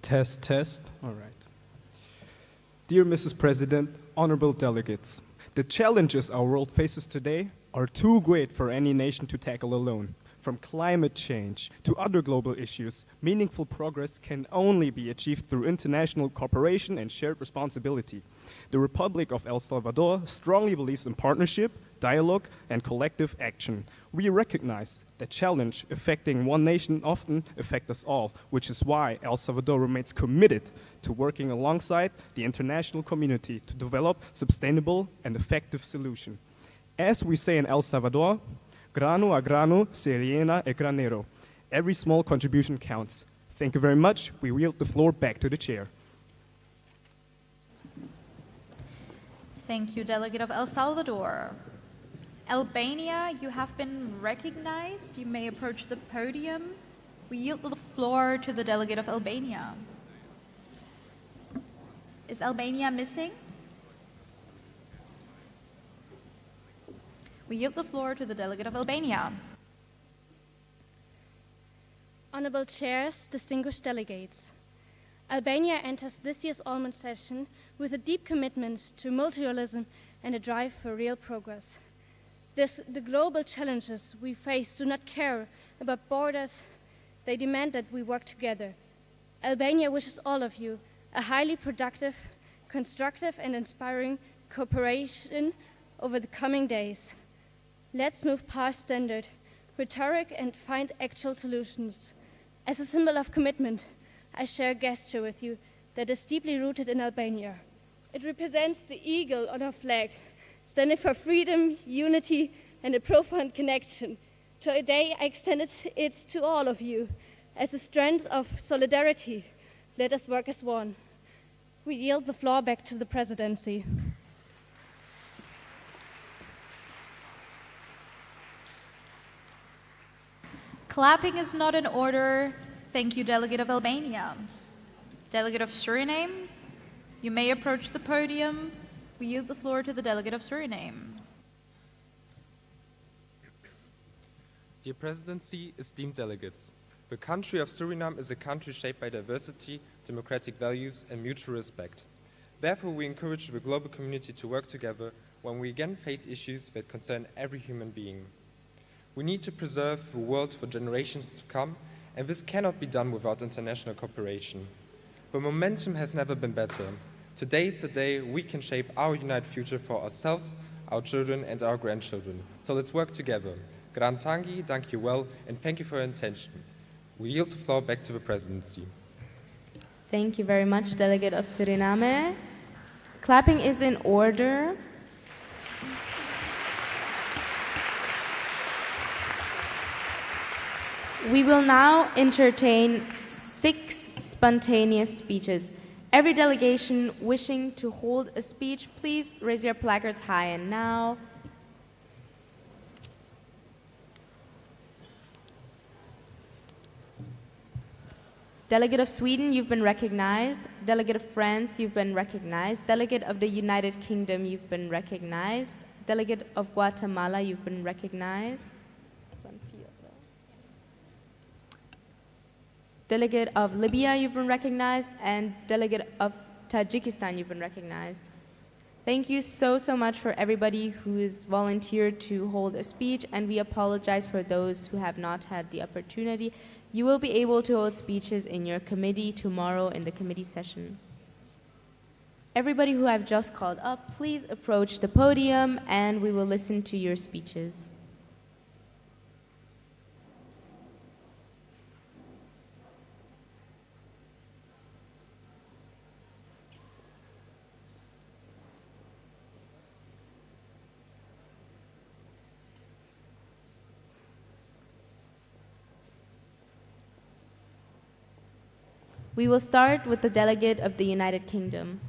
Test, test. All right. Dear Mrs. President, honorable delegates, the challenges our world faces today are too great for any nation to tackle alone. From climate change to other global issues, meaningful progress can only be achieved through international cooperation and shared responsibility. The Republic of El Salvador strongly believes in partnership, dialogue, and collective action. We recognize that challenge affecting one nation often affect us all, which is why El Salvador remains committed to working alongside the international community to develop sustainable and effective solutions. As we say in El Salvador, grano a grano se llena el granero. Every small contribution counts. Thank you very much. We yield the floor back to the chair. Thank you, Delegate of El Salvador. Albania, you have been recognized. You may approach the podium. We yield the floor to the Delegate of Albania. Is Albania missing? We yield the floor to the Delegate of Albania. Honorable chairs, distinguished delegates, Albania enters this year's OLMUN session with a deep commitment to multilateralism and a drive for real progress. The global challenges we face do not care about borders. They demand that we work together. Albania wishes all of you a highly productive, constructive, and inspiring cooperation over the coming days. Let's move past standard rhetoric and find actual solutions. As a symbol of commitment, I share a gesture with you that is deeply rooted in Albania. It represents the eagle on our flag, standing for freedom, unity, and a profound connection. Today, I extended it to all of you as a strength of solidarity. Let us work as one. We yield the floor back to the presidency. Clapping is not in order. Thank you, Delegate of Albania. Delegate of Suriname, you may approach the podium. We yield the floor to the Delegate of Suriname. Dear Presidency, esteemed delegates, the country of Suriname is a country shaped by diversity, democratic values, and mutual respect. Therefore, we encourage the global community to work together when we again face issues that concern every human being. We need to preserve the world for generations to come, and this cannot be done without international cooperation. The momentum has never been better. Today is the day we can shape our united future for ourselves, our children, and our grandchildren. So let's work together. Grantangi, thank you well, and thank you for your attention. We yield the floor back to the Presidency. Thank you very much, Delegate of Suriname. Clapping is in order. We will now entertain 6 spontaneous speeches. Every delegation wishing to hold a speech, please raise your placards high. And now, Delegate of Sweden, you've been recognized. Delegate of France, you've been recognized. Delegate of the United Kingdom, you've been recognized. Delegate of Guatemala, you've been recognized. Delegate of Libya, you've been recognized, and Delegate of Tajikistan, you've been recognized. Thank you so much for everybody who has volunteered to hold a speech, and we apologize for those who have not had the opportunity. You will be able to hold speeches in your committee tomorrow in the committee session. Everybody who I've just called up, please approach the podium, and we will listen to your speeches. We will start with the delegate of the United Kingdom.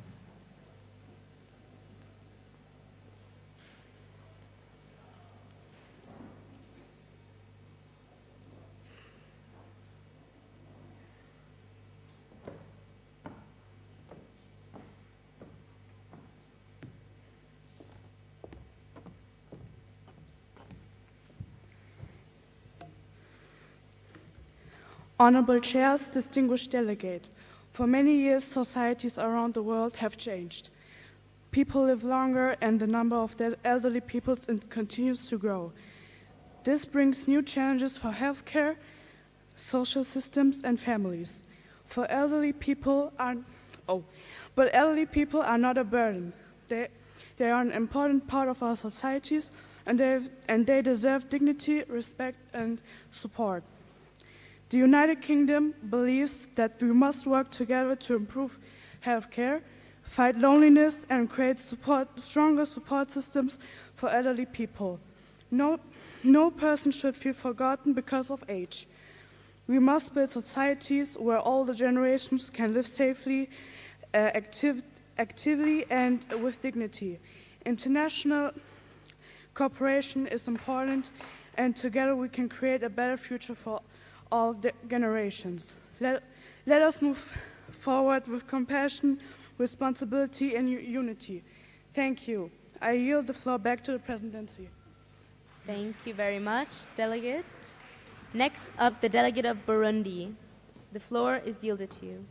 Honorable chairs, distinguished delegates, for many years societies around the world have changed. People live longer and the number of elderly people continues to grow. This brings new challenges for healthcare, social systems and families. Elderly people are not a burden. They are an important part of our societies and they deserve dignity, respect and support. The United Kingdom believes that we must work together to improve healthcare, fight loneliness, and create stronger support systems for elderly people. No person should feel forgotten because of age. We must build societies where all the generations can live safely, actively, and with dignity. International cooperation is important, and together we can create a better future for all generations. Let us move forward with compassion, responsibility, and unity. Thank you. I yield the floor back to the presidency. Thank you very much, delegate. Next up, the delegate of Burundi. The floor is yielded to you.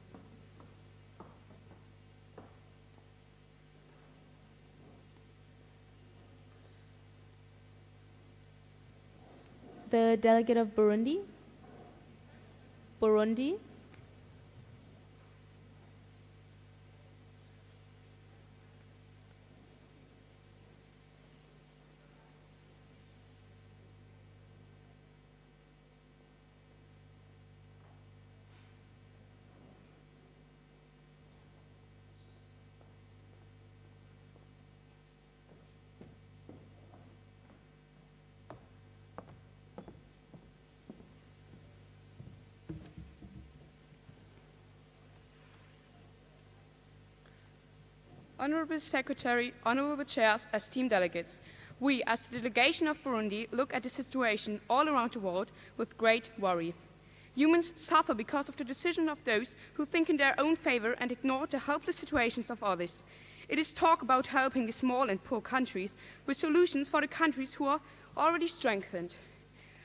The delegate of Burundi. Burundi. Honorable Secretary, honorable chairs, esteemed delegates, we, as the delegation of Burundi, look at the situation all around the world with great worry. Humans suffer because of the decision of those who think in their own favor and ignore the helpless situations of others. It is talk about helping the small and poor countries with solutions for the countries who are already strengthened.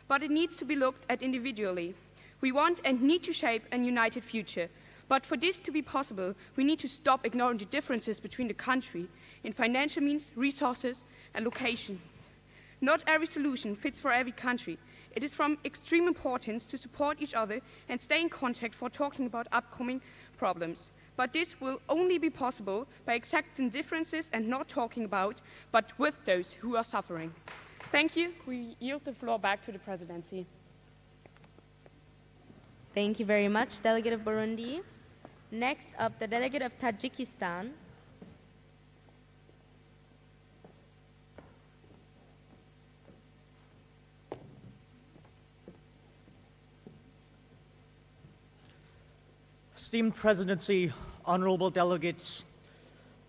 But it needs to be looked at individually. We want and need to shape a united future. But for this to be possible, we need to stop ignoring the differences between the country in financial means, resources, and location. Not every solution fits for every country. It is from extreme importance to support each other and stay in contact for talking about upcoming problems. But this will only be possible by accepting differences and not talking about, but with those who are suffering. Thank you. We yield the floor back to the presidency. Thank you very much, delegate of Burundi. Next up, the delegate of Tajikistan. Esteemed presidency, honorable delegates,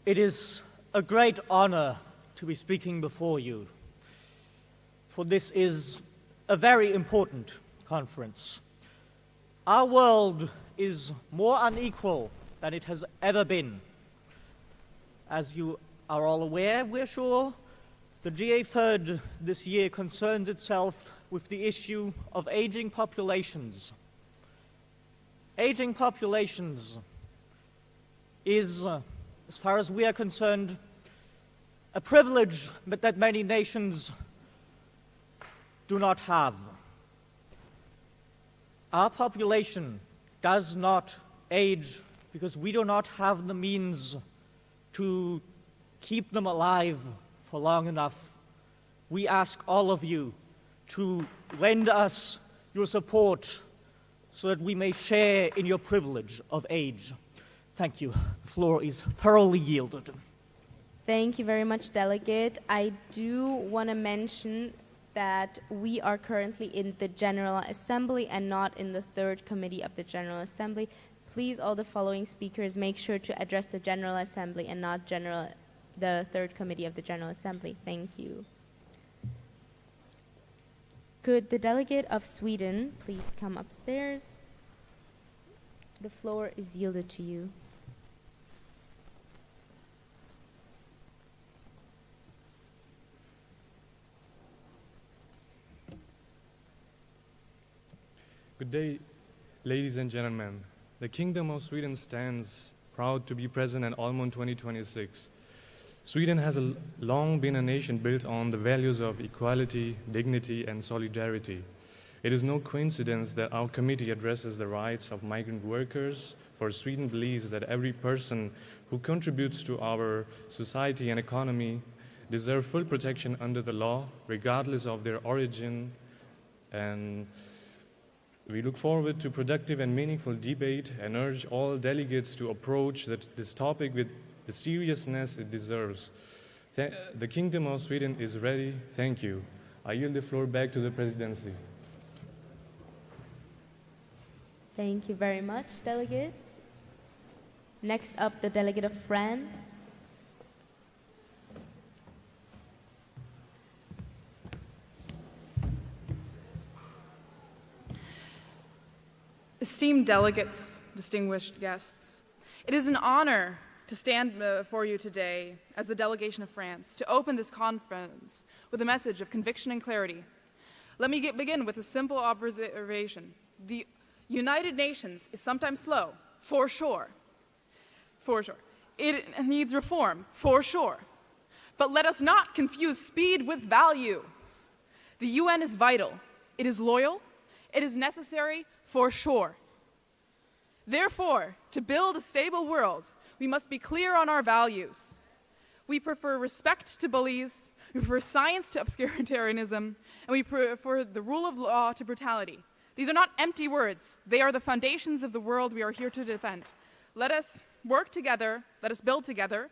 it is a great honor to be speaking before you, for this is a very important conference. Our world is more unequal than it has ever been. As you are all aware, we're sure, the G8 this year concerns itself with the issue of aging populations. Aging populations is, as far as we are concerned, a privilege that many nations do not have. Our population does not age because we do not have the means to keep them alive for long enough. We ask all of you to lend us your support so that we may share in your privilege of age. Thank you. The floor is thoroughly yielded. Thank you very much, delegate. I do want to mention that we are currently in the General Assembly and not in the third committee of the General Assembly. Please, all the following speakers, make sure to address the General Assembly and not the third committee of the General Assembly. Thank you. Could the delegate of Sweden please come upstairs? The floor is yielded to you. Good day, ladies and gentlemen. The Kingdom of Sweden stands proud to be present at OLMUN 2026. Sweden has long been a nation built on the values of equality, dignity, and solidarity. It is no coincidence that our committee addresses the rights of migrant workers, for Sweden believes that every person who contributes to our society and economy deserves full protection under the law, regardless of their origin, and we look forward to productive and meaningful debate and urge all delegates to approach this topic with the seriousness it deserves. The Kingdom of Sweden is ready. Thank you. I yield the floor back to the presidency. Thank you very much, delegate. Next up, the delegate of France. Esteemed delegates, distinguished guests, it is an honor to stand before you today as the delegation of France to open this conference with a message of conviction and clarity. Let me begin with a simple observation. The United Nations is sometimes slow, for sure. For sure. It needs reform, for sure. But let us not confuse speed with value. The UN is vital. It is loyal. It is necessary, for sure. Therefore, to build a stable world, we must be clear on our values. We prefer respect to bullies, we prefer science to obscuritarianism, and we prefer the rule of law to brutality. These are not empty words. They are the foundations of the world we are here to defend. Let us work together, let us build together.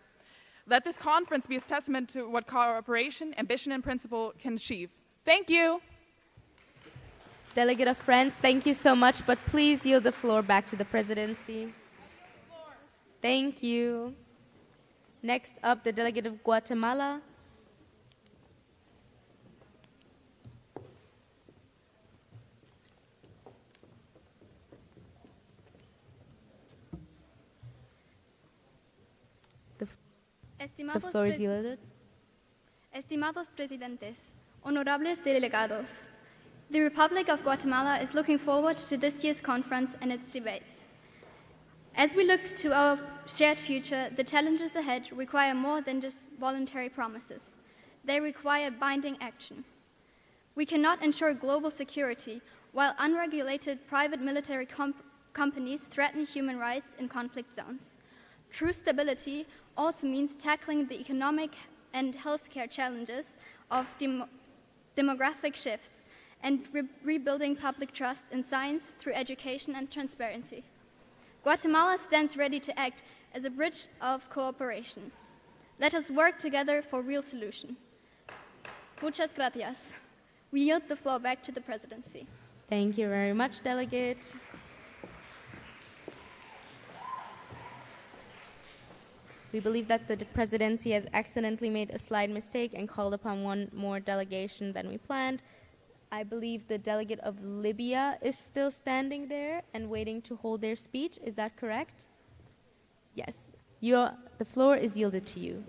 Let this conference be a testament to what cooperation, ambition, and principle can achieve. Thank you. Delegate of France, thank you so much, but please yield the floor back to the presidency. Thank you. Next up, the delegate of Guatemala. The floor is yielded. Estimados presidentes, honorables delegados, the Republic of Guatemala is looking forward to this year's conference and its debates. As we look to our shared future, the challenges ahead require more than just voluntary promises. They require binding action. We cannot ensure global security while unregulated private military companies threaten human rights in conflict zones. True stability also means tackling the economic and healthcare challenges of demographic shifts and rebuilding public trust in science through education and transparency. Guatemala stands ready to act as a bridge of cooperation. Let us work together for real solution. Muchas gracias. We yield the floor back to the presidency. Thank you very much, delegate. We believe that the presidency has accidentally made a slight mistake and called upon one more delegation than we planned. I believe the delegate of Libya is still standing there and waiting to hold their speech. Is that correct? Yes. The floor is yielded to you.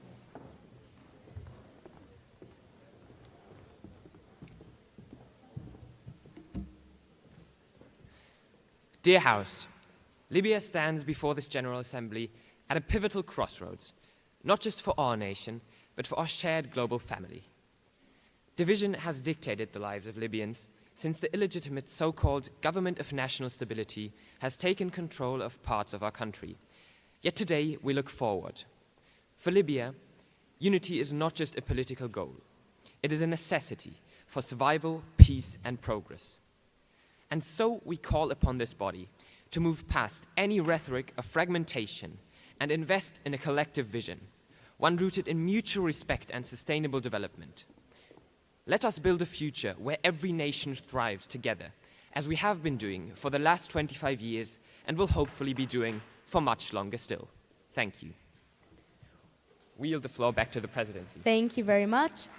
Dear House, Libya stands before this General Assembly at a pivotal crossroads, not just for our nation, but for our shared global family. Division has dictated the lives of Libyans since the illegitimate so-called Government of National Stability has taken control of parts of our country. Yet today we look forward. For Libya, unity is not just a political goal. It is a necessity for survival, peace, and progress. And so we call upon this body to move past any rhetoric of fragmentation and invest in a collective vision, one rooted in mutual respect and sustainable development. Let us build a future where every nation thrives together, as we have been doing for the last 25 years and will hopefully be doing for much longer still. Thank you. We yield the floor back to the presidency. Thank you very much.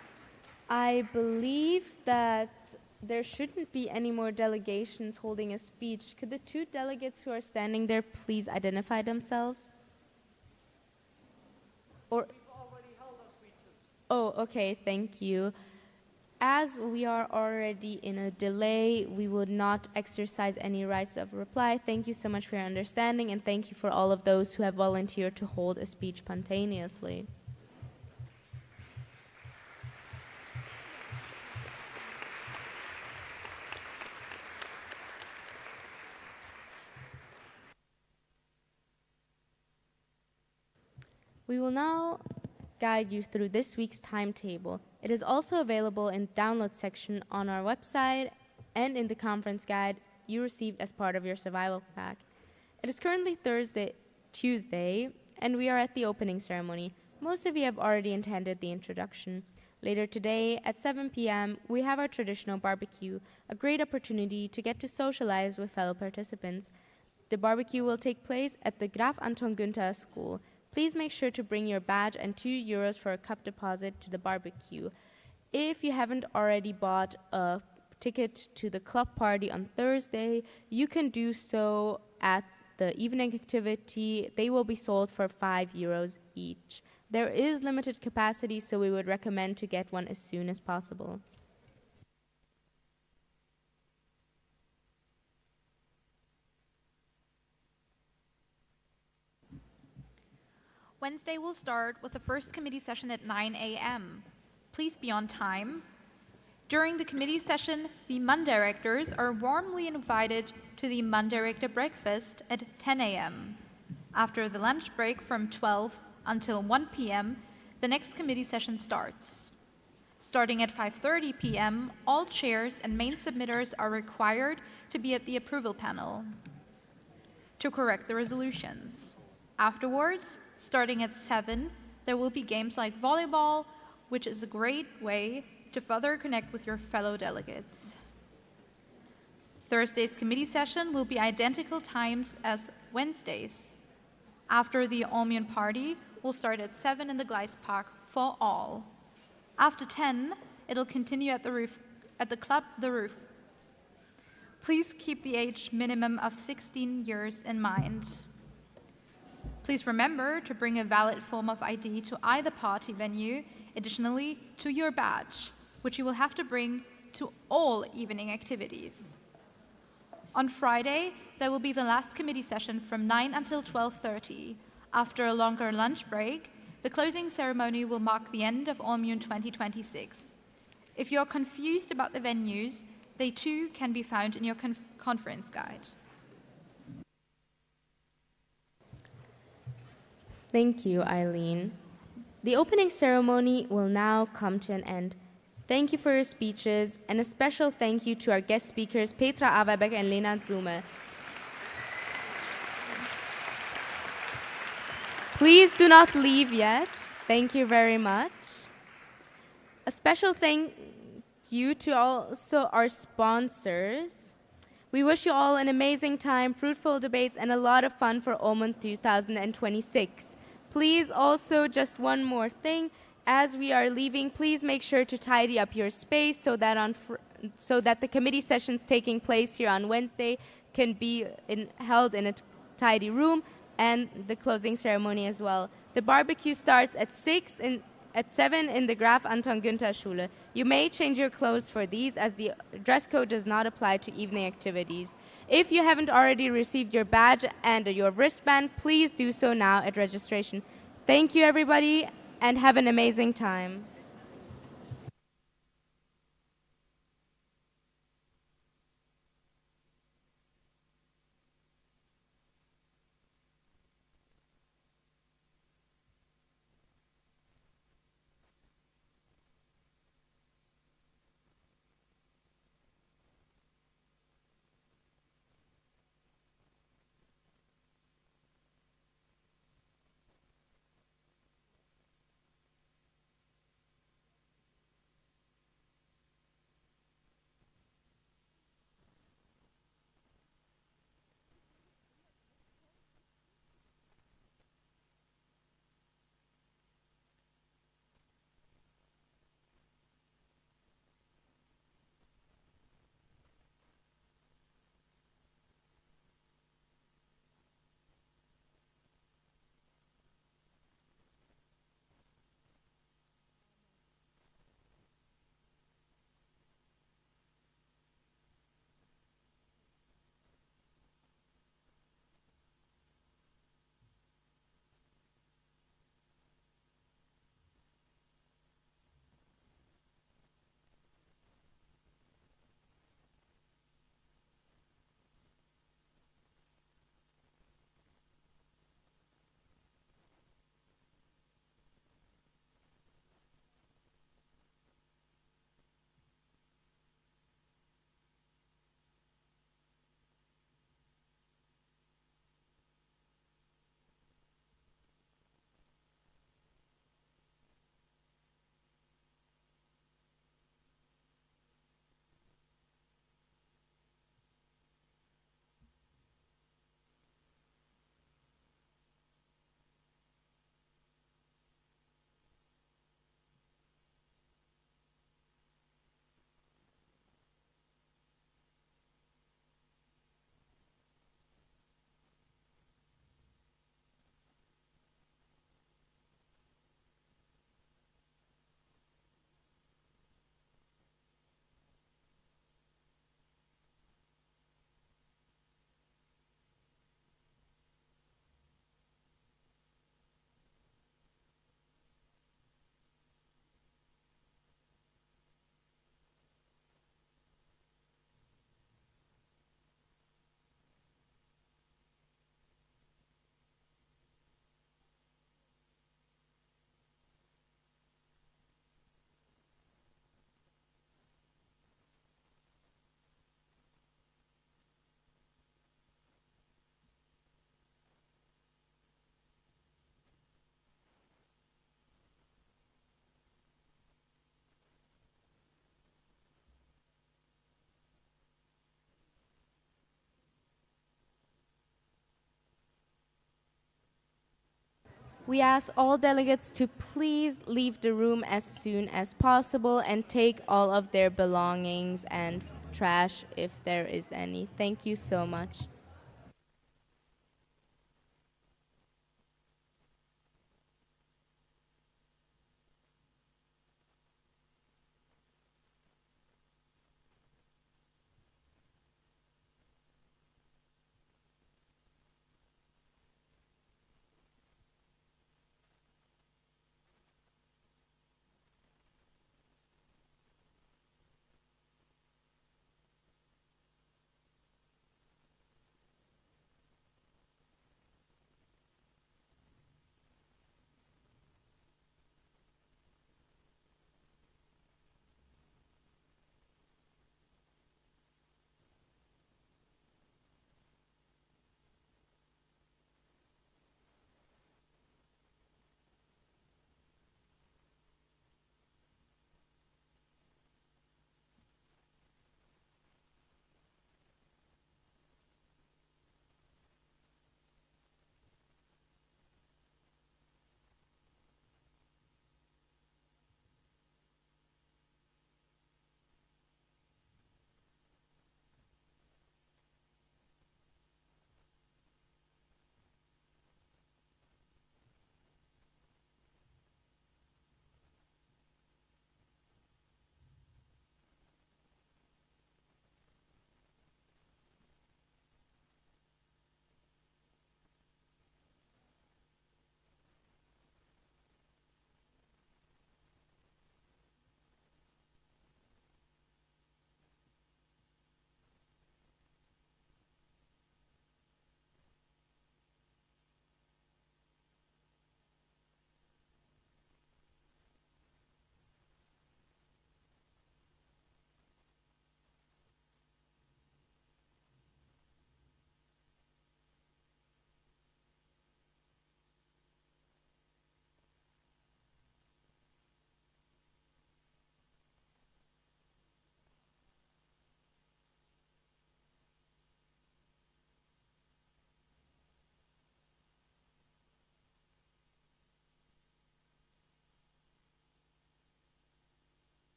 I believe that there shouldn't be any more delegations holding a speech. Could the two delegates who are standing there please identify themselves? Or oh, okay, thank you. As we are already in a delay, we would not exercise any rights of reply. Thank you so much for your understanding, and thank you for all of those who have volunteered to hold a speech spontaneously. We will now guide you through this week's timetable. It is also available in the download section on our website and in the conference guide you received as part of your survival pack. It is currently Tuesday, and we are at the opening ceremony. Most of you have already attended the introduction. Later today, at 7 p.m., we have our traditional barbecue, a great opportunity to get to socialize with fellow participants. The barbecue will take place at the Graf Anton Günther School. Please make sure to bring your badge and €2 for a cup deposit to the barbecue. If you haven't already bought a ticket to the club party on Thursday, you can do so at the evening activity. They will be sold for €5 each. There is limited capacity, so we would recommend to get one as soon as possible. Wednesday will start with the first committee session at 9 a.m. Please be on time. During the committee session, the MUN directors are warmly invited to the MUN director breakfast at 10 a.m. After the lunch break from 12 until 1 p.m., the next committee session starts. Starting at 5:30 p.m., all chairs and main submitters are required to be at the approval panel to correct the resolutions. Afterwards, starting at 7, there will be games like volleyball, which is a great way to further connect with your fellow delegates. Thursday's committee session will be identical times as Wednesday's. After the OLMUN party, will start at 7 in the Gleis Park for all. After 10, it'll continue at the club The Roof. Please keep the age minimum of 16 years in mind. Please remember to bring a valid form of ID to either party venue, additionally to your badge, which you will have to bring to all evening activities. On Friday, there will be the last committee session from 9 until 12:30. After a longer lunch break, the closing ceremony will mark the end of OLMUN 2026. If you're confused about the venues, they too can be found in your conference guide. Thank you, Eileen. The opening ceremony will now come to an end. Thank you for your speeches, and a special thank you to our guest speakers, Petra Averbeck and Lena Zume. Please do not leave yet. Thank you very much. A special thank you to also our sponsors. We wish you all an amazing time, fruitful debates, and a lot of fun for OLMUN 2026. Please also, just one more thing, as we are leaving, please make sure to tidy up your space so that the committee sessions taking place here on Wednesday can be held in a tidy room, and the closing ceremony as well. The barbecue starts at 7 in the Graf Anton Günther Schule. You may change your clothes for these, as the dress code does not apply to evening activities. If you haven't already received your badge and your wristband, please do so now at registration. Thank you, everybody, and have an amazing time. We ask all delegates to please leave the room as soon as possible and take all of their belongings and trash if there is any. Thank you so much.